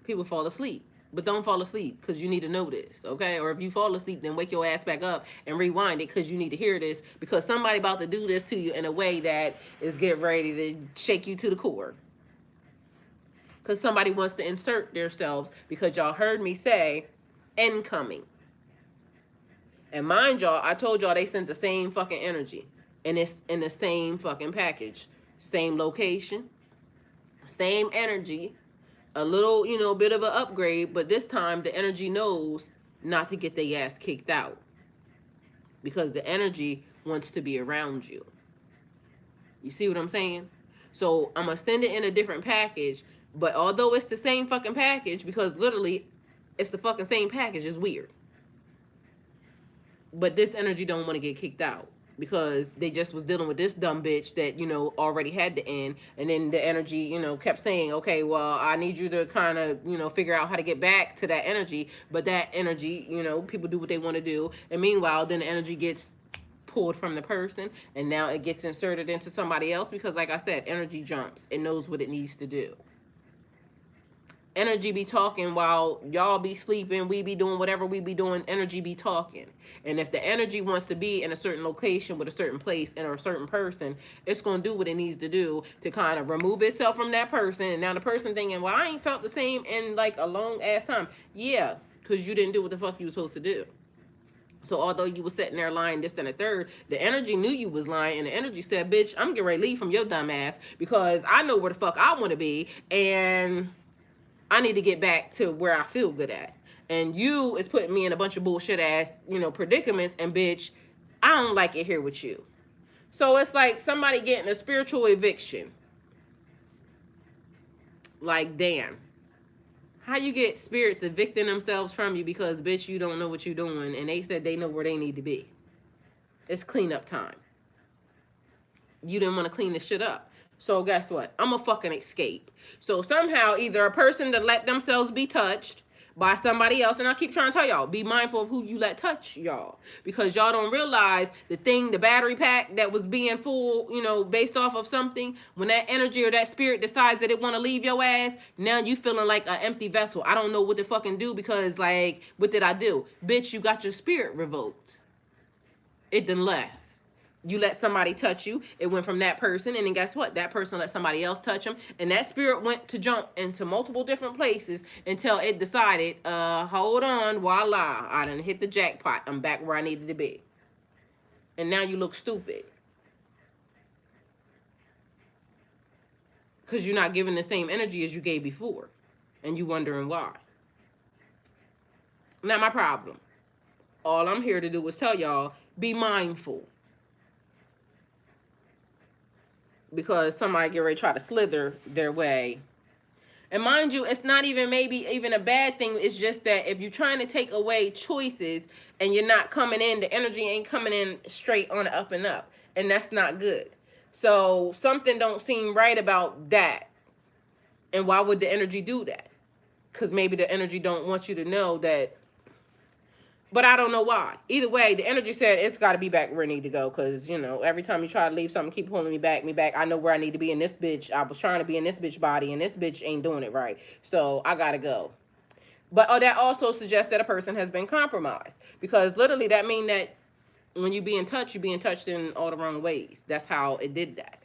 people fall asleep. But don't fall asleep because you need to know this, okay? Or if you fall asleep, then wake your ass back up and rewind it because you need to hear this. Because somebody about to do this to you in a way that is getting ready to shake you to the core. Because somebody wants to insert themselves because y'all heard me say, incoming. And mind y'all, I told y'all they sent the same fucking energy. And it's in the same fucking package. Same location. Same energy. A little, bit of an upgrade. But this time, the energy knows not to get their ass kicked out. Because the energy wants to be around you. You see what I'm saying? So, I'm going to send it in a different package. But although it's the same fucking package, because literally, it's the fucking same package, it's weird. But this energy don't want to get kicked out because they just was dealing with this dumb bitch that, already had the end. And then the energy, kept saying, okay, well, I need you to kind of, figure out how to get back to that energy. But that energy, people do what they want to do. And meanwhile, then the energy gets pulled from the person. And now it gets inserted into somebody else because, like I said, energy jumps. It knows what it needs to do. Energy be talking while y'all be sleeping, we be doing whatever we be doing, energy be talking. And if the energy wants to be in a certain location with a certain place and a certain person, it's going to do what it needs to do to kind of remove itself from that person. And now the person thinking, well, I ain't felt the same in like a long ass time. Yeah, because you didn't do what the fuck you was supposed to do. So although you was sitting there lying this and a third, the energy knew you was lying, and the energy said, bitch, I'm getting ready to leave from your dumb ass because I know where the fuck I want to be, and I need to get back to where I feel good at. And you is putting me in a bunch of bullshit ass, predicaments. And bitch, I don't like it here with you. So it's like somebody getting a spiritual eviction. Like, damn. How you get spirits evicting themselves from you because, bitch, you don't know what you're doing. And they said they know where they need to be. It's cleanup time. You didn't want to clean this shit up. So guess what? I'm a fucking escape. So somehow either a person that let themselves be touched by somebody else, and I keep trying to tell y'all, be mindful of who you let touch y'all, because y'all don't realize the battery pack that was being full, based off of something. When that energy or that spirit decides that it want to leave your ass, now you feeling like an empty vessel. I don't know what to fucking do, because like, what did I do? Bitch, you got your spirit revoked. It done left. You let somebody touch you, it went from that person, and then guess what? That person let somebody else touch them, and that spirit went to jump into multiple different places until it decided, hold on, voila, I done hit the jackpot. I'm back where I needed to be. And now you look stupid. Because you're not giving the same energy as you gave before. And you wondering why. Not my problem. All I'm here to do is tell y'all, be mindful. Because somebody get ready to try to slither their way. And mind you, it's not even maybe even a bad thing. It's just that if you're trying to take away choices and you're not coming in, the energy ain't coming in straight on the up and up. And that's not good. So something don't seem right about that. And why would the energy do that? Because maybe the energy don't want you to know that. But I don't know why. Either way, the energy said it's got to be back where I need to go. Because, every time you try to leave something, keep pulling me back. I know where I need to be in this bitch. I was trying to be in this bitch body, and this bitch ain't doing it right. So I got to go. But that also suggests that a person has been compromised. Because literally that means that when you be in touch, you're being touched in all the wrong ways. That's how it did that.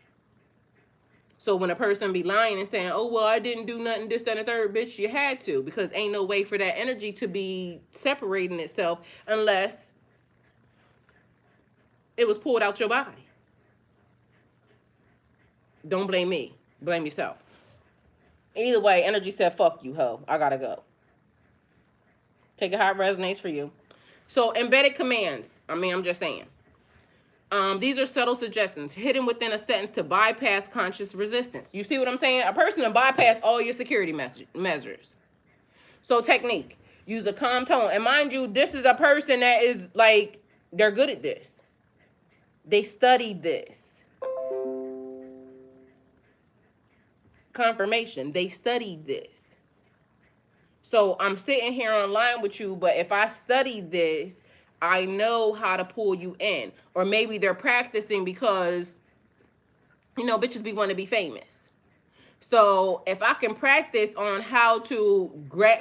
So when a person be lying and saying, oh, well, I didn't do nothing, this, that, and the third, bitch, you had to. Because ain't no way for that energy to be separating itself unless it was pulled out your body. Don't blame me. Blame yourself. Either way, energy said, fuck you, ho. I gotta go. Take it how it resonates for you. So embedded commands. I'm just saying. These are subtle suggestions hidden within a sentence to bypass conscious resistance. You see what I'm saying? A person will bypass all your security measures. So technique. Use a calm tone. And mind you, this is a person that is like, they're good at this. They studied this. Confirmation. They studied this. So I'm sitting here online with you, but if I studied this, I know how to pull you in. Or maybe they're practicing because, bitches be wanting to be famous. So if I can practice on how to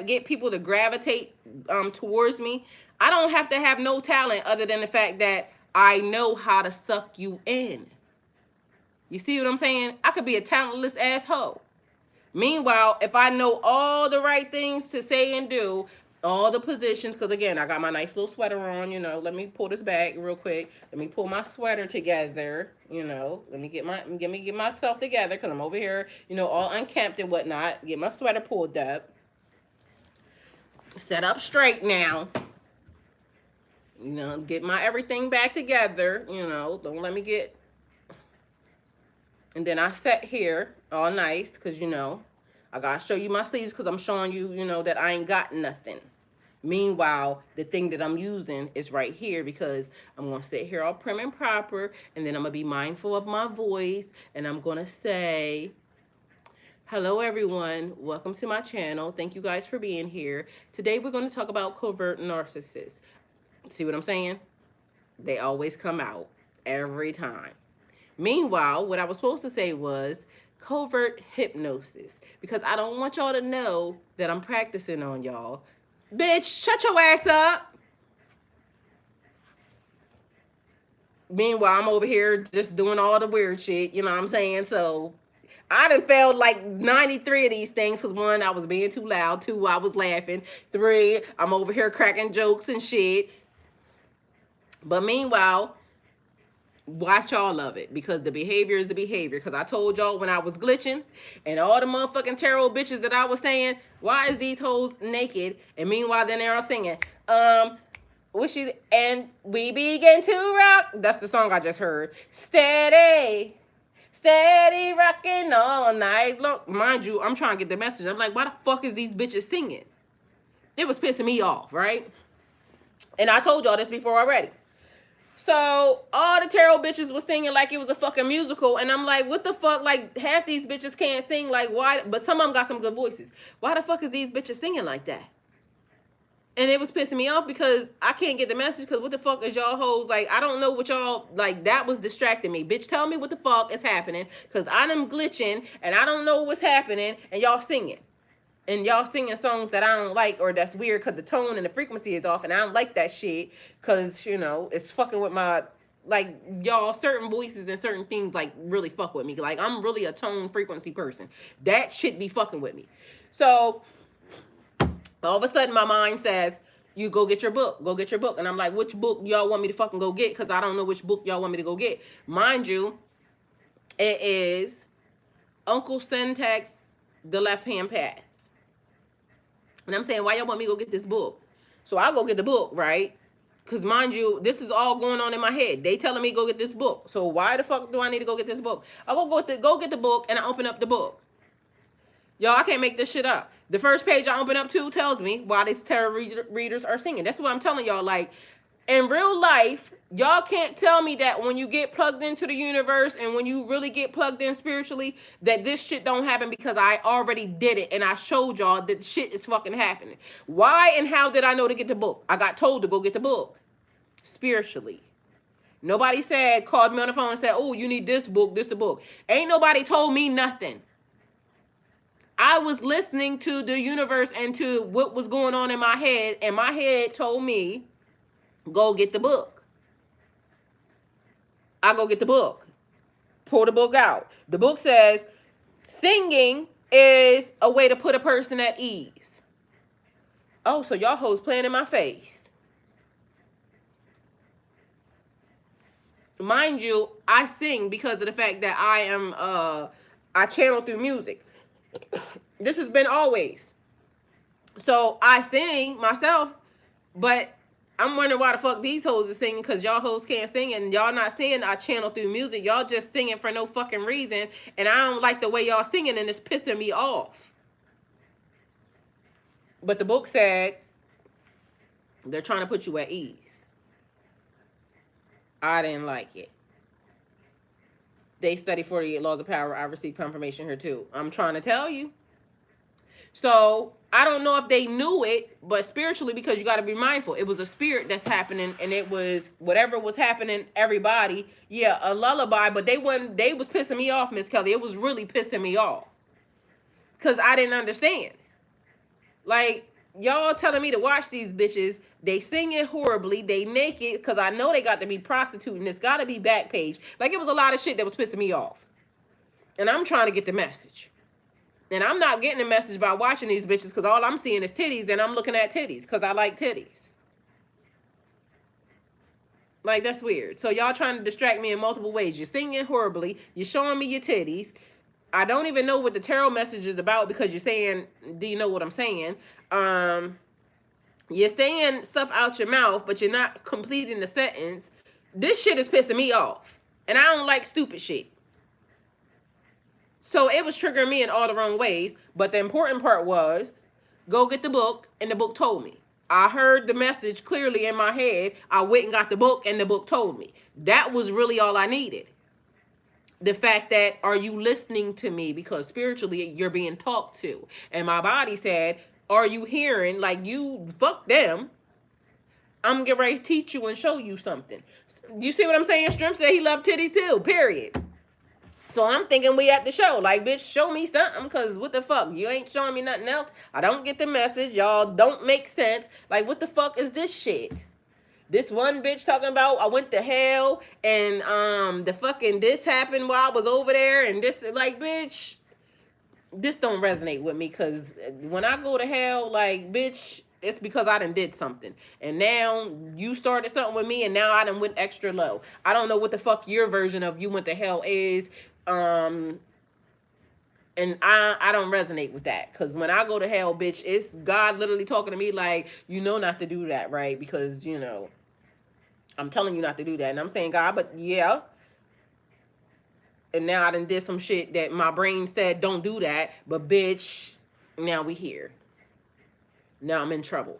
get people to gravitate towards me, I don't have to have no talent other than the fact that I know how to suck you in. You see what I'm saying? I could be a talentless asshole. Meanwhile, if I know all the right things to say and do, all the positions, because again, I got my nice little sweater on, let me pull this back real quick. Let me pull my sweater together, let me get myself together, because I'm over here, all unkempt and whatnot. Get my sweater pulled up. Set up straight now. Get my everything back together, don't let me get. And then I sat here all nice, because, I got to show you my sleeves, because I'm showing you, that I ain't got nothing. Meanwhile, the thing that I'm using is right here, because I'm going to sit here all prim and proper, and then I'm going to be mindful of my voice, and I'm going to say, hello, everyone. Welcome to my channel. Thank you guys for being here. Today, we're going to talk about covert narcissists. See what I'm saying? They always come out every time. Meanwhile, what I was supposed to say was covert hypnosis, because I don't want y'all to know that I'm practicing on y'all. Bitch, shut your ass up. Meanwhile, I'm over here just doing all the weird shit, you know what I'm saying? So I done failed like 93 of these things, because 1, I was being too loud. 2, I was laughing. 3, I'm over here cracking jokes and shit. But meanwhile, watch all of it, because the behavior is the behavior. Because I told y'all when I was glitching and all the motherfucking tarot bitches that I was saying, why is these hoes naked? And meanwhile, then they're all singing, and we begin to rock. That's the song I just heard. Steady rocking all night long. Mind you, I'm trying to get the message. I'm like, why the fuck is these bitches singing? It was pissing me off, right? And I told y'all this before already. So all the tarot bitches was singing like it was a fucking musical, and I'm like, what the fuck? Like half these bitches can't sing. Like why? But some of them got some good voices. Why the fuck is these bitches singing like that? And it was pissing me off because I can't get the message. Because what the fuck is y'all hoes like? I don't know what y'all like. That was distracting me. Bitch, tell me what the fuck is happening. Because I'm glitching and I don't know what's happening, and y'all singing. And y'all singing songs that I don't like or that's weird because the tone and the frequency is off, and I don't like that shit because, you know, it's fucking with my, like, y'all, certain voices and certain things, like, really fuck with me. Like, I'm really a tone frequency person. That shit be fucking with me. So, all of a sudden, my mind says, you go get your book. Go get your book. And I'm like, which book y'all want me to fucking go get? Because I don't know which book y'all want me to go get. Mind you, it is Uncle Syntax, The Left-Hand Path. And I'm saying, why y'all want me to go get this book? So I go get the book, right? Because mind you, this is all going on in my head. They telling me go get this book. So why the fuck do I need to go get this book? I go get the book, and I open up the book. Y'all, I can't make this shit up. The first page I open up to tells me why these tarot readers are singing. That's what I'm telling y'all. Like, in real life, y'all can't tell me that when you get plugged into the universe and when you really get plugged in spiritually, that this shit don't happen, because I already did it and I showed y'all that shit is fucking happening. Why and how did I know to get the book? I got told to go get the book spiritually. Nobody called me on the phone and said, oh, you need this book, this the book. Ain't nobody told me nothing. I was listening to the universe and to what was going on in my head, and my head told me, go get the book. I go get the book. Pull the book out. The book says, singing is a way to put a person at ease. Oh, so y'all hoes playing in my face. Mind you, I sing because of the fact that I channel through music. This has been always. So I sing myself, but I'm wondering why the fuck these hoes are singing, because y'all hoes can't sing, and y'all not saying I channel through music. Y'all just singing for no fucking reason, and I don't like the way y'all singing, and it's pissing me off. But the book said they're trying to put you at ease. I didn't like it. They study 48 laws of power. I received confirmation here too. I'm trying to tell you. So I don't know if they knew it, but spiritually, because you got to be mindful, it was a spirit that's happening, and it was whatever was happening. Everybody, yeah, a lullaby, but they was pissing me off, Miss Kelly. It was really pissing me off because I didn't understand. Like, y'all telling me to watch these bitches. They singing horribly. They naked, because I know they got to be prostituting. It's got to be back page. Like, it was a lot of shit that was pissing me off. And I'm trying to get the message. And I'm not getting the message by watching these bitches, because all I'm seeing is titties, and I'm looking at titties because I like titties. Like, that's weird. So y'all trying to distract me in multiple ways. You're singing horribly. You're showing me your titties. I don't even know what the tarot message is about, because you're saying, do you know what I'm saying? You're saying stuff out your mouth, but you're not completing the sentence. This shit is pissing me off. And I don't like stupid shit. So it was triggering me in all the wrong ways. But the important part was, go get the book, and the book told me. I heard the message clearly in my head. I went and got the book, and the book told me. That was really all I needed. The fact that, are you listening to me? Because spiritually, you're being talked to. And my body said, are you hearing? Like, you, fuck them. I'm getting ready to teach you and show you something. You see what I'm saying? Strim said he loved titties too, period. So I'm thinking we at the show. Like, bitch, show me something, because what the fuck? You ain't showing me nothing else. I don't get the message. Y'all don't make sense. Like, what the fuck is this shit? This one bitch talking about I went to hell, and the fucking this happened while I was over there, and this, like, bitch, this don't resonate with me, because when I go to hell, like, bitch, it's because I done did something. And now you started something with me, and now I done went extra low. I don't know what the fuck your version of you went to hell is. And I don't resonate with that, because when I go to hell, bitch, it's God literally talking to me like, you know not to do that, right? Because, you know, I'm telling you not to do that. And I'm saying, God, but yeah. And now I done did some shit that my brain said don't do that, but bitch, now we here. Now I'm in trouble.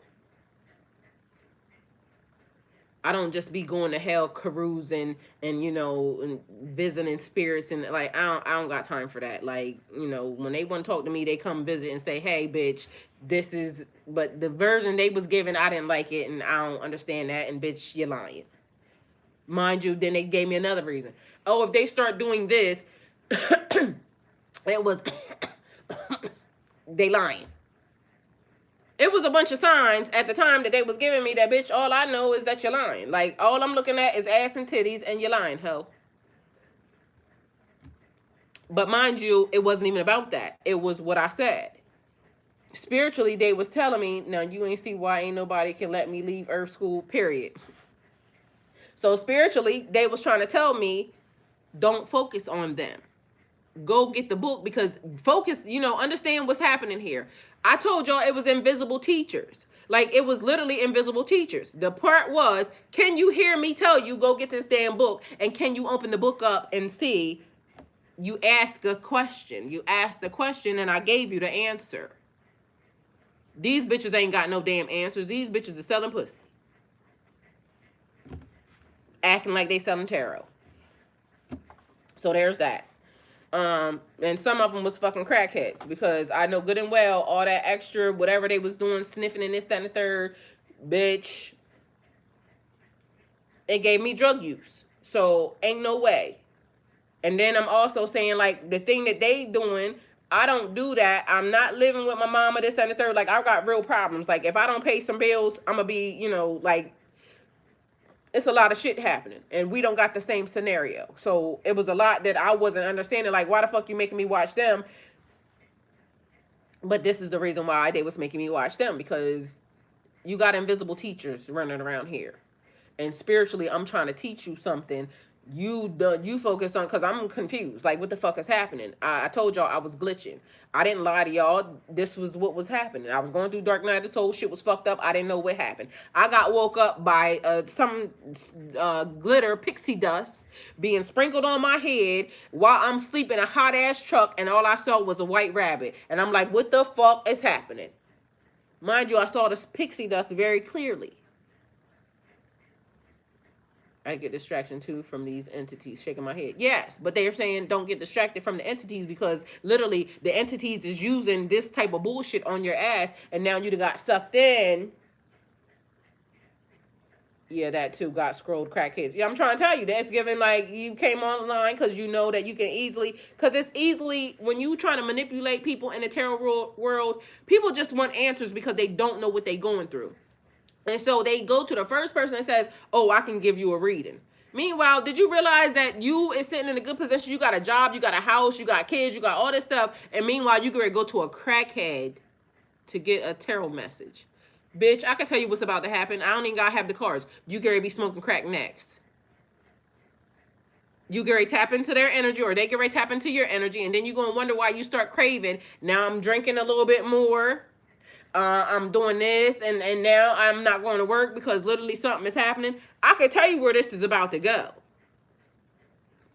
I don't just be going to hell carousing and you know and visiting spirits and like I don't got time for that. Like, you know, when they want to talk to me, they come visit and say, "Hey, bitch, this is." But the version they was given, I didn't like it, and I don't understand that. And bitch, you're lying. Mind you, then they gave me another reason. Oh, if they start doing this, it was they lying. It was a bunch of signs at the time that they was giving me that, bitch, all I know is that you're lying. Like, all I'm looking at is ass and titties and you're lying, ho. But mind you, it wasn't even about that. It was what I said. Spiritually, they was telling me, now you ain't see why ain't nobody can let me leave Earth School, period. So spiritually, they was trying to tell me, don't focus on them. Go get the book, because focus, you know, understand what's happening here. I told y'all it was invisible teachers. Like, it was literally invisible teachers. The part was, can you hear me tell you, go get this damn book, and can you open the book up and see? You ask a question. You asked the question, and I gave you the answer. These bitches ain't got no damn answers. These bitches are selling pussy. Acting like they selling tarot. So there's that. And some of them was fucking crackheads, because I know good and well all that extra whatever they was doing, sniffing and this, that, and the third, bitch, it gave me drug use. So ain't no way. And then I'm also saying, like, the thing that they doing, I don't do that. I'm not living with my mama, this, that, and the third. Like, I've got real problems. Like, if I don't pay some bills, I'm gonna be, you know, like, it's a lot of shit happening, and we don't got the same scenario. So it was a lot that I wasn't understanding. Like, why the fuck you making me watch them? But this is the reason why they was making me watch them, because you got invisible teachers running around here, and spiritually, I'm trying to teach you something. You focus on, because I'm confused. Like, what the fuck is happening? I told y'all I was glitching. I didn't lie to y'all. This was what was happening. I was going through dark night. This whole shit was fucked up. I didn't know what happened. I got woke up by some glitter pixie dust being sprinkled on my head while I'm sleeping in a hot ass truck, and all I saw was a white rabbit. And I'm like, what the fuck is happening? Mind you, I saw this pixie dust very clearly. I get distraction too from these entities, shaking my head. Yes, but they're saying don't get distracted from the entities, because literally the entities is using this type of bullshit on your ass, and now you got sucked in. Yeah, that too, got scrolled crackheads. Yeah, I'm trying to tell you, that's giving like you came online because you know that you can easily, because it's easily, when you trying to manipulate people in the tarot world, people just want answers because they don't know what they're going through. And so they go to the first person that says, oh, I can give you a reading. Meanwhile, did you realize that you is sitting in a good position? You got a job, you got a house, you got kids, you got all this stuff. And meanwhile, you could go to a crackhead to get a tarot message. Bitch, I can tell you what's about to happen. I don't even got to have the cards. You could be smoking crack next. You get ready to tap into their energy, or they get ready to tap into your energy. And then you're going to wonder why you start craving. Now I'm drinking a little bit more. I'm doing this, and now I'm not going to work because literally something is happening. I can tell you where this is about to go.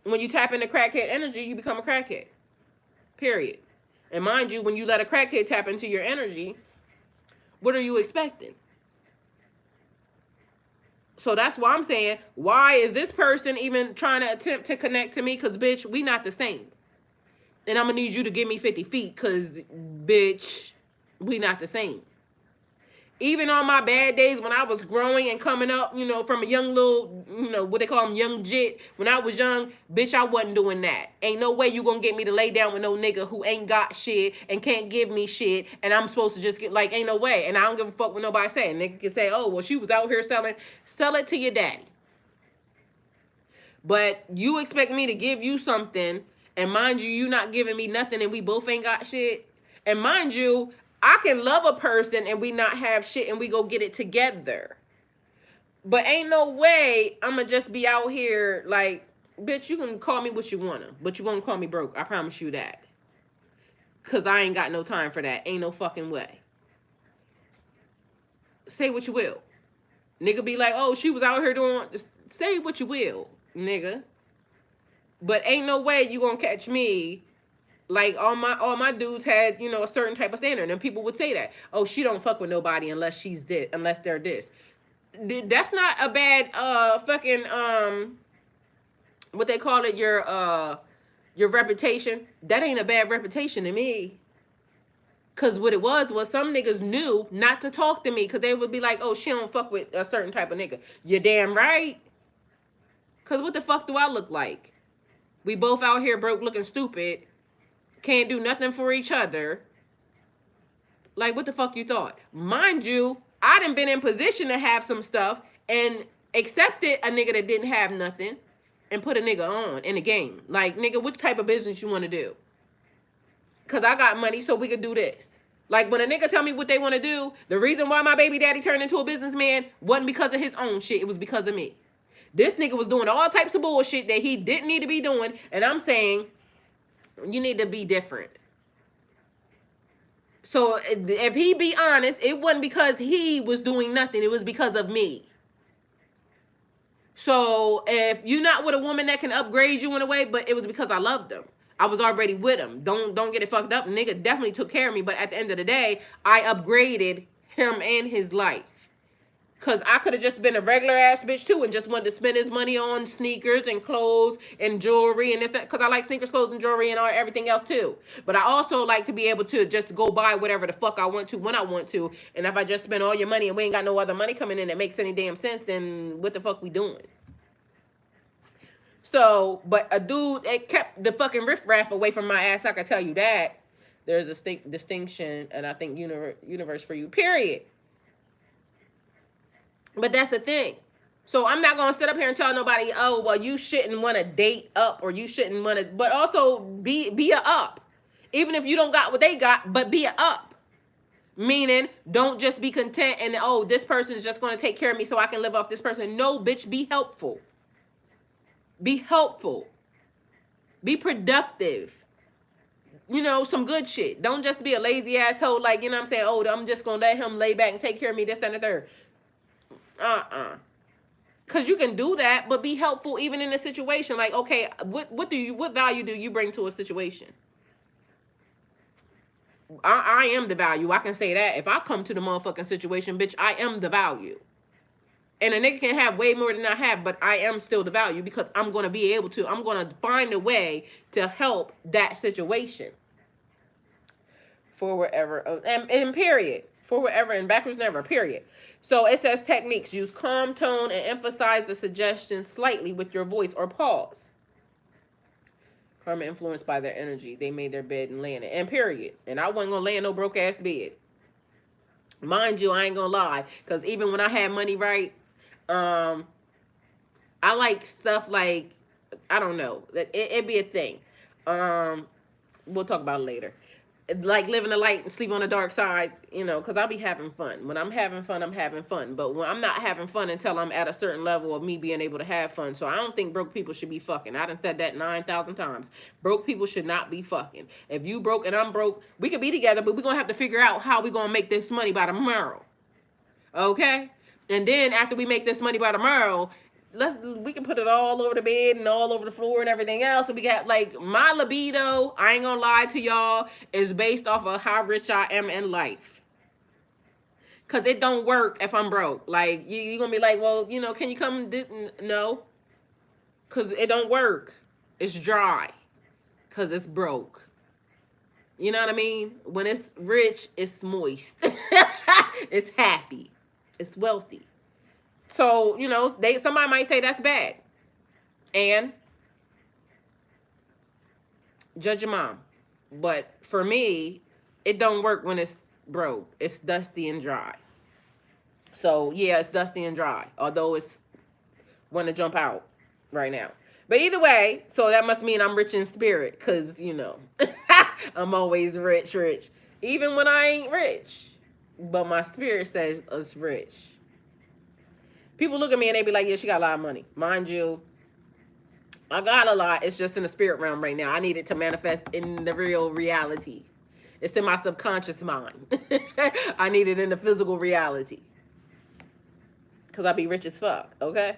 When you tap into crackhead energy, you become a crackhead. Period. And mind you, when you let a crackhead tap into your energy, what are you expecting? So that's why I'm saying, why is this person even trying to attempt to connect to me? Because, bitch, we not the same. And I'm going to need you to give me 50 feet because, bitch, we not the same. Even on my bad days when I was growing and coming up, you know, from a young little, you know, what they call them, young jit. When I was young, bitch, I wasn't doing that. Ain't no way you gonna get me to lay down with no nigga who ain't got shit and can't give me shit, and I'm supposed to just get, like, ain't no way. And I don't give a fuck what nobody say. Nigga can say, oh, well, she was out here selling. Sell it to your daddy. But you expect me to give you something, and mind you, you not giving me nothing, and we both ain't got shit. And mind you, I can love a person and we not have shit and we go get it together. But ain't no way I'm going to just be out here like, bitch, you can call me what you want to, but you won't call me broke. I promise you that. Because I ain't got no time for that. Ain't no fucking way. Say what you will. Nigga be like, oh, she was out here doing, say what you will, nigga. But ain't no way you going to catch me. Like, all my dudes had, you know, a certain type of standard. And people would say that. Oh, she don't fuck with nobody unless she's this, unless they're this. That's not a bad fucking what they call it, your reputation. That ain't a bad reputation to me. Cause what it was some niggas knew not to talk to me because they would be like, oh, she don't fuck with a certain type of nigga. You're damn right. Cause what the fuck do I look like? We both out here broke looking stupid. Can't do nothing for each other. Like, what the fuck you thought? Mind you, I done been in position to have some stuff and accepted a nigga that didn't have nothing and put a nigga on in the game. Like, nigga, which type of business you want to do? Because I got money so we could do this. Like, when a nigga tell me what they want to do, the reason why my baby daddy turned into a businessman wasn't because of his own shit. It was because of me. This nigga was doing all types of bullshit that he didn't need to be doing. And I'm saying, you need to be different. So if he be honest, it wasn't because he was doing nothing. It was because of me. So if you're not with a woman that can upgrade you in a way, but it was because I loved him. I was already with him. Don't get it fucked up. Nigga definitely took care of me. But at the end of the day, I upgraded him and his life. Because I could have just been a regular ass bitch too and just wanted to spend his money on sneakers and clothes and jewelry and this, that. Because I like sneakers, clothes, and jewelry and everything else too. But I also like to be able to just go buy whatever the fuck I want to when I want to. And if I just spend all your money and we ain't got no other money coming in that makes any damn sense, then what the fuck we doing? So, but a dude, it kept the fucking riffraff away from my ass. I can tell you that. There's a distinction, and I think universe for you, period. But that's the thing. So I'm not going to sit up here and tell nobody, oh, well, you shouldn't want to date up or you shouldn't want to, but also be a up. Even if you don't got what they got, but be a up. Meaning, don't just be content and, oh, this person is just going to take care of me so I can live off this person. No, bitch, be helpful. Be helpful. Be productive. You know, some good shit. Don't just be a lazy asshole like, you know what I'm saying? Oh, I'm just going to let him lay back and take care of me, this, that, and the third. Because you can do that, but be helpful even in a situation. Like, okay, what value do you bring to a situation? I am the value. I can say that. If I come to the motherfucking situation, bitch, I am the value. And a nigga can have way more than I have, but I am still the value because I'm going to be able to. I'm going to find a way to help that situation. Forward ever. And period. Forward ever and backwards never. Period. So it says techniques. Use calm tone and emphasize the suggestion slightly with your voice or pause. Karma influenced by their energy. They made their bed and lay in it. And period. And I wasn't going to lay in no broke ass bed. Mind you, I ain't going to lie. Because even when I had money right, I like stuff like, I don't know, it'd be a thing. We'll talk about it later. Like living the light and sleep on the dark side, you know, because I'll be having fun. When I'm having fun, I'm having fun. But when I'm not having fun until I'm at a certain level of me being able to have fun. So I don't think broke people should be fucking. I done said that 9,000 times. Broke people should not be fucking. If you broke and I'm broke, we could be together, but we're going to have to figure out how we're going to make this money by tomorrow. Okay? And then after we make this money by tomorrow, we can put it all over the bed and all over the floor and everything else. And we got, like, my libido, I ain't gonna lie to y'all, is based off of how rich I am in life. Because it don't work if I'm broke. Like, you're gonna be like, well, you know, can you come? No. Because it don't work. It's dry. Because it's broke. You know what I mean? When it's rich, it's moist. It's happy. It's wealthy. So, you know, somebody might say that's bad. And judge your mom. But for me, it don't work when it's broke. It's dusty and dry. So, yeah, it's dusty and dry. Although it's want to jump out right now. But either way, so that must mean I'm rich in spirit. Because, you know, I'm always rich. Even when I ain't rich. But my spirit says it's rich. People look at me and they be like, yeah, she got a lot of money. Mind you, I got a lot. It's just in the spirit realm right now. I need it to manifest in the real reality. It's in my subconscious mind. I need it in the physical reality. Because I be rich as fuck, okay?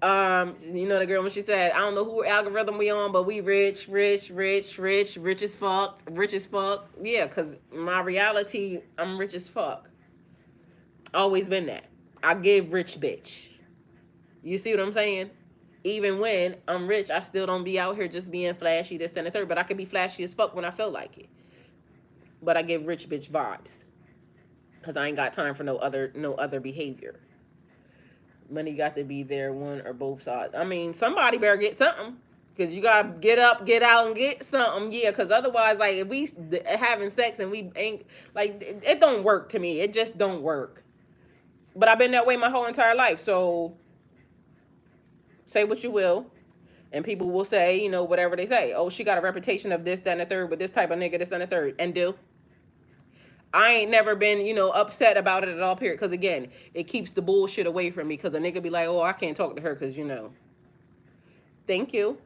You know the girl when she said, I don't know who algorithm we on, but we rich as fuck. Yeah, because my reality, I'm rich as fuck. Always been that. I give rich bitch. You see what I'm saying? Even when I'm rich, I still don't be out here just being flashy, this, that, and the third. But I can be flashy as fuck when I feel like it. But I give rich bitch vibes. Cause I ain't got time for no other behavior. Money got to be there, one or both sides. I mean, somebody better get something. Cause you gotta get up, get out, and get something. Yeah, cause otherwise, like if we having sex and we ain't like it don't work to me. It just don't work. But I've been that way my whole entire life. So say what you will, and people will say, you know, whatever they say. Oh, she got a reputation of this, that, and the third with this type of nigga, this, that, and the third, and do. I ain't never been, you know, upset about it at all, period. Because, again, it keeps the bullshit away from me. Because a nigga be like, oh, I can't talk to her because, you know. Thank you.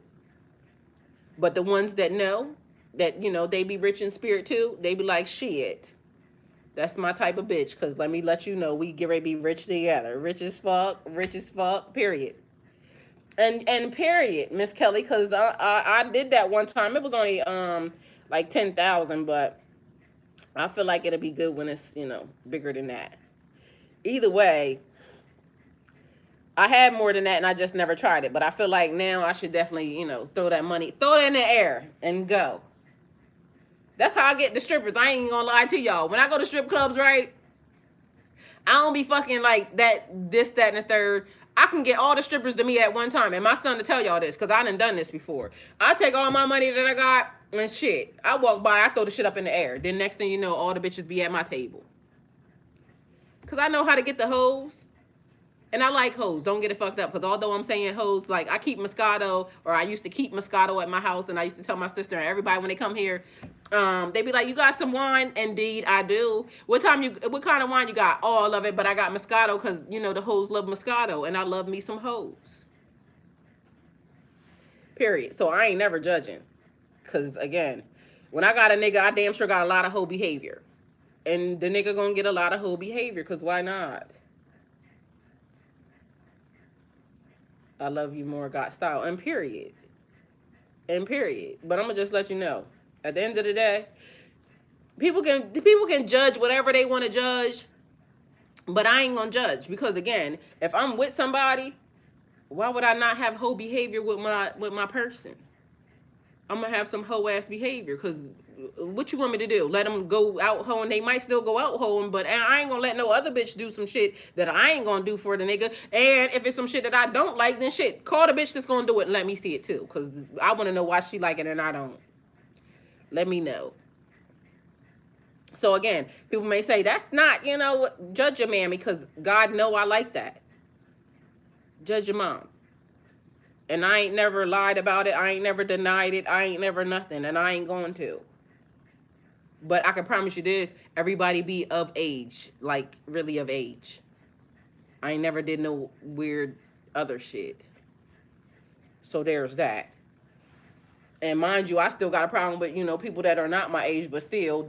But the ones that know, that, you know, they be rich in spirit too, they be like, shit. That's my type of bitch. Because let me let you know, we get ready to be rich together. Rich as fuck, period. And period, Miss Kelly. Because I did that one time. It was only, like 10,000, but I feel like it'll be good when it's, you know, bigger than that. Either way, I had more than that and I just never tried it. But I feel like now I should definitely, you know, throw that money, throw it in the air and go. That's how I get the strippers. I ain't gonna lie to y'all. When I go to strip clubs, right, I don't be fucking like that, this, that, and the third. I can get all the strippers to me at one time. And my son to tell y'all this, because I done this before. I take all my money that I got and shit. I walk by, I throw the shit up in the air. Then next thing you know, all the bitches be at my table. Because I know how to get the hoes. And I like hoes. Don't get it fucked up. Because although I'm saying hoes, like I keep Moscato, or I used to keep Moscato at my house, and I used to tell my sister and everybody when they come here, they be like, "You got some wine?" Indeed, I do. What kind of wine you got? All of it, but I got Moscato because you know the hoes love Moscato, and I love me some hoes. Period. So I ain't never judging. Because again, when I got a nigga, I damn sure got a lot of hoe behavior, and the nigga gonna get a lot of hoe behavior. Because why not? I love you more, got style, and period. And period. But I'm gonna just let you know. At the end of the day, people can judge whatever they want to judge, but I ain't gonna judge because again, if I'm with somebody, why would I not have hoe behavior with my person? I'm gonna have some hoe ass behavior because what you want me to do? Let them go out hoeing? They might still go out hoeing, but I ain't gonna let no other bitch do some shit that I ain't gonna do for the nigga. And if it's some shit that I don't like, then shit, call the bitch that's gonna do it and let me see it too, because I want to know why she like it and I don't. Let me know. So again, people may say that's not, you know, judge your man because God know I like that. Judge your mom. And I ain't never lied about it. I ain't never denied it. I ain't never nothing. And I ain't going to. But I can promise you this. Everybody be of age. Like, really of age. I ain't never did no weird other shit. So there's that. And mind you, I still got a problem with, you know, people that are not my age. But still,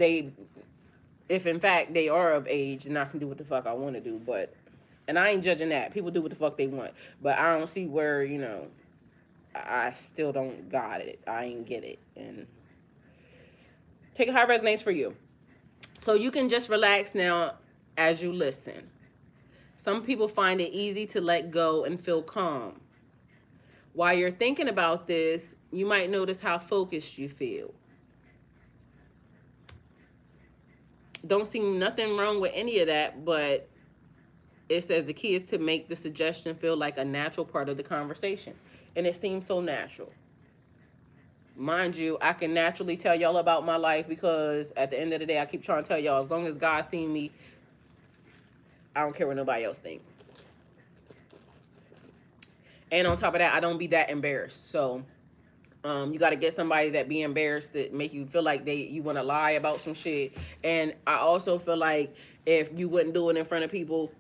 if in fact they are of age, then I can do what the fuck I want to do. But, and I ain't judging that. People do what the fuck they want. But I don't see where, you know, I still don't got it. I ain't get it. And take it how it resonates for you. So you can just relax now as you listen. Some people find it easy to let go and feel calm. While you're thinking about this, you might notice how focused you feel. Don't see nothing wrong with any of that, but it says the key is to make the suggestion feel like a natural part of the conversation. And it seems so natural. Mind you, I can naturally tell y'all about my life because at the end of the day, I keep trying to tell y'all, as long as God seen me, I don't care what nobody else thinks. And on top of that, I don't be that embarrassed. So you got to get somebody that be embarrassed to make you feel like you want to lie about some shit. And I also feel like if you wouldn't do it in front of people,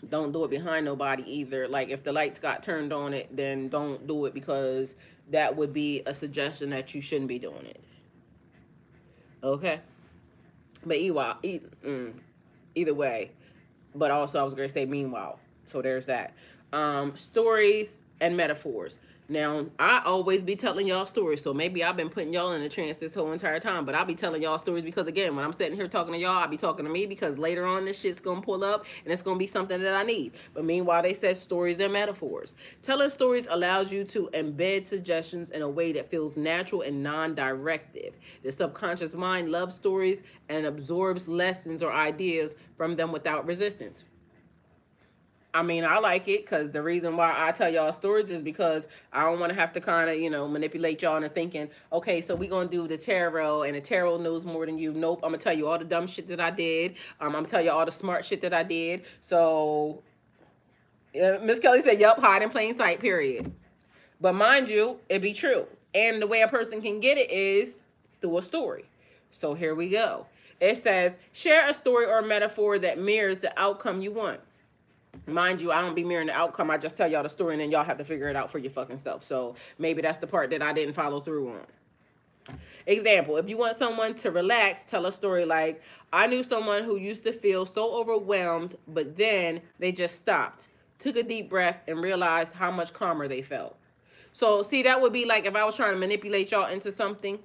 don't do it behind nobody either. Like if the lights got turned on it, then don't do it because that would be a suggestion that you shouldn't be doing it. Okay? But either way. But also I was going to say meanwhile. So there's that. Stories and metaphors. Now, I always be telling y'all stories, so maybe I've been putting y'all in a trance this whole entire time, but I'll be telling y'all stories because, again, when I'm sitting here talking to y'all, I'll be talking to me because later on this shit's going to pull up and it's going to be something that I need. But meanwhile, they said stories and metaphors. Telling stories allows you to embed suggestions in a way that feels natural and non-directive. The subconscious mind loves stories and absorbs lessons or ideas from them without resistance. I mean, I like it because the reason why I tell y'all stories is because I don't want to have to kind of, manipulate y'all into thinking, okay, so we going to do the tarot and the tarot knows more than you. Nope, I'm going to tell you all the dumb shit that I did. I'm going to tell you all the smart shit that I did. So, Miss Kelly said, yup, hide in plain sight, period. But mind you, it be true. And the way a person can get it is through a story. So here we go. It says, share a story or metaphor that mirrors the outcome you want. Mind you, I don't be mirroring the outcome. I just tell y'all the story and then y'all have to figure it out for your fucking self. So maybe that's the part that I didn't follow through on. Example, if you want someone to relax, tell a story like, I knew someone who used to feel so overwhelmed, but then they just stopped, took a deep breath, and realized how much calmer they felt. So see, that would be like if I was trying to manipulate y'all into something.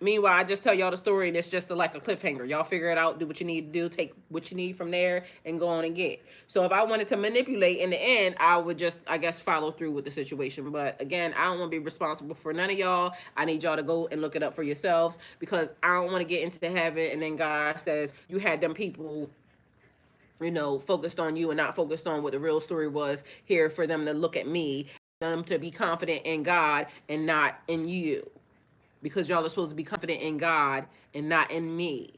Meanwhile, I just tell y'all the story and it's just like a cliffhanger. Y'all figure it out, do what you need to do, take what you need from there, and go on and get. So if I wanted to manipulate in the end, I would just, I guess, follow through with the situation. But again, I don't want to be responsible for none of y'all. I need y'all to go and look it up for yourselves because I don't want to get into the habit and then God says you had them people focused on you and not focused on what the real story was here for them to look at me, them to be confident in God and not in you. Because y'all are supposed to be confident in God and not in me.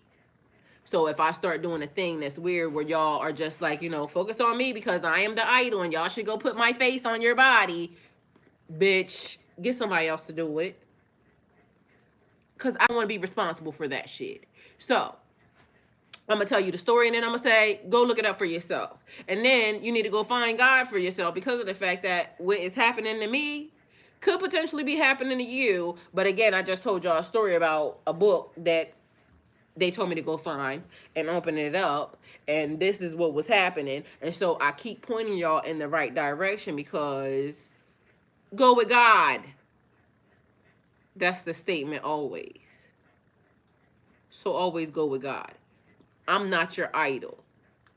So if I start doing a thing that's weird where y'all are just like, focus on me because I am the idol and y'all should go put my face on your body, bitch, get somebody else to do it. Because I don't want to be responsible for that shit. So I'm going to tell you the story and then I'm going to say, go look it up for yourself. And then you need to go find God for yourself because of the fact that what is happening to me could potentially be happening to you. But again, I just told y'all a story about a book that they told me to go find and open it up. And this is what was happening. And so I keep pointing y'all in the right direction because go with God. That's the statement always. So always go with God. I'm not your idol.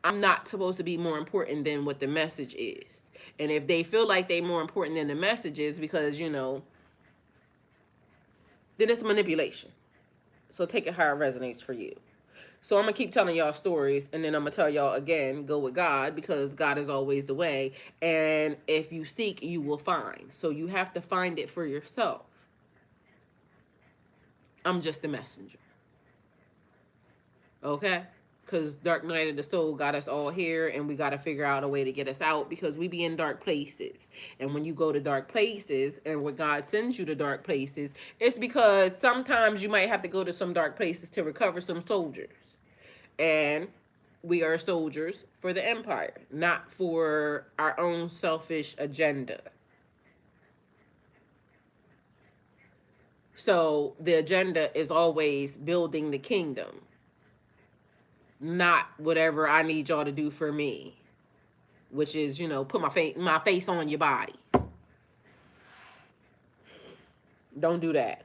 I'm not supposed to be more important than what the message is. And if they feel like they're more important than the message is because, then it's manipulation. So take it how it resonates for you. So I'm going to keep telling y'all stories and then I'm going to tell y'all again, go with God because God is always the way. And if you seek, you will find. So you have to find it for yourself. I'm just a messenger. Okay? Because dark night of the soul got us all here and we got to figure out a way to get us out because we be in dark places. And when you go to dark places and when God sends you to dark places, it's because sometimes you might have to go to some dark places to recover some soldiers. And we are soldiers for the empire, not for our own selfish agenda. So the agenda is always building the kingdom. Not whatever I need y'all to do for me, which is, put my face on your body. Don't do that.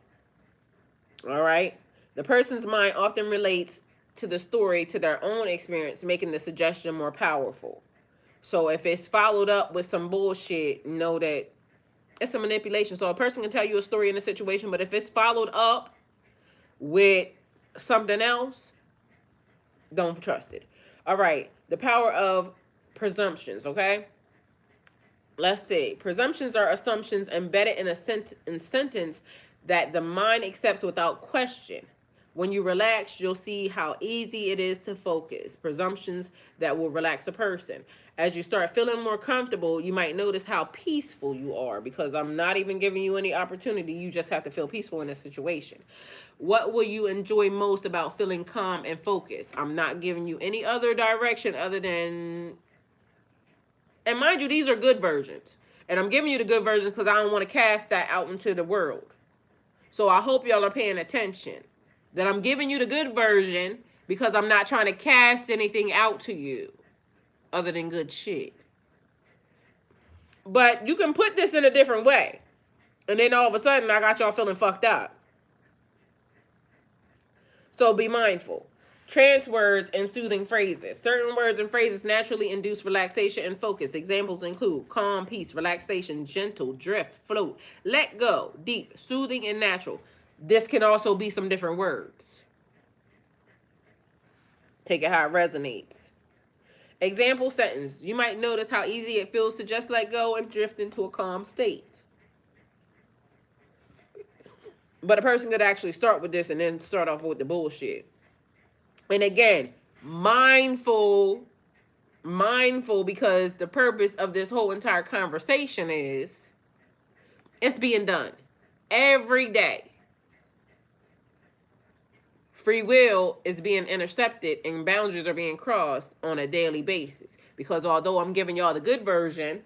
All right? The person's mind often relates to the story to their own experience, making the suggestion more powerful. So if it's followed up with some bullshit, know that it's a manipulation. So a person can tell you a story in a situation, but if it's followed up with something else, don't trust it. All right. The power of presumptions, okay? Let's see. Presumptions are assumptions embedded in a sentence that the mind accepts without question. When you relax, you'll see how easy it is to focus. Presumptions that will relax a person. As you start feeling more comfortable, you might notice how peaceful you are because I'm not even giving you any opportunity. You just have to feel peaceful in a situation. What will you enjoy most about feeling calm and focused? I'm not giving you any other direction other than... And mind you, these are good versions. And I'm giving you the good versions because I don't want to cast that out into the world. So I hope y'all are paying attention. That I'm giving you the good version because I'm not trying to cast anything out to you other than good shit. But you can put this in a different way. And then all of a sudden, I got y'all feeling fucked up. So be mindful. Trance words and soothing phrases. Certain words and phrases naturally induce relaxation and focus. Examples include calm, peace, relaxation, gentle, drift, float, let go, deep, soothing, and natural. This can also be some different words. Take it how it resonates. Example sentence. You might notice how easy it feels to just let go and drift into a calm state. But a person could actually start with this and then start off with the bullshit. And again, mindful, because the purpose of this whole entire conversation is it's being done every day. Free will is being intercepted and boundaries are being crossed on a daily basis. Because although I'm giving y'all the good version,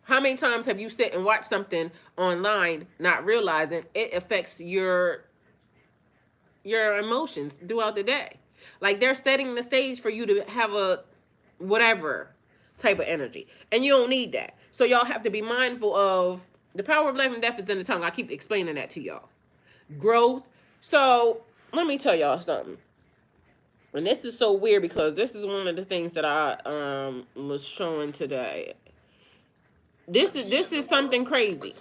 how many times have you sit and watched something online not realizing it affects your emotions throughout the day? Like, they're setting the stage for you to have a whatever type of energy, and you don't need that. So y'all have to be mindful of the power of life and death is in the tongue. I keep explaining that to y'all. Growth. So let me tell y'all something, and this is so weird because this is one of the things that I was showing today. This is something crazy,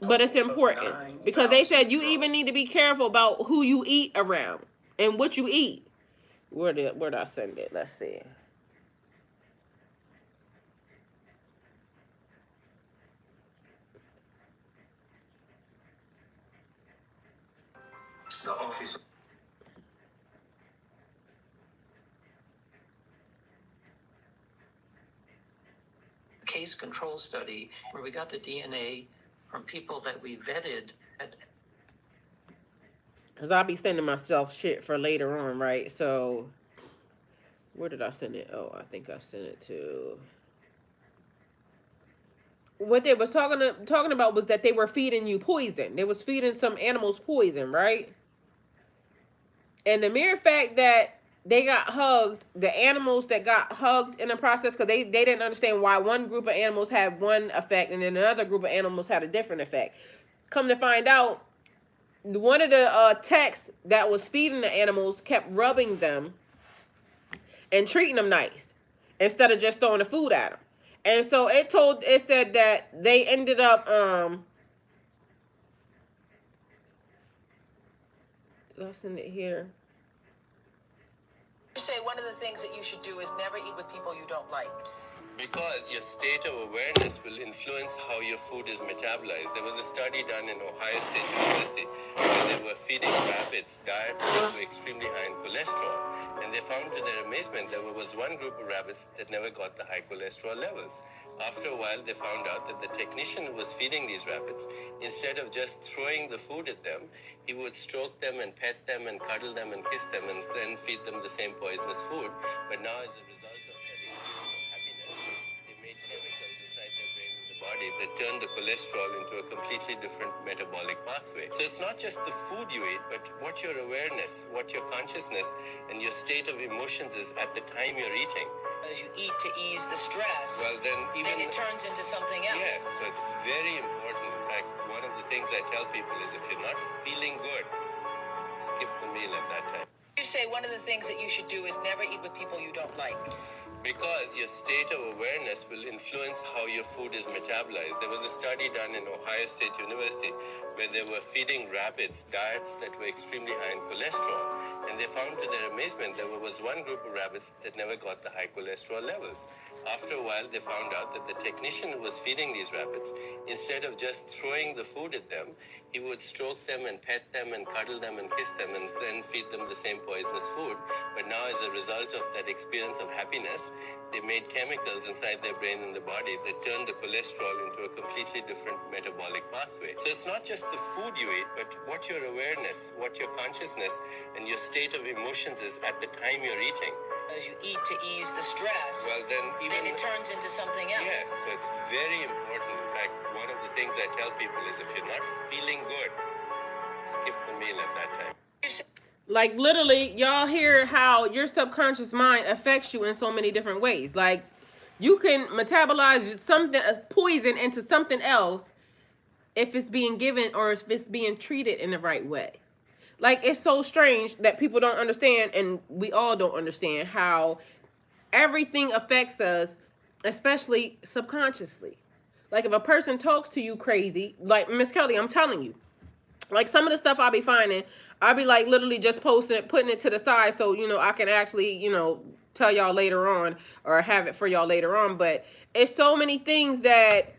but it's important because they said you even need to be careful about who you eat around and what you eat. Where did I send it? Let's see. The office. Case control study where we got the DNA from people that we vetted at. Because I'll be sending myself shit for later on, right? So where did I send it? Oh, I think I sent it to... What they was talking about was that they were feeding you poison. They was feeding some animals poison, right? And the mere fact that they got hugged, the animals that got hugged in the process, because they didn't understand why one group of animals had one effect and then another group of animals had a different effect. Come to find out, one of the techs that was feeding the animals kept rubbing them and treating them nice instead of just throwing the food at them. And so it said that they ended up I'll send it here. You say one of the things that you should do is never eat with people you don't like. Because your state of awareness will influence how your food is metabolized. There was a study done in Ohio State University where they were feeding rabbits diets that were extremely high in cholesterol. And they found to their amazement there was one group of rabbits that never got the high cholesterol levels. After a while, they found out that the technician who was feeding these rabbits, instead of just throwing the food at them, he would stroke them and pet them and cuddle them and kiss them and then feed them the same poisonous food. But now, as a result of body that turn the cholesterol into a completely different metabolic pathway. So it's not just the food you eat, but what your awareness, what your consciousness, and your state of emotions is at the time you're eating. As you eat to ease the stress, well, then it turns into something else. Yes, so it's very important. In fact, one of the things I tell people is if you're not feeling good, skip the meal at that time. You say one of the things that you should do is never eat with people you don't like. Because your state of awareness will influence how your food is metabolized. There was a study done in Ohio State University where they were feeding rabbits diets that were extremely high in cholesterol. And they found to their amazement there was one group of rabbits that never got the high cholesterol levels. After a while, they found out that the technician who was feeding these rabbits, instead of just throwing the food at them, he would stroke them and pet them and cuddle them and kiss them and then feed them the same poisonous food. But now, as a result of that experience of happiness, they made chemicals inside their brain and the body that turned the cholesterol into a completely different metabolic pathway. So it's not just the food you eat, but what your awareness, what your consciousness, and your state of emotions is at the time you're eating. As you eat to ease the stress, well, then it turns into something else. Yes, so it's very important. In fact, one of the things I tell people is if you're not feeling good, skip the meal at that time. Like, literally, y'all hear how your subconscious mind affects you in so many different ways. Like, You can metabolize something, a poison, into something else if it's being given or if it's being treated in the right way. Like, it's so strange that people don't understand, and we all don't understand how everything affects us, especially subconsciously. Like, if a person talks to you crazy, like Miss Kelly, I'm telling you, like some of the stuff I'll be finding, I'll be like literally just posting it, putting it to the side so, you know, I can actually, you know, tell y'all later on or have it for y'all later on. But it's so many things that,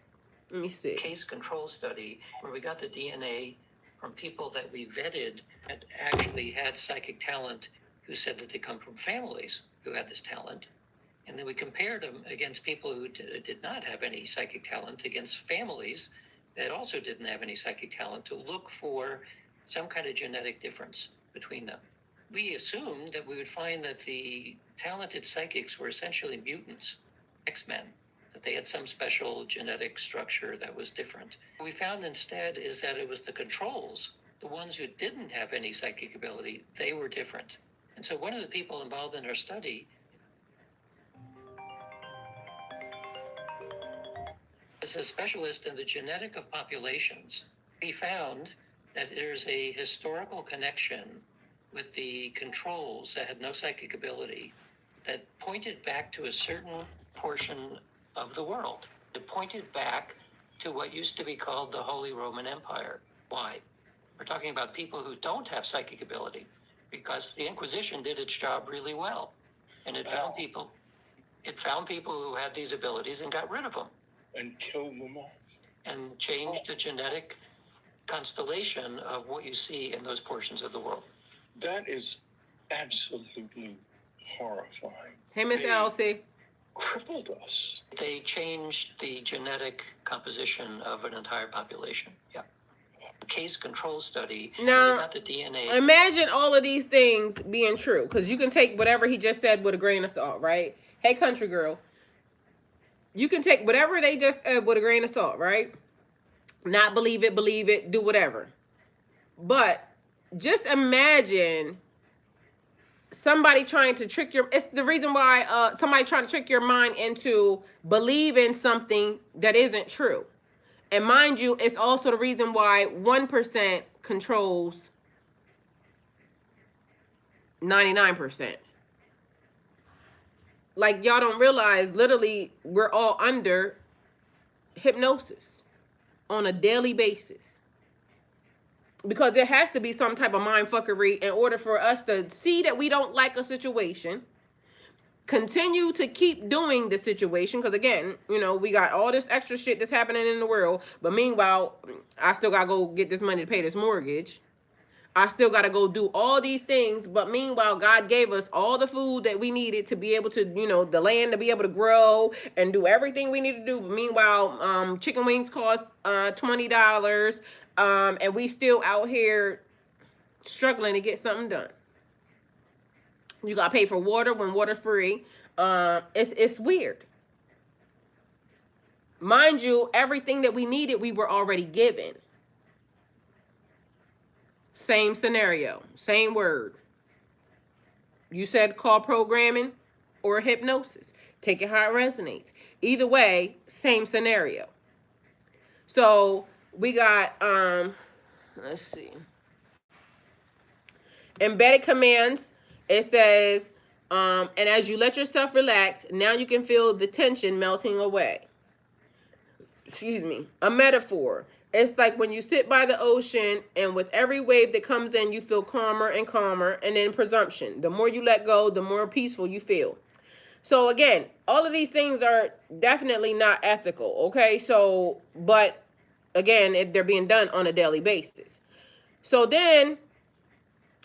let me see. Case control study where we got the DNA from people that we vetted that actually had psychic talent, who said that they come from families who had this talent. And then we compared them against people who did not have any psychic talent against families that also didn't have any psychic talent, to look for some kind of genetic difference between them. We assumed that we would find that the talented psychics were essentially mutants, X-Men, that they had some special genetic structure that was different. What we found instead is that it was the controls, the ones who didn't have any psychic ability, they were different. And so one of the people involved in our study is a specialist in the genetic of populations. We found that there's a historical connection with the controls that had no psychic ability that pointed back to a certain portion of the world. It pointed back to what used to be called the Holy Roman Empire. Why? We're talking about people who don't have psychic ability, because the Inquisition did its job really well. And it found people who had these abilities and got rid of them. And killed them all. And changed the genetic constellation of what you see in those portions of the world. That is absolutely horrifying. Hey, Miss They Elsie. crippled us. They changed the genetic composition of an entire population. Yeah. Case control study. Now, we got the DNA. Imagine all of these things being true, because you can take whatever he just said with a grain of salt, right? Hey, country girl. You can take whatever they just said with a grain of salt, right? Not believe it, do whatever. But just imagine somebody trying to trick your, it's the reason why somebody trying to trick your mind into believing something that isn't true. And mind you, it's also the reason why 1% controls 99%. Like, y'all don't realize, literally, we're all under hypnosis on a daily basis. Because there has to be some type of mind fuckery in order for us to see that we don't like a situation, continue to keep doing the situation, because again, you know, we got all this extra shit that's happening in the world, but meanwhile, I still gotta go get this money to pay this mortgage. I still gotta go do all these things, but meanwhile, God gave us all the food that we needed to be able to, you know, the land to be able to grow and do everything we need to do. But meanwhile, chicken wings cost $20, and we still out here struggling to get something done. You gotta pay for water when water's free. It's weird. Mind you, everything that we needed, we were already given. Same scenario, same word. You said call programming or hypnosis. Take it how it resonates. Either way, same scenario. So we got, let's see. Embedded commands. It says, and as you let yourself relax, now you can feel the tension melting away. Excuse me. A metaphor. It's like when you sit by the ocean and with every wave that comes in, you feel calmer and calmer. And then presumption. The more you let go, the more peaceful you feel. So again, all of these things are definitely not ethical. Okay. So, but again, they're being done on a daily basis. So then,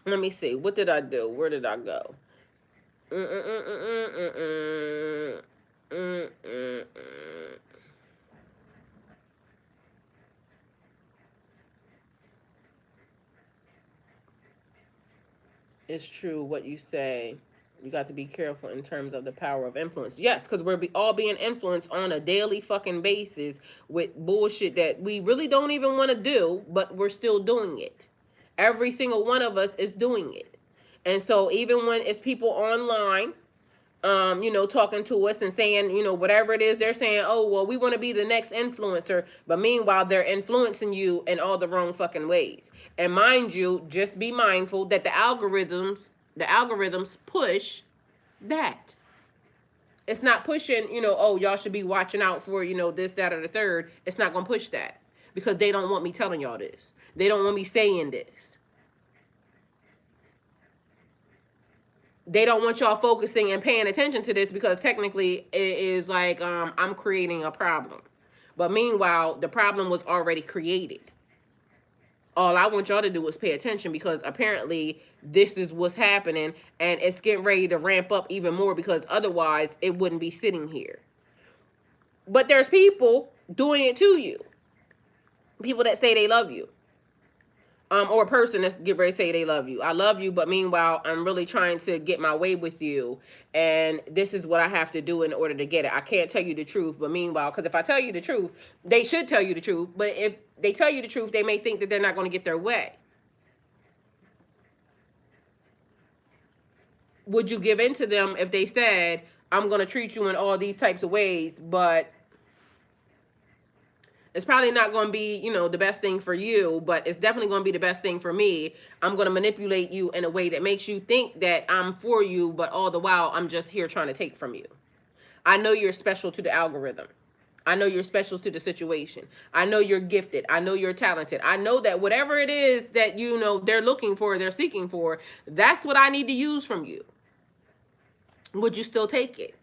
let me see. What did I do? Where did I go? It's true what you say. You got to be careful in terms of the power of influence. Yes, because we're all being influenced on a daily fucking basis with bullshit that we really don't even want to do, but we're still doing it. Every single one of us is doing it. And so even when it's people online, you know, talking to us and saying, you know, whatever it is they're saying, oh, well, we want to be the next influencer. But meanwhile, they're influencing you in all the wrong fucking ways. And mind you, just be mindful that the algorithms push that. It's not pushing, you know, oh, y'all should be watching out for, you know, this, that, or the third. It's not going to push that because they don't want me telling y'all this. They don't want me saying this. They don't want y'all focusing and paying attention to this because technically it is like I'm creating a problem. But meanwhile, the problem was already created. All I want y'all to do is pay attention because apparently this is what's happening and it's getting ready to ramp up even more because otherwise it wouldn't be sitting here. But there's people doing it to you. People that say they love you. Or a person that's get ready to say they love you. I love you, but meanwhile, I'm really trying to get my way with you. And this is what I have to do in order to get it. I can't tell you the truth, but meanwhile, because if I tell you the truth, they should tell you the truth. But if they tell you the truth, they may think that they're not going to get their way. Would you give in to them if they said, I'm going to treat you in all these types of ways, but it's probably not going to be, you know, the best thing for you, but it's definitely going to be the best thing for me. I'm going to manipulate you in a way that makes you think that I'm for you, but all the while, I'm just here trying to take from you. I know you're special to the algorithm. I know you're special to the situation. I know you're gifted. I know you're talented. I know that whatever it is that, you know, they're looking for, they're seeking for, that's what I need to use from you. Would you still take it?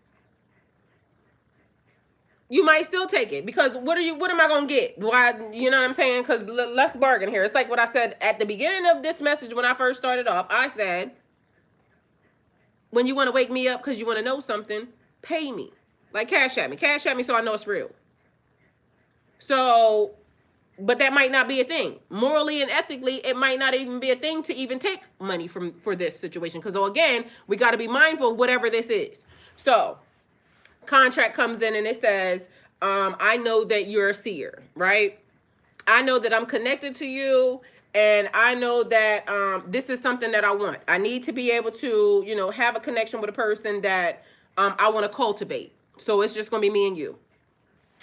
You might still take it because what am I going to get? Why, you know what I'm saying? Because let's bargain here. It's like what I said at the beginning of this message when I first started off. I said, when you want to wake me up because you want to know something, pay me. Like cash at me. Cash at me so I know it's real. So, but that might not be a thing. Morally and ethically, it might not even be a thing to even take money for this situation. Because again, we got to be mindful of whatever this is. So, contract comes in and it says, I know that you're a seer, right? I know that I'm connected to you, and I know that this is something that I want. I need to be able to, you know, have a connection with a person that I want to cultivate. So it's just going to be me and you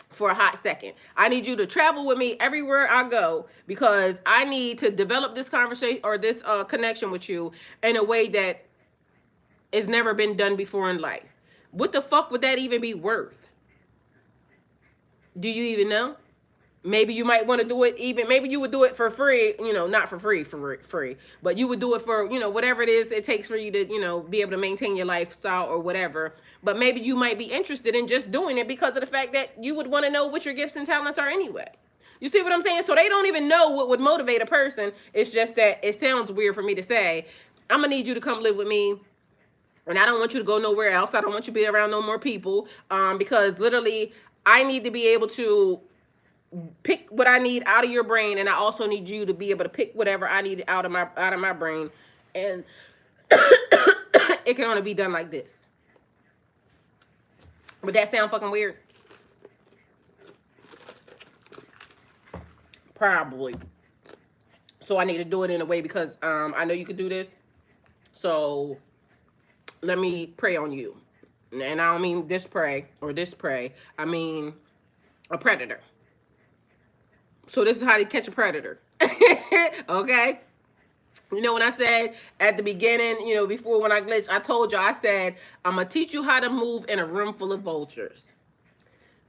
for a hot second. I need you to travel with me everywhere I go because I need to develop this conversation or this connection with you in a way that has never been done before in life. What the fuck would that even be worth? Do you even know? Maybe you might want to do it even, maybe you would do it for free, you know, not for free, but you would do it for, you know, whatever it is it takes for you to, you know, be able to maintain your lifestyle or whatever. But maybe you might be interested in just doing it because of the fact that you would want to know what your gifts and talents are anyway. You see what I'm saying? So they don't even know what would motivate a person. It's just that it sounds weird for me to say, I'm going to need you to come live with me. And I don't want you to go nowhere else. I don't want you to be around no more people. Because literally, I need to be able to pick what I need out of your brain, and I also need you to be able to pick whatever I need out of my brain. And it can only be done like this. Would that sound fucking weird? Probably. So I need to do it in a way because I know you could do this. So let me pray on you. And I don't mean this prey or this prey. I mean a predator. So this is how to catch a predator. Okay? You know, when I said at the beginning, you know, before when I glitched, I told you, I said, I'm going to teach you how to move in a room full of vultures.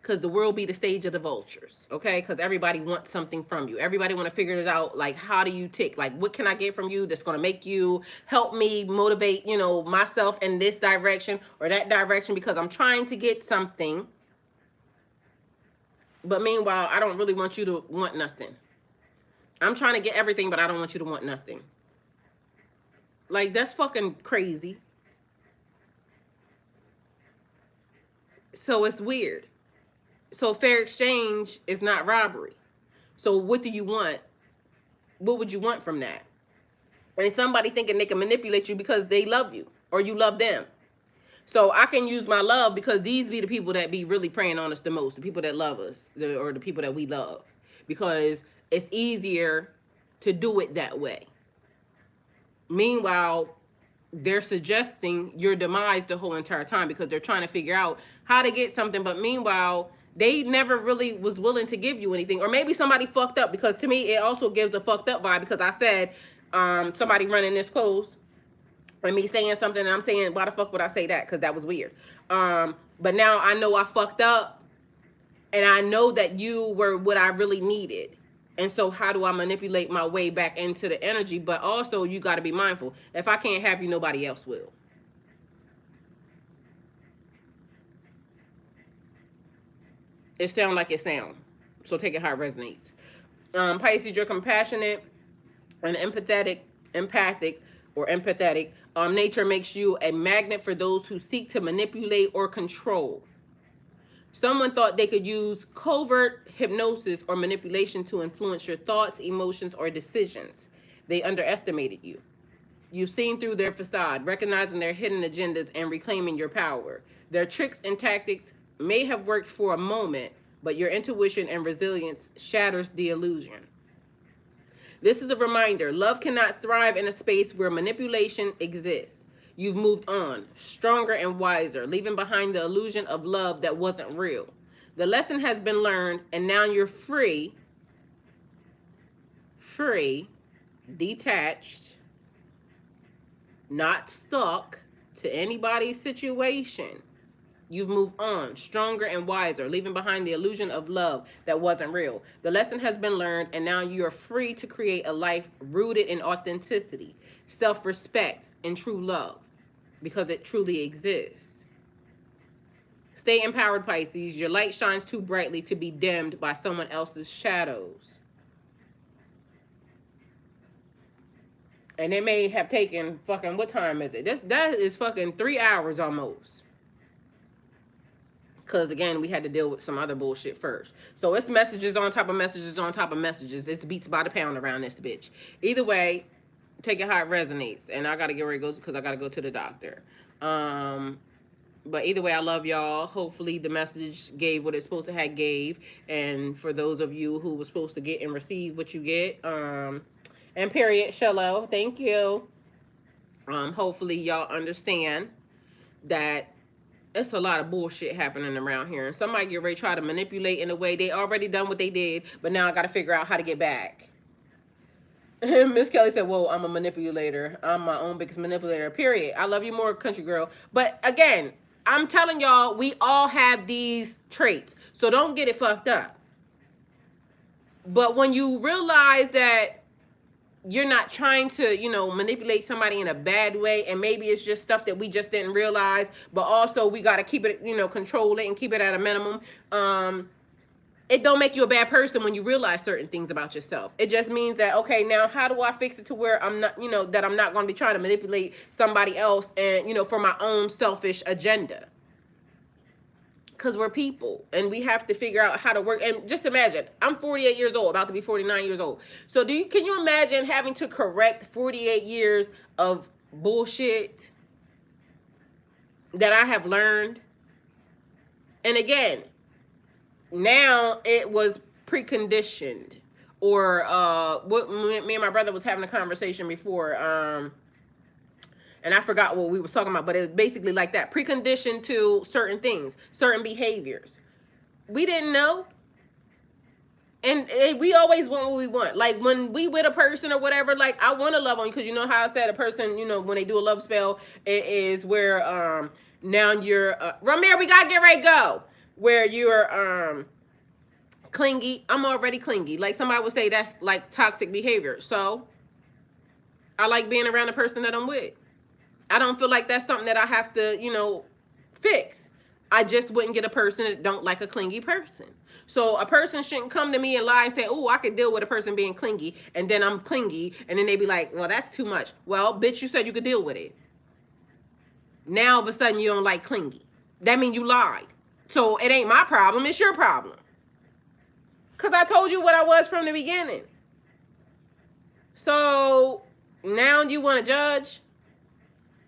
Because the world be the stage of the vultures, okay? Because everybody wants something from you. Everybody want to figure it out, like, how do you tick? Like, what can I get from you that's going to make you help me motivate, you know, myself in this direction or that direction because I'm trying to get something. But meanwhile, I don't really want you to want nothing. I'm trying to get everything, but I don't want you to want nothing. Like, that's fucking crazy. So it's weird. So fair exchange is not robbery. So what do you want? What would you want from that? And somebody thinking they can manipulate you because they love you or you love them. So I can use my love because these be the people that be really preying on us the most. The people that love us or the people that we love. Because it's easier to do it that way. Meanwhile, they're suggesting your demise the whole entire time because they're trying to figure out how to get something. But meanwhile, they never really was willing to give you anything. Or maybe somebody fucked up, because to me, it also gives a fucked up vibe, because I said somebody running this close and me saying something, and I'm saying, why the fuck would I say that? Because that was weird. But now I know I fucked up, and I know that you were what I really needed. And so how do I manipulate my way back into the energy? But also, you got to be mindful. If I can't have you, nobody else will. It sounds like it sounds. So take it how it resonates. Pisces, you're compassionate and empathic. Nature makes you a magnet for those who seek to manipulate or control. Someone thought they could use covert hypnosis or manipulation to influence your thoughts, emotions, or decisions. They underestimated you. You've seen through their facade, recognizing their hidden agendas and reclaiming your power. Their tricks and tactics may have worked for a moment, but your intuition and resilience shatters the illusion. This is a reminder. Love cannot thrive in a space where manipulation exists. You've moved on, stronger and wiser, leaving behind the illusion of love that wasn't real. The lesson has been learned, and now you're free, detached, not stuck to anybody's situation. You've moved on, stronger and wiser, leaving behind the illusion of love that wasn't real. The lesson has been learned, and now you are free to create a life rooted in authenticity, self-respect, and true love, because it truly exists. Stay empowered, Pisces. Your light shines too brightly to be dimmed by someone else's shadows. And it may have taken fucking, what time is it? That is fucking 3 hours almost. Because, again, we had to deal with some other bullshit first. So it's messages on top of messages on top of messages. It's beats by the pound around this bitch. Either way, take it how it resonates. And I got to get ready to go because I got to go to the doctor. But either way, I love y'all. Hopefully the message gave what it's supposed to have gave. And for those of you who were supposed to get and receive what you get. And period, shallow. Thank you. Hopefully y'all understand that it's a lot of bullshit happening around here. And somebody get ready to try to manipulate in a way. They already done what they did, but now I got to figure out how to get back. Miss Kelly said, whoa, I'm a manipulator. I'm my own biggest manipulator, period. I love you more, country girl. But again, I'm telling y'all, we all have these traits. So don't get it fucked up. But when you realize that you're not trying to, manipulate somebody in a bad way, and maybe it's just stuff that we just didn't realize, but also we got to keep it, control it and keep it at a minimum. It don't make you a bad person when you realize certain things about yourself. It just means that, okay, now how do I fix it to where I'm not, that I'm not going to be trying to manipulate somebody else and, for my own selfish agenda. Because we're people and we have to figure out how to work. And just imagine, I'm 48 years old, about to be 49 years old. So can you imagine having to correct 48 years of bullshit that I have learned? And again, now it was preconditioned, or what me and my brother was having a conversation before, and I forgot what we was talking about, but it's basically like that. Preconditioned to certain things, certain behaviors. We didn't know. And we always want what we want. Like when we with a person or whatever, like I want to love on you because you know how I said a person, when they do a love spell, it is where now you're, Ramir, we got to get ready to go. Where you're clingy. I'm already clingy. Like somebody would say that's like toxic behavior. So I like being around the person that I'm with. I don't feel like that's something that I have to, fix. I just wouldn't get a person that don't like a clingy person. So a person shouldn't come to me and lie and say, oh, I could deal with a person being clingy, and then I'm clingy, and then they be like, well, that's too much. Well, bitch, you said you could deal with it. Now, all of a sudden, you don't like clingy. That means you lied. So it ain't my problem, it's your problem. Because I told you what I was from the beginning. So now you want to judge?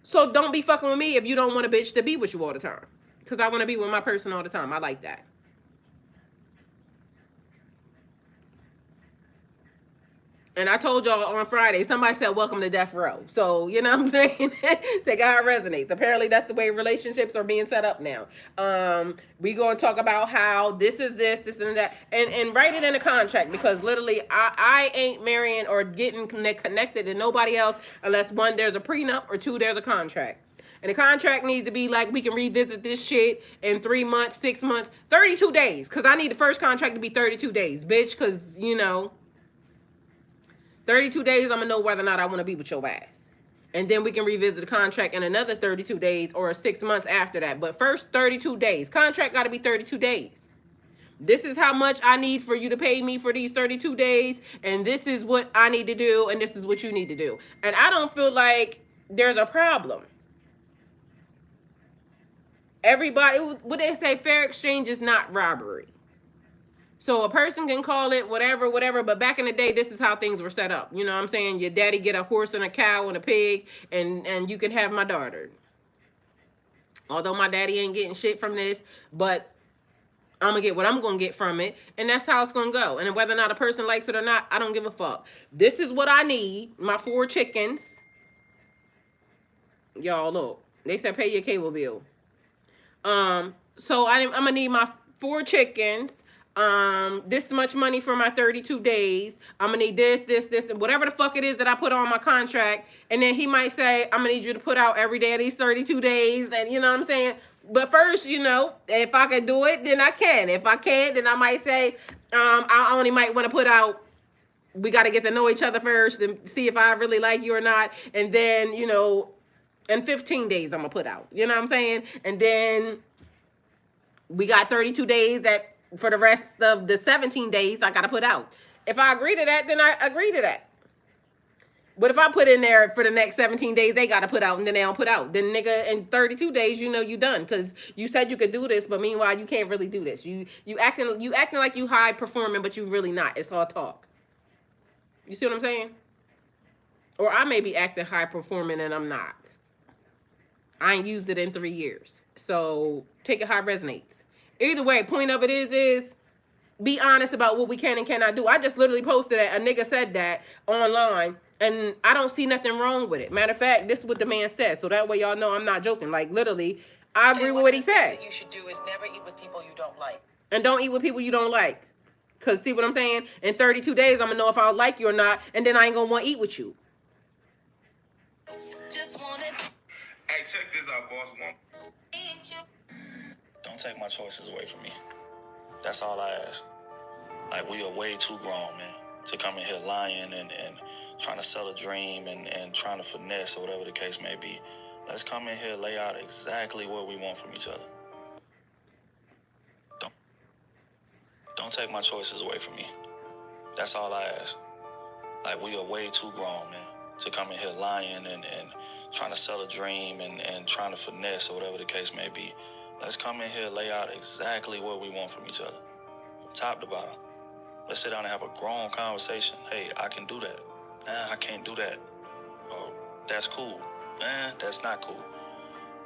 So don't be fucking with me if you don't want a bitch to be with you all the time. Because I want to be with my person all the time. I like that. And I told y'all on Friday, somebody said, welcome to death row. So, you know what I'm saying? Take how it resonates. Apparently, that's the way relationships are being set up now. We going to talk about how this is this and that. And write it in a contract, because literally, I ain't marrying or getting connected to nobody else unless, one, there's a prenup, or two, there's a contract. And the contract needs to be like, we can revisit this shit in 3 months, 6 months, 32 days. Because I need the first contract to be 32 days, bitch. Because, you know, 32 days, I'm going to know whether or not I want to be with your ass. And then we can revisit the contract in another 32 days or 6 months after that. But first, 32 days. Contract got to be 32 days. This is how much I need for you to pay me for these 32 days. And this is what I need to do. And this is what you need to do. And I don't feel like there's a problem. Everybody, what they say, fair exchange is not robbery. So a person can call it whatever, but back in the day, this is how things were set up. You know what I'm saying? Your daddy get a horse and a cow and a pig, and you can have my daughter. Although my daddy ain't getting shit from this, but I'm going to get what I'm going to get from it, and that's how it's going to go. And whether or not a person likes it or not, I don't give a fuck. This is what I need, my 4 chickens. Y'all, look. They said pay your cable bill. So I'm going to need my 4 chickens. This much money for my 32 days. I'm gonna need this, and whatever the fuck it is that I put on my contract. And then he might say, I'm gonna need you to put out every day of these 32 days. And you know what I'm saying? But first, you know, if I can do it, then I can. If I can't, then I might say, I only might want to put out, we got to get to know each other first and see if I really like you or not. And then, you know, in 15 days, I'm gonna put out. You know what I'm saying? And then we got 32 days that, for the rest of the 17 days, I got to put out. If I agree to that, then I agree to that. But if I put in there for the next 17 days, they got to put out, and then they don't put out, then nigga, in 32 days, you know you done. Because you said you could do this, but meanwhile, you can't really do this. You acting like you high performing, but you really not. It's all talk. You see what I'm saying? Or I may be acting high performing and I'm not. I ain't used it in 3 years. So take it how it resonates. Either way, point of it is be honest about what we can and cannot do. I just literally posted that. A nigga said that online, and I don't see nothing wrong with it. Matter of fact, this is what the man said. So that way y'all know I'm not joking. Like, literally, I agree with what he said. What you should do is never eat with people you don't like. And don't eat with people you don't like. Because see what I'm saying? In 32 days, I'm going to know if I like you or not, and then I ain't going to want to eat with you. Just wanted. Hey, check this out, boss. Don't take my choices away from me. That's all I ask. Like, we are way too grown, man, to come in here lying and trying to sell a dream and trying to finesse or whatever the case may be. Let's come in here, lay out exactly what we want from each other. Don't take my choices away from me. That's all I ask. Like, we are way too grown, man, to come in here lying and trying to sell a dream and trying to finesse or whatever the case may be. Let's come in here, lay out exactly what we want from each other, from top to bottom. Let's sit down and have a grown conversation. Hey, I can do that. I can't do that. Oh, that's cool. That's not cool.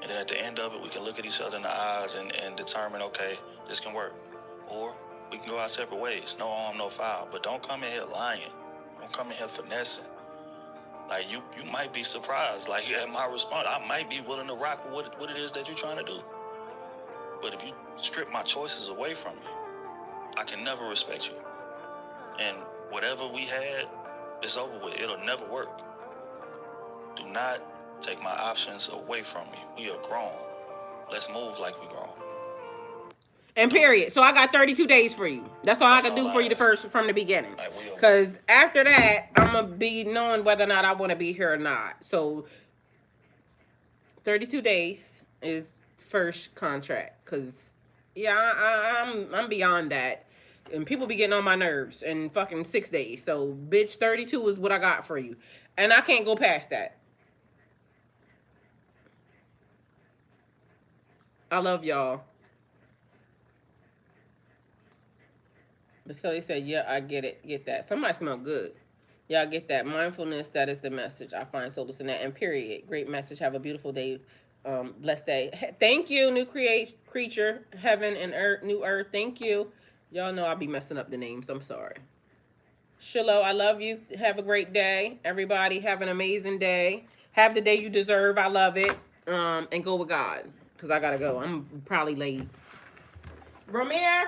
And then at the end of it, we can look at each other in the eyes and determine, okay, this can work. Or we can go our separate ways. No harm, no foul. But don't come in here lying. Don't come in here finessing. Like, you might be surprised. Like, at my response, I might be willing to rock with what it is that you're trying to do. But if you strip my choices away from me, I can never respect you. And whatever we had, it's over with. It'll never work. Do not take my options away from me. We are grown. Let's move like we grown. And period. So I got 32 days for you. That's all I can do for you from the beginning. Because after that, I'm going to be knowing whether or not I want to be here or not. So 32 days is first contract. Because, yeah, I'm beyond that. And people be getting on my nerves in fucking 6 days. So, bitch, 32 is what I got for you. And I can't go past that. I love y'all. Miss Kelly said, yeah, I get it. Get that. Somebody smell good. Y'all get that. Mindfulness, that is the message. I find solace in that. And period. Great message. Have a beautiful day. Blessed day. Thank you, new creature. Heaven and earth. New earth. Thank you. Y'all know I'll be messing up the names. I'm sorry. Shiloh, I love you. Have a great day. Everybody have an amazing day. Have the day you deserve. I love it. And go with God. Because I got to go. I'm probably late. Ramir.